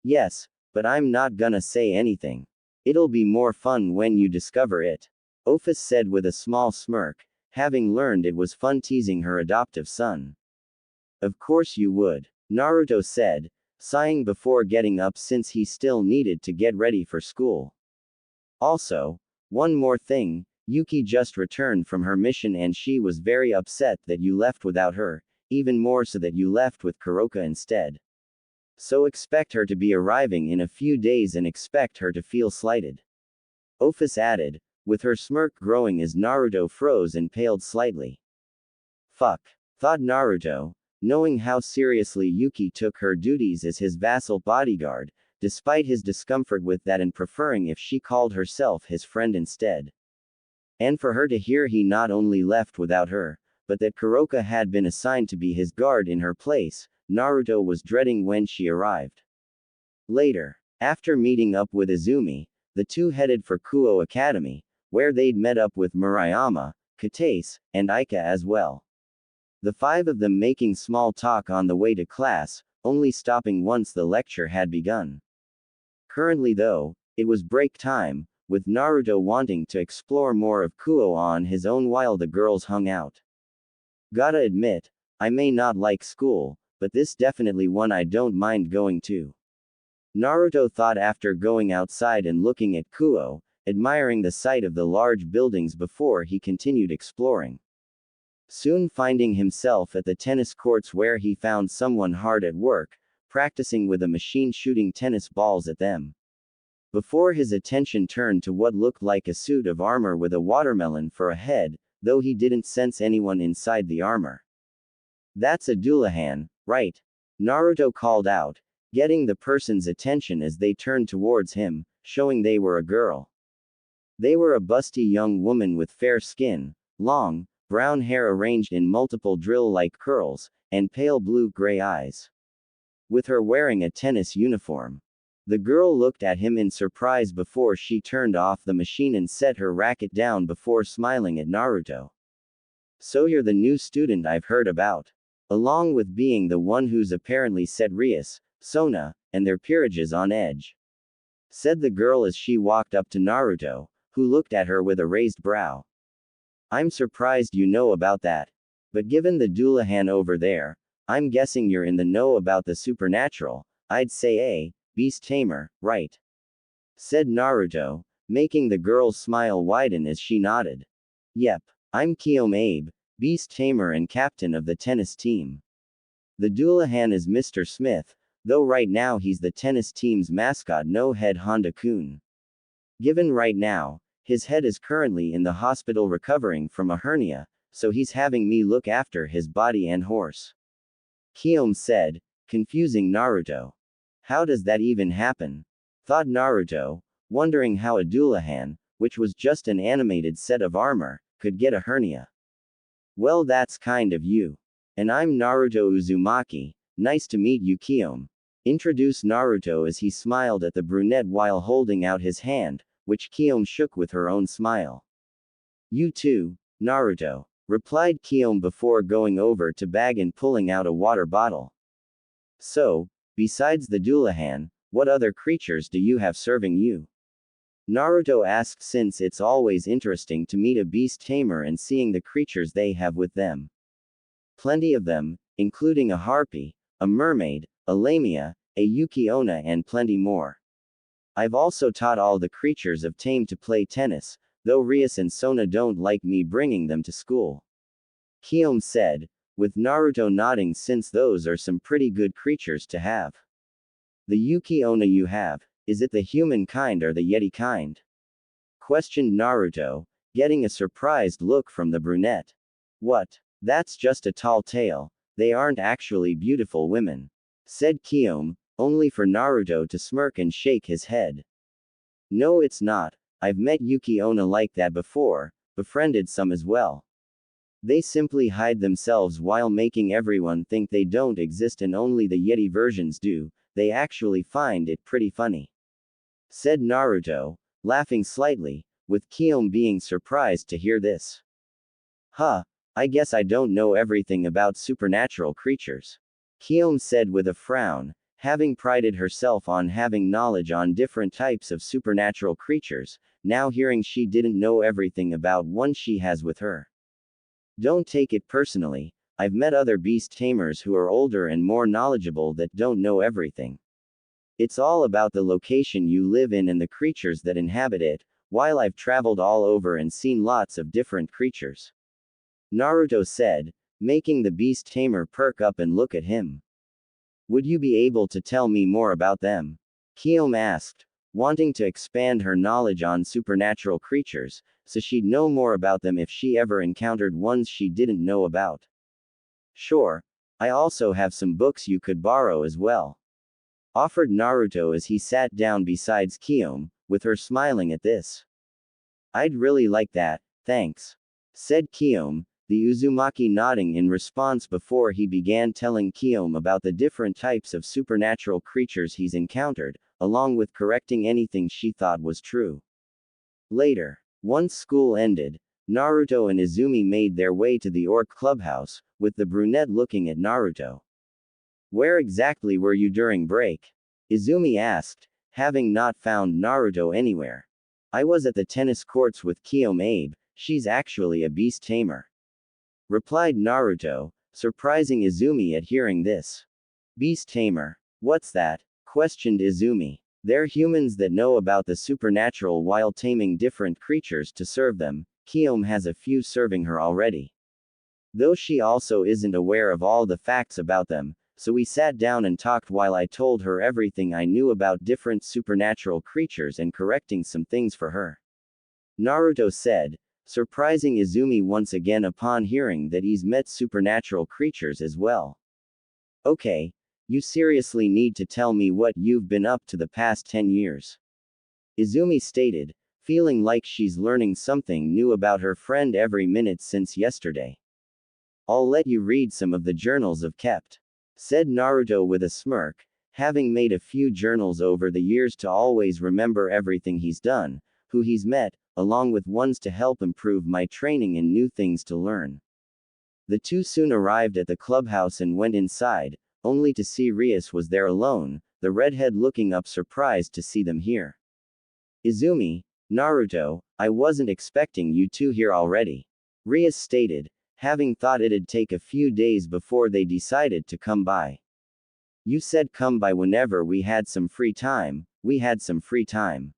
Yes, but I'm not gonna say anything. It'll be more fun when you discover it. Ophis said with a small smirk, having learned it was fun teasing her adoptive son. Of course you would, Naruto said, sighing before getting up since he still needed to get ready for school. Also, one more thing, Yuki just returned from her mission and she was very upset that you left without her, even more so that you left with Kuroka instead. So expect her to be arriving in a few days and expect her to feel slighted. Ophis added, with her smirk growing as Naruto froze and paled slightly. Fuck, thought Naruto, knowing how seriously Yuki took her duties as his vassal bodyguard, despite his discomfort with that and preferring if she called herself his friend instead. And for her to hear he not only left without her, but that Kuroka had been assigned to be his guard in her place, Naruto was dreading when she arrived. Later, after meeting up with Izumi, the two headed for Kuo Academy, where they'd met up with Murayama, Katase, and Aika as well. The five of them making small talk on the way to class, only stopping once the lecture had begun. Currently though, it was break time, with Naruto wanting to explore more of Kuo on his own while the girls hung out. Gotta admit, I may not like school, but this definitely one I don't mind going to. Naruto thought after going outside and looking at Kuo, admiring the sight of the large buildings before he continued exploring. Soon finding himself at the tennis courts where he found someone hard at work, practicing with a machine shooting tennis balls at them. Before his attention turned to what looked like a suit of armor with a watermelon for a head, though he didn't sense anyone inside the armor. That's a Dullahan, right? Naruto called out, getting the person's attention as they turned towards him, showing they were a girl. They were a busty young woman with fair skin, long, brown hair arranged in multiple drill-like curls, and pale blue-gray eyes. With her wearing a tennis uniform. The girl looked at him in surprise before she turned off the machine and set her racket down before smiling at Naruto. So you're the new student I've heard about. Along with being the one who's apparently set Rias, Sona, and their peerages on edge. Said the girl as she walked up to Naruto, who looked at her with a raised brow. I'm surprised you know about that. But given the Dullahan over there, I'm guessing you're in the know about the supernatural, I'd say beast tamer, right? Said Naruto, making the girl's smile widen as she nodded. Yep, I'm Kiyome Abe, beast tamer and captain of the tennis team. The Dullahan is Mr. Smith, though right now he's the tennis team's mascot no head Honda-kun. Given right now, his head is currently in the hospital recovering from a hernia, so he's having me look after his body and horse. Kyome said, confusing Naruto. How does that even happen? Thought Naruto, wondering how a Dullahan, which was just an animated set of armor, could get a hernia. Well, that's kind of you. And I'm Naruto Uzumaki, nice to meet you, Kyome. Introduced Naruto as he smiled at the brunette while holding out his hand, which Kyome shook with her own smile. You too, Naruto, replied Kyome before going over to bag and pulling out a water bottle. So, besides the Dullahan, what other creatures do you have serving you? Naruto asked since it's always interesting to meet a beast tamer and seeing the creatures they have with them. Plenty of them, including a harpy, a mermaid, a lamia, a Yuki-onna and plenty more. I've also taught all the creatures of Tame to play tennis, though Rias and Sona don't like me bringing them to school. Kyome said, with Naruto nodding since those are some pretty good creatures to have. The Yuki-onna you have, is it the human kind or the Yeti kind? Questioned Naruto, getting a surprised look from the brunette. What? That's just a tall tale, they aren't actually beautiful women. Said Kyome, only for Naruto to smirk and shake his head. No, it's not. I've met Yuki-onna like that before, befriended some as well. They simply hide themselves while making everyone think they don't exist and only the Yeti versions do. They actually find it pretty funny. Said Naruto, laughing slightly, with Kyome being surprised to hear this. Huh, I guess I don't know everything about supernatural creatures. Kyome said with a frown, having prided herself on having knowledge on different types of supernatural creatures, now hearing she didn't know everything about one she has with her. Don't take it personally, I've met other beast tamers who are older and more knowledgeable that don't know everything. It's all about the location you live in and the creatures that inhabit it, while I've traveled all over and seen lots of different creatures. Naruto said, making the beast tamer perk up and look at him. Would you be able to tell me more about them? Kyome asked, wanting to expand her knowledge on supernatural creatures, so she'd know more about them if she ever encountered ones she didn't know about. Sure, I also have some books you could borrow as well. Offered Naruto as he sat down beside Kyome, with her smiling at this. I'd really like that, thanks. Said Kyome, the Uzumaki nodding in response before he began telling Kyome about the different types of supernatural creatures he's encountered, along with correcting anything she thought was true. Later, once school ended, Naruto and Izumi made their way to the Orc clubhouse, with the brunette looking at Naruto. Where exactly were you during break? Izumi asked, having not found Naruto anywhere. I was at the tennis courts with Kyome Abe, she's actually a beast tamer. Replied Naruto, surprising Izumi at hearing this. Beast tamer. What's that? Questioned Izumi. They're humans that know about the supernatural while taming different creatures to serve them. Kyome has a few serving her already. Though she also isn't aware of all the facts about them, so we sat down and talked while I told her everything I knew about different supernatural creatures and correcting some things for her. Naruto said, surprising Izumi once again upon hearing that he's met supernatural creatures as well. Okay, you seriously need to tell me what you've been up to the past 10 years. Izumi stated, feeling like she's learning something new about her friend every minute since yesterday. I'll let you read some of the journals I've kept. Said Naruto with a smirk, having made a few journals over the years to always remember everything he's done, who he's met, along with ones to help improve my training and new things to learn. The two soon arrived at the clubhouse and went inside, only to see Rias was there alone, the redhead looking up surprised to see them here. Izumi, Naruto, I wasn't expecting you two here already. Rias stated, having thought it'd take a few days before they decided to come by. You said come by whenever we had some free time, we had some free time.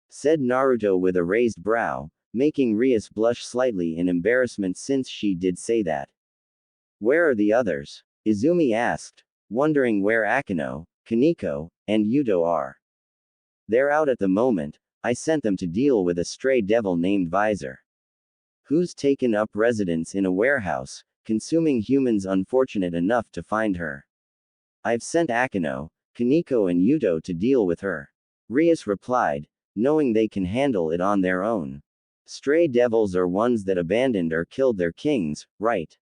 Said Naruto with a raised brow, making Rias blush slightly in embarrassment since she did say that. Where are the others? Izumi asked, wondering where Akino, Kaneko, and Yuto are. They're out at the moment, I sent them to deal with a stray devil named Visor, who's taken up residence in a warehouse, consuming humans unfortunate enough to find her. I've sent Akino, Kaneko and Yuto to deal with her. Rias replied, knowing they can handle it on their own. Stray devils are ones that abandoned or killed their kings, right?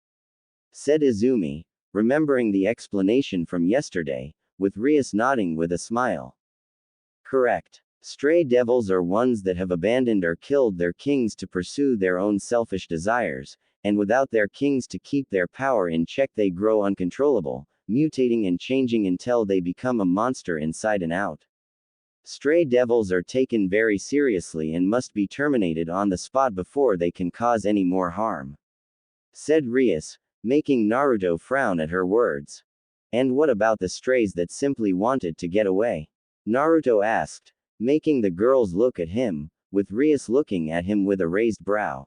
Said Izumi, remembering the explanation from yesterday, with Rias nodding with a smile. Correct. Stray devils are ones that have abandoned or killed their kings to pursue their own selfish desires, and without their kings to keep their power in check they grow uncontrollable, mutating and changing until they become a monster inside and out. Stray devils are taken very seriously and must be terminated on the spot before they can cause any more harm. Said Rias, making Naruto frown at her words. And what about the strays that simply wanted to get away? Naruto asked, making the girls look at him, with Rias looking at him with a raised brow.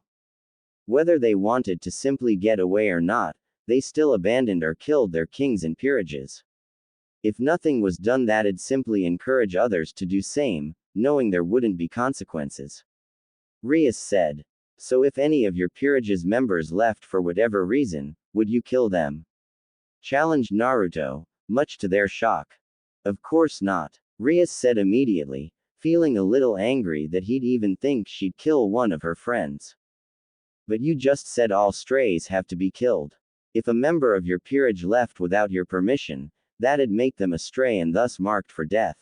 Whether they wanted to simply get away or not, they still abandoned or killed their kings and peerages. If nothing was done, that'd simply encourage others to do same, knowing there wouldn't be consequences. Rias said. So if any of your peerage's members left for whatever reason, would you kill them? Challenged Naruto, much to their shock. Of course not, Rias said immediately, feeling a little angry that he'd even think she'd kill one of her friends. But you just said all strays have to be killed. If a member of your peerage left without your permission, that'd make them a stray and thus marked for death.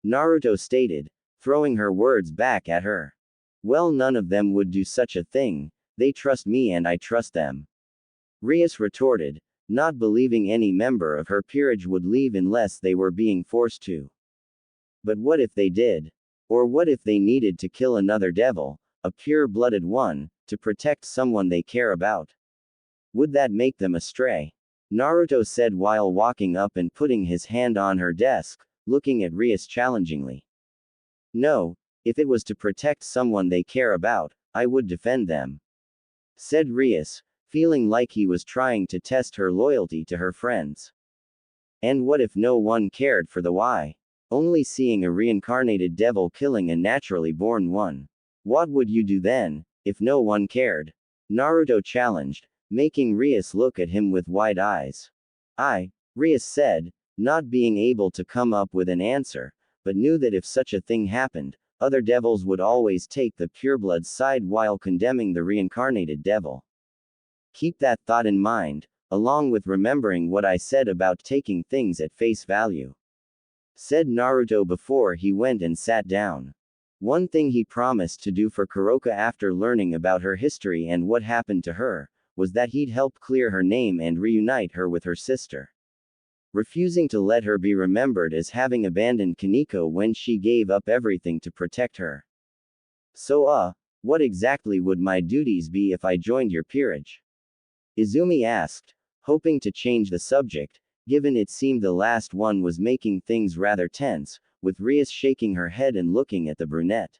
Naruto stated, throwing her words back at her. Well, none of them would do such a thing, they trust me and I trust them. Rias retorted, not believing any member of her peerage would leave unless they were being forced to. But what if they did? Or what if they needed to kill another devil, a pure-blooded one, to protect someone they care about? Would that make them a stray? Naruto said while walking up and putting his hand on her desk, looking at Rias challengingly. No, if it was to protect someone they care about, I would defend them. Said Rias, feeling like he was trying to test her loyalty to her friends. And what if no one cared for the why? Only seeing a reincarnated devil killing a naturally born one. What would you do then, if no one cared? Naruto challenged, making Rias look at him with wide eyes. Rias said, not being able to come up with an answer, but knew that if such a thing happened, other devils would always take the pureblood side while condemning the reincarnated devil. Keep that thought in mind, along with remembering what I said about taking things at face value. Said Naruto before he went and sat down. One thing he promised to do for Kuroka after learning about her history and what happened to her, was that he'd help clear her name and reunite her with her sister. Refusing to let her be remembered as having abandoned Kaneko when she gave up everything to protect her. So what exactly would my duties be if I joined your peerage? Izumi asked, hoping to change the subject, given it seemed the last one was making things rather tense, with Rias shaking her head and looking at the brunette.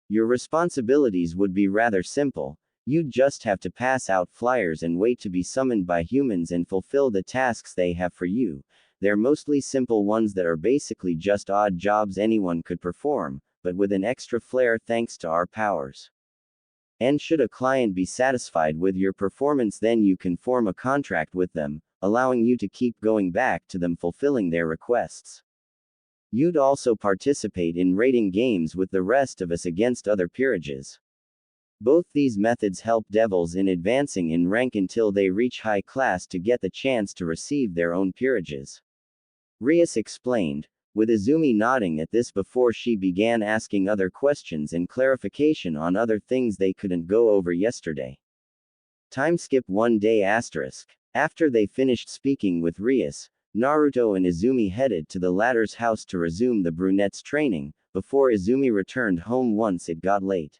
Your responsibilities would be rather simple. You'd just have to pass out flyers and wait to be summoned by humans and fulfill the tasks they have for you. They're mostly simple ones that are basically just odd jobs anyone could perform, but with an extra flair thanks to our powers. And should a client be satisfied with your performance, then you can form a contract with them, allowing you to keep going back to them fulfilling their requests. You'd also participate in raiding games with the rest of us against other peerages. Both these methods help devils in advancing in rank until they reach high class to get the chance to receive their own peerages. Rias explained, with Izumi nodding at this before she began asking other questions and clarification on other things they couldn't go over yesterday. Time skip 1 day asterisk. After they finished speaking with Rias, Naruto and Izumi headed to the latter's house to resume the brunette's training, before Izumi returned home once it got late.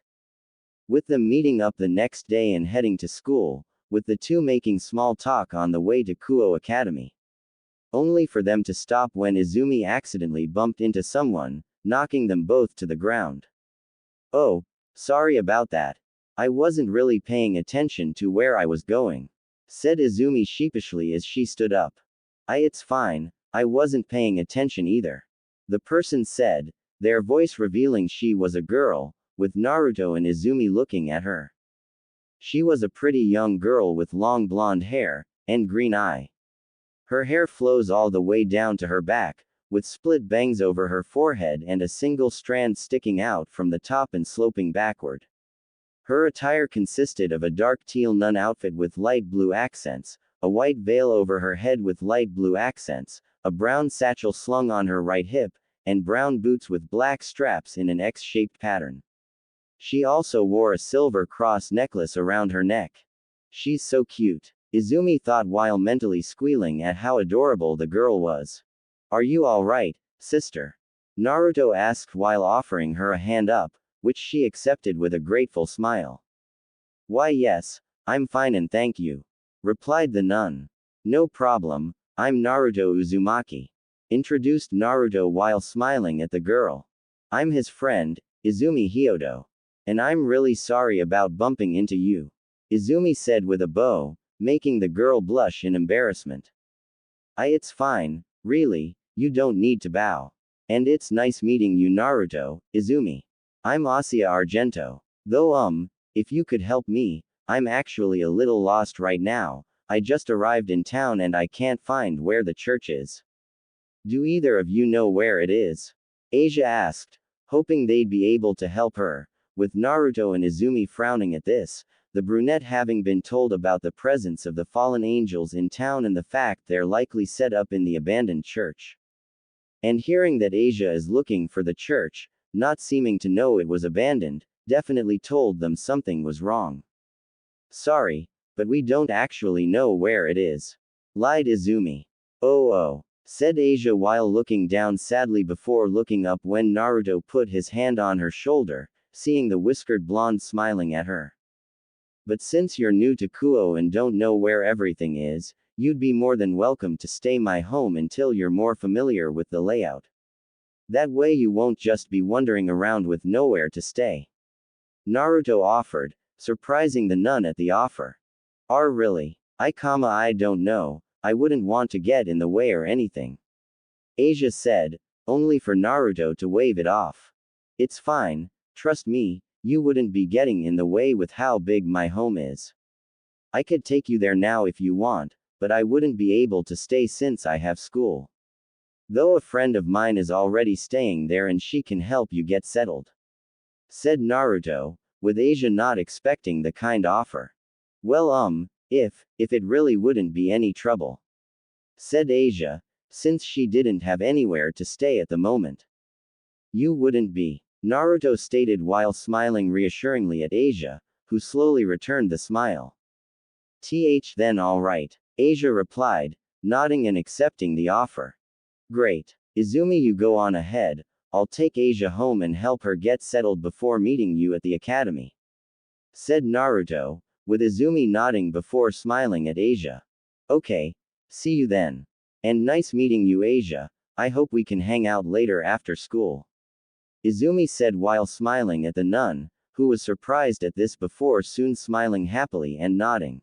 With them meeting up the next day and heading to school, with the two making small talk on the way to Kuo Academy. Only for them to stop when Izumi accidentally bumped into someone, knocking them both to the ground. Oh, sorry about that. I wasn't really paying attention to where I was going, said Izumi sheepishly as she stood up. It's fine, I wasn't paying attention either. The person said, their voice revealing she was a girl, with Naruto and Izumi looking at her. She was a pretty young girl with long blonde hair, and green eye. Her hair flows all the way down to her back, with split bangs over her forehead and a single strand sticking out from the top and sloping backward. Her attire consisted of a dark teal nun outfit with light blue accents, a white veil over her head with light blue accents, a brown satchel slung on her right hip, and brown boots with black straps in an X-shaped pattern. She also wore a silver cross necklace around her neck. She's so cute, Izumi thought while mentally squealing at how adorable the girl was. Are you alright, sister? Naruto asked while offering her a hand up, which she accepted with a grateful smile. Why yes, I'm fine and thank you, replied the nun. No problem, I'm Naruto Uzumaki, introduced Naruto while smiling at the girl. I'm his friend, Izumi Hyodo. And I'm really sorry about bumping into you, Izumi said with a bow, making the girl blush in embarrassment. It's fine, really, you don't need to bow. And it's nice meeting you Naruto, Izumi. I'm Asia Argento. Though if you could help me, I'm actually a little lost right now, I just arrived in town and I can't find where the church is. Do either of you know where it is? Asia asked, hoping they'd be able to help her, with Naruto and Izumi frowning at this, the brunette having been told about the presence of the fallen angels in town and the fact they're likely set up in the abandoned church. And hearing that Asia is looking for the church, not seeming to know it was abandoned, definitely told them something was wrong. Sorry, but we don't actually know where it is, lied Izumi. Oh, said Asia while looking down sadly before looking up when Naruto put his hand on her shoulder, seeing the whiskered blonde smiling at her. But since you're new to Kuo and don't know where everything is, you'd be more than welcome to stay my home until you're more familiar with the layout. That way you won't just be wandering around with nowhere to stay. Naruto offered, surprising the nun at the offer. Really? I don't know, I wouldn't want to get in the way or anything. Asia said, only for Naruto to wave it off. It's fine, trust me, you wouldn't be getting in the way with how big my home is. I could take you there now if you want, but I wouldn't be able to stay since I have school. Though a friend of mine is already staying there and she can help you get settled, said Naruto, with Asia not expecting the kind offer. Well, if it really wouldn't be any trouble, said Asia, since she didn't have anywhere to stay at the moment. You wouldn't be, Naruto stated while smiling reassuringly at Asia, who slowly returned the smile. Then alright, Asia replied, nodding and accepting the offer. Great. Izumi, you go on ahead, I'll take Asia home and help her get settled before meeting you at the academy, said Naruto, with Izumi nodding before smiling at Asia. Okay, see you then. And nice meeting you Asia, I hope we can hang out later after school, Izumi said while smiling at the nun, who was surprised at this before soon smiling happily and nodding.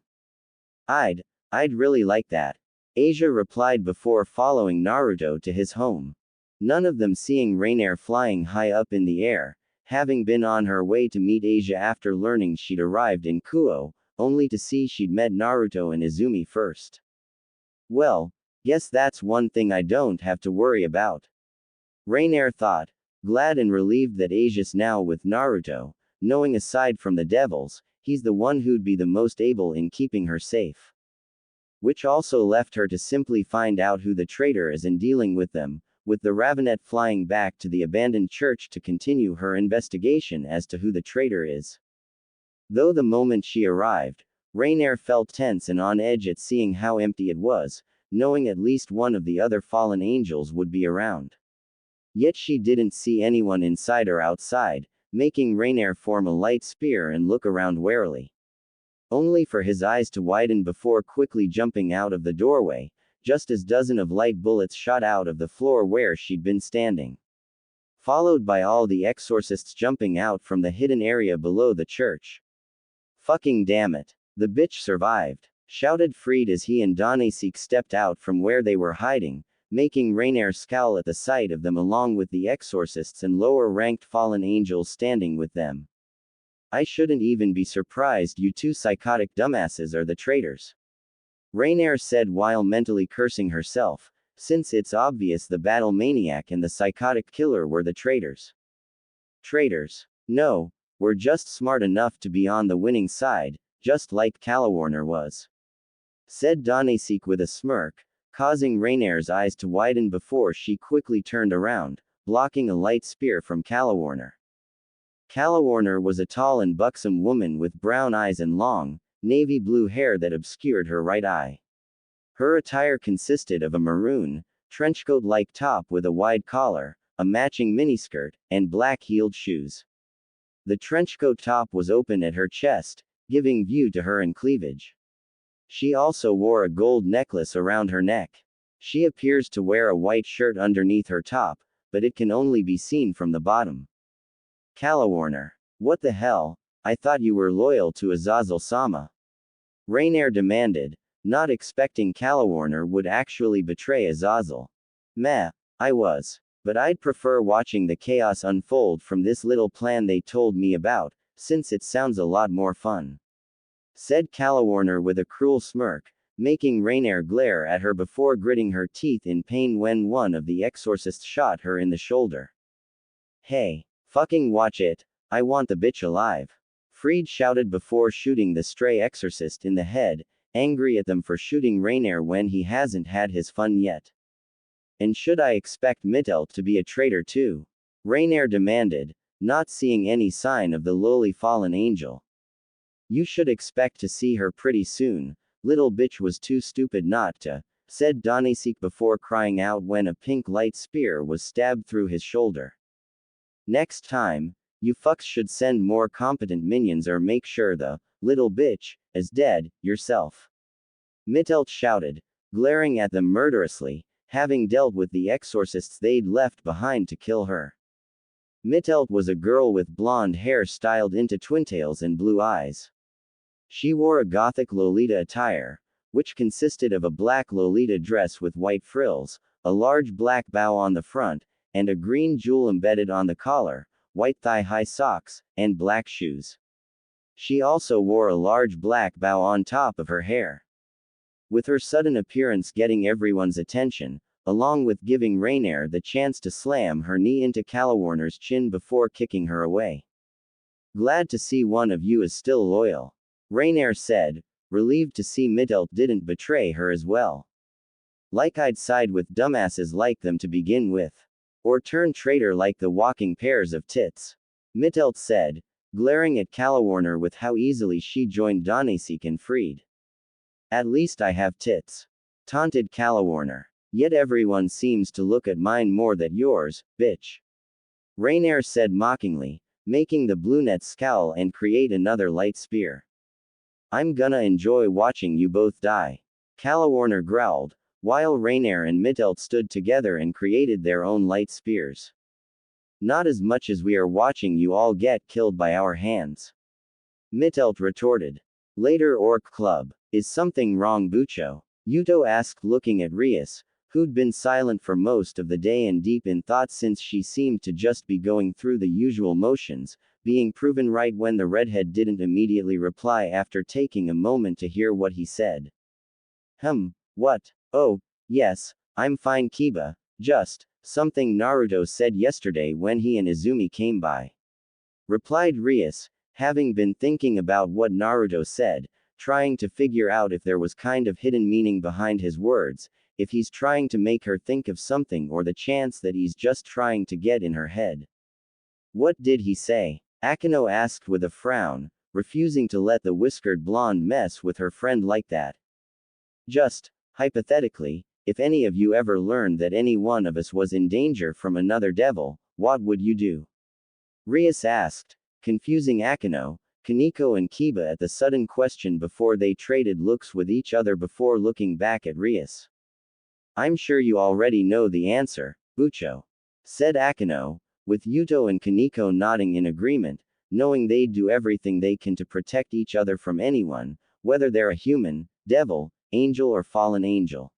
I'd really like that, Asia replied before following Naruto to his home. None of them seeing Rainier flying high up in the air, having been on her way to meet Asia after learning she'd arrived in Kuo, only to see she'd met Naruto and Izumi first. Well, guess that's one thing I don't have to worry about, Rainier thought, glad and relieved that Asia's now with Naruto, knowing aside from the devils, he's the one who'd be the most able in keeping her safe. Which also left her to simply find out who the traitor is and dealing with them, with the Ravenet flying back to the abandoned church to continue her investigation as to who the traitor is. Though the moment she arrived, Rainier felt tense and on edge at seeing how empty it was, knowing at least one of the other fallen angels would be around. Yet she didn't see anyone inside or outside, making Rainier form a light spear and look around warily. Only for his eyes to widen before quickly jumping out of the doorway, just as dozens of light bullets shot out of the floor where she'd been standing. Followed by all the exorcists jumping out from the hidden area below the church. Fucking damn it. The bitch survived, shouted Freed as he and Donasek stepped out from where they were hiding, making Rainier scowl at the sight of them along with the exorcists and lower-ranked fallen angels standing with them. I shouldn't even be surprised you two psychotic dumbasses are the traitors. Rainier said while mentally cursing herself, since it's obvious the battle maniac and the psychotic killer were the traitors. Traitors. No, we're just smart enough to be on the winning side, just like Calawarner was. Said Donasek with a smirk, causing Rainier's eyes to widen before she quickly turned around, blocking a light spear from Calawarner. Calawarner was a tall and buxom woman with brown eyes and long, navy blue hair that obscured her right eye. Her attire consisted of a maroon, trenchcoat-like top with a wide collar, a matching miniskirt, and black-heeled shoes. The trenchcoat top was open at her chest, giving view to her and cleavage. She also wore a gold necklace around her neck. She appears to wear a white shirt underneath her top, but it can only be seen from the bottom. Calawarner. What the hell? I thought you were loyal to Azazel-sama. Rainier demanded, not expecting Calawarner would actually betray Azazel. Meh, I was. But I'd prefer watching the chaos unfold from this little plan they told me about, since it sounds a lot more fun. Said Calawarner with a cruel smirk, making Rainier glare at her before gritting her teeth in pain when one of the exorcists shot her in the shoulder. Hey, fucking watch it, I want the bitch alive. Freed shouted before shooting the stray exorcist in the head, angry at them for shooting Rainier when he hasn't had his fun yet. And should I expect Mittel to be a traitor too? Rainier demanded, not seeing any sign of the lowly fallen angel. You should expect to see her pretty soon, little bitch was too stupid not to, said Donasek before crying out when a pink light spear was stabbed through his shoulder. Next time, you fucks should send more competent minions or make sure the little bitch is dead, yourself. Mittelt shouted, glaring at them murderously, having dealt with the exorcists they'd left behind to kill her. Mittelt was a girl with blonde hair styled into twintails and blue eyes. She wore a gothic Lolita attire, which consisted of a black Lolita dress with white frills, a large black bow on the front, and a green jewel embedded on the collar, white thigh-high socks, and black shoes. She also wore a large black bow on top of her hair. With her sudden appearance getting everyone's attention, along with giving Rainier the chance to slam her knee into Calawarner's chin before kicking her away. Glad to see one of you is still loyal. Rainier said, relieved to see Mittelt didn't betray her as well. Like I'd side with dumbasses like them to begin with. Or turn traitor like the walking pairs of tits. Mittelt said, glaring at Calawarner with how easily she joined Donasek and Freed. At least I have tits. Taunted Calawarner. Yet everyone seems to look at mine more than yours, bitch. Rainier said mockingly, making the brunette scowl and create another light spear. I'm gonna enjoy watching you both die. Calawarner growled, while Rainier and Mittelt stood together and created their own light spears. Not as much as we are watching you all get killed by our hands. Mittelt retorted. Later Orc Club. Is something wrong, Bucho? Yuto asked, looking at Rias, who'd been silent for most of the day and deep in thought since she seemed to just be going through the usual motions, being proven right when the redhead didn't immediately reply after taking a moment to hear what he said. What? Oh, yes, I'm fine, Kiba, just something Naruto said yesterday when he and Izumi came by. Replied Rias, having been thinking about what Naruto said, trying to figure out if there was kind of hidden meaning behind his words, if he's trying to make her think of something or the chance that he's just trying to get in her head. What did he say? Akino asked with a frown, refusing to let the whiskered blonde mess with her friend like that. Just, hypothetically, if any of you ever learned that any one of us was in danger from another devil, what would you do? Rias asked, confusing Akino, Kaneko and Kiba at the sudden question before they traded looks with each other before looking back at Rias. I'm sure you already know the answer, Bucho. Said Akino, with Yuto and Kaneko nodding in agreement, knowing they'd do everything they can to protect each other from anyone, whether they're a human, devil, angel or fallen angel.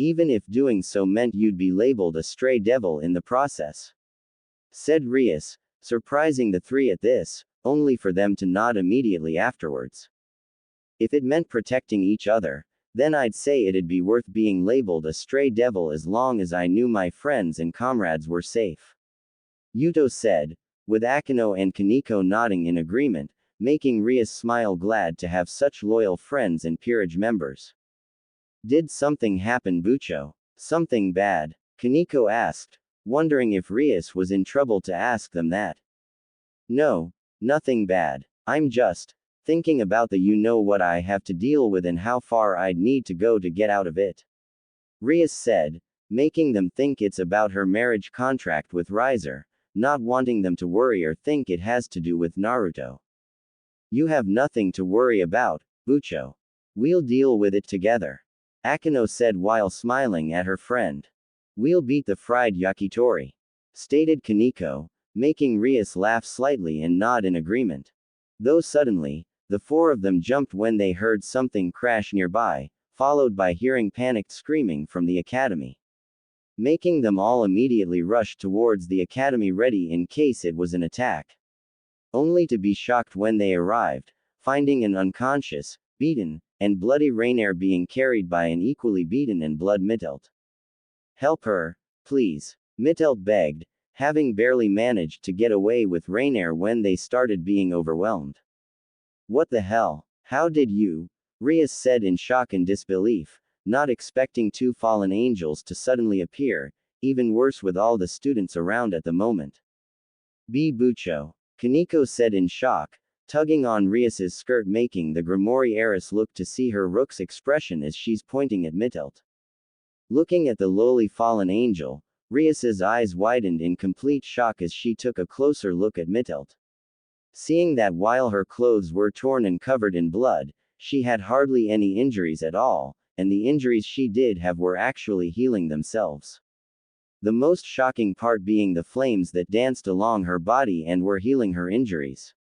even if doing so meant you'd be labeled a stray devil in the process," said Rias, surprising the three at this, only for them to nod immediately afterwards. "If it meant protecting each other, then I'd say it'd be worth being labeled a stray devil as long as I knew my friends and comrades were safe," Yuto said, with Akino and Kaneko nodding in agreement, making Rias smile, glad to have such loyal friends and peerage members. "Did something happen, Bucho? Something bad?" Kaneko asked, wondering if Rias was in trouble to ask them that. "No, nothing bad. I'm just thinking about the you-know-what I have to deal with and how far I'd need to go to get out of it," Rias said, making them think it's about her marriage contract with Riser, not wanting them to worry or think it has to do with Naruto. "You have nothing to worry about, Bucho. We'll deal with it together," Akino said while smiling at her friend. "We'll beat the fried yakitori," stated Kaneko, making Rias laugh slightly and nod in agreement. Though suddenly, the four of them jumped when they heard something crash nearby, followed by hearing panicked screaming from the academy, making them all immediately rush towards the academy ready in case it was an attack. Only to be shocked when they arrived, finding an unconscious, beaten, and bloody Rainier being carried by an equally beaten and blood Mittelt. "Help her, please," Mittelt begged, having barely managed to get away with Rainier when they started being overwhelmed. "What the hell? How did you?" Rias said in shock and disbelief, not expecting two fallen angels to suddenly appear, even worse with all the students around at the moment. "Be Bucho," Kaneko said in shock, tugging on Rias's skirt, making the Grimoire heiress look to see her Rook's expression as she's pointing at Mittelt. Looking at the lowly fallen angel, Rias's eyes widened in complete shock as she took a closer look at Mittelt. Seeing that while her clothes were torn and covered in blood, she had hardly any injuries at all, and the injuries she did have were actually healing themselves. The most shocking part being the flames that danced along her body and were healing her injuries.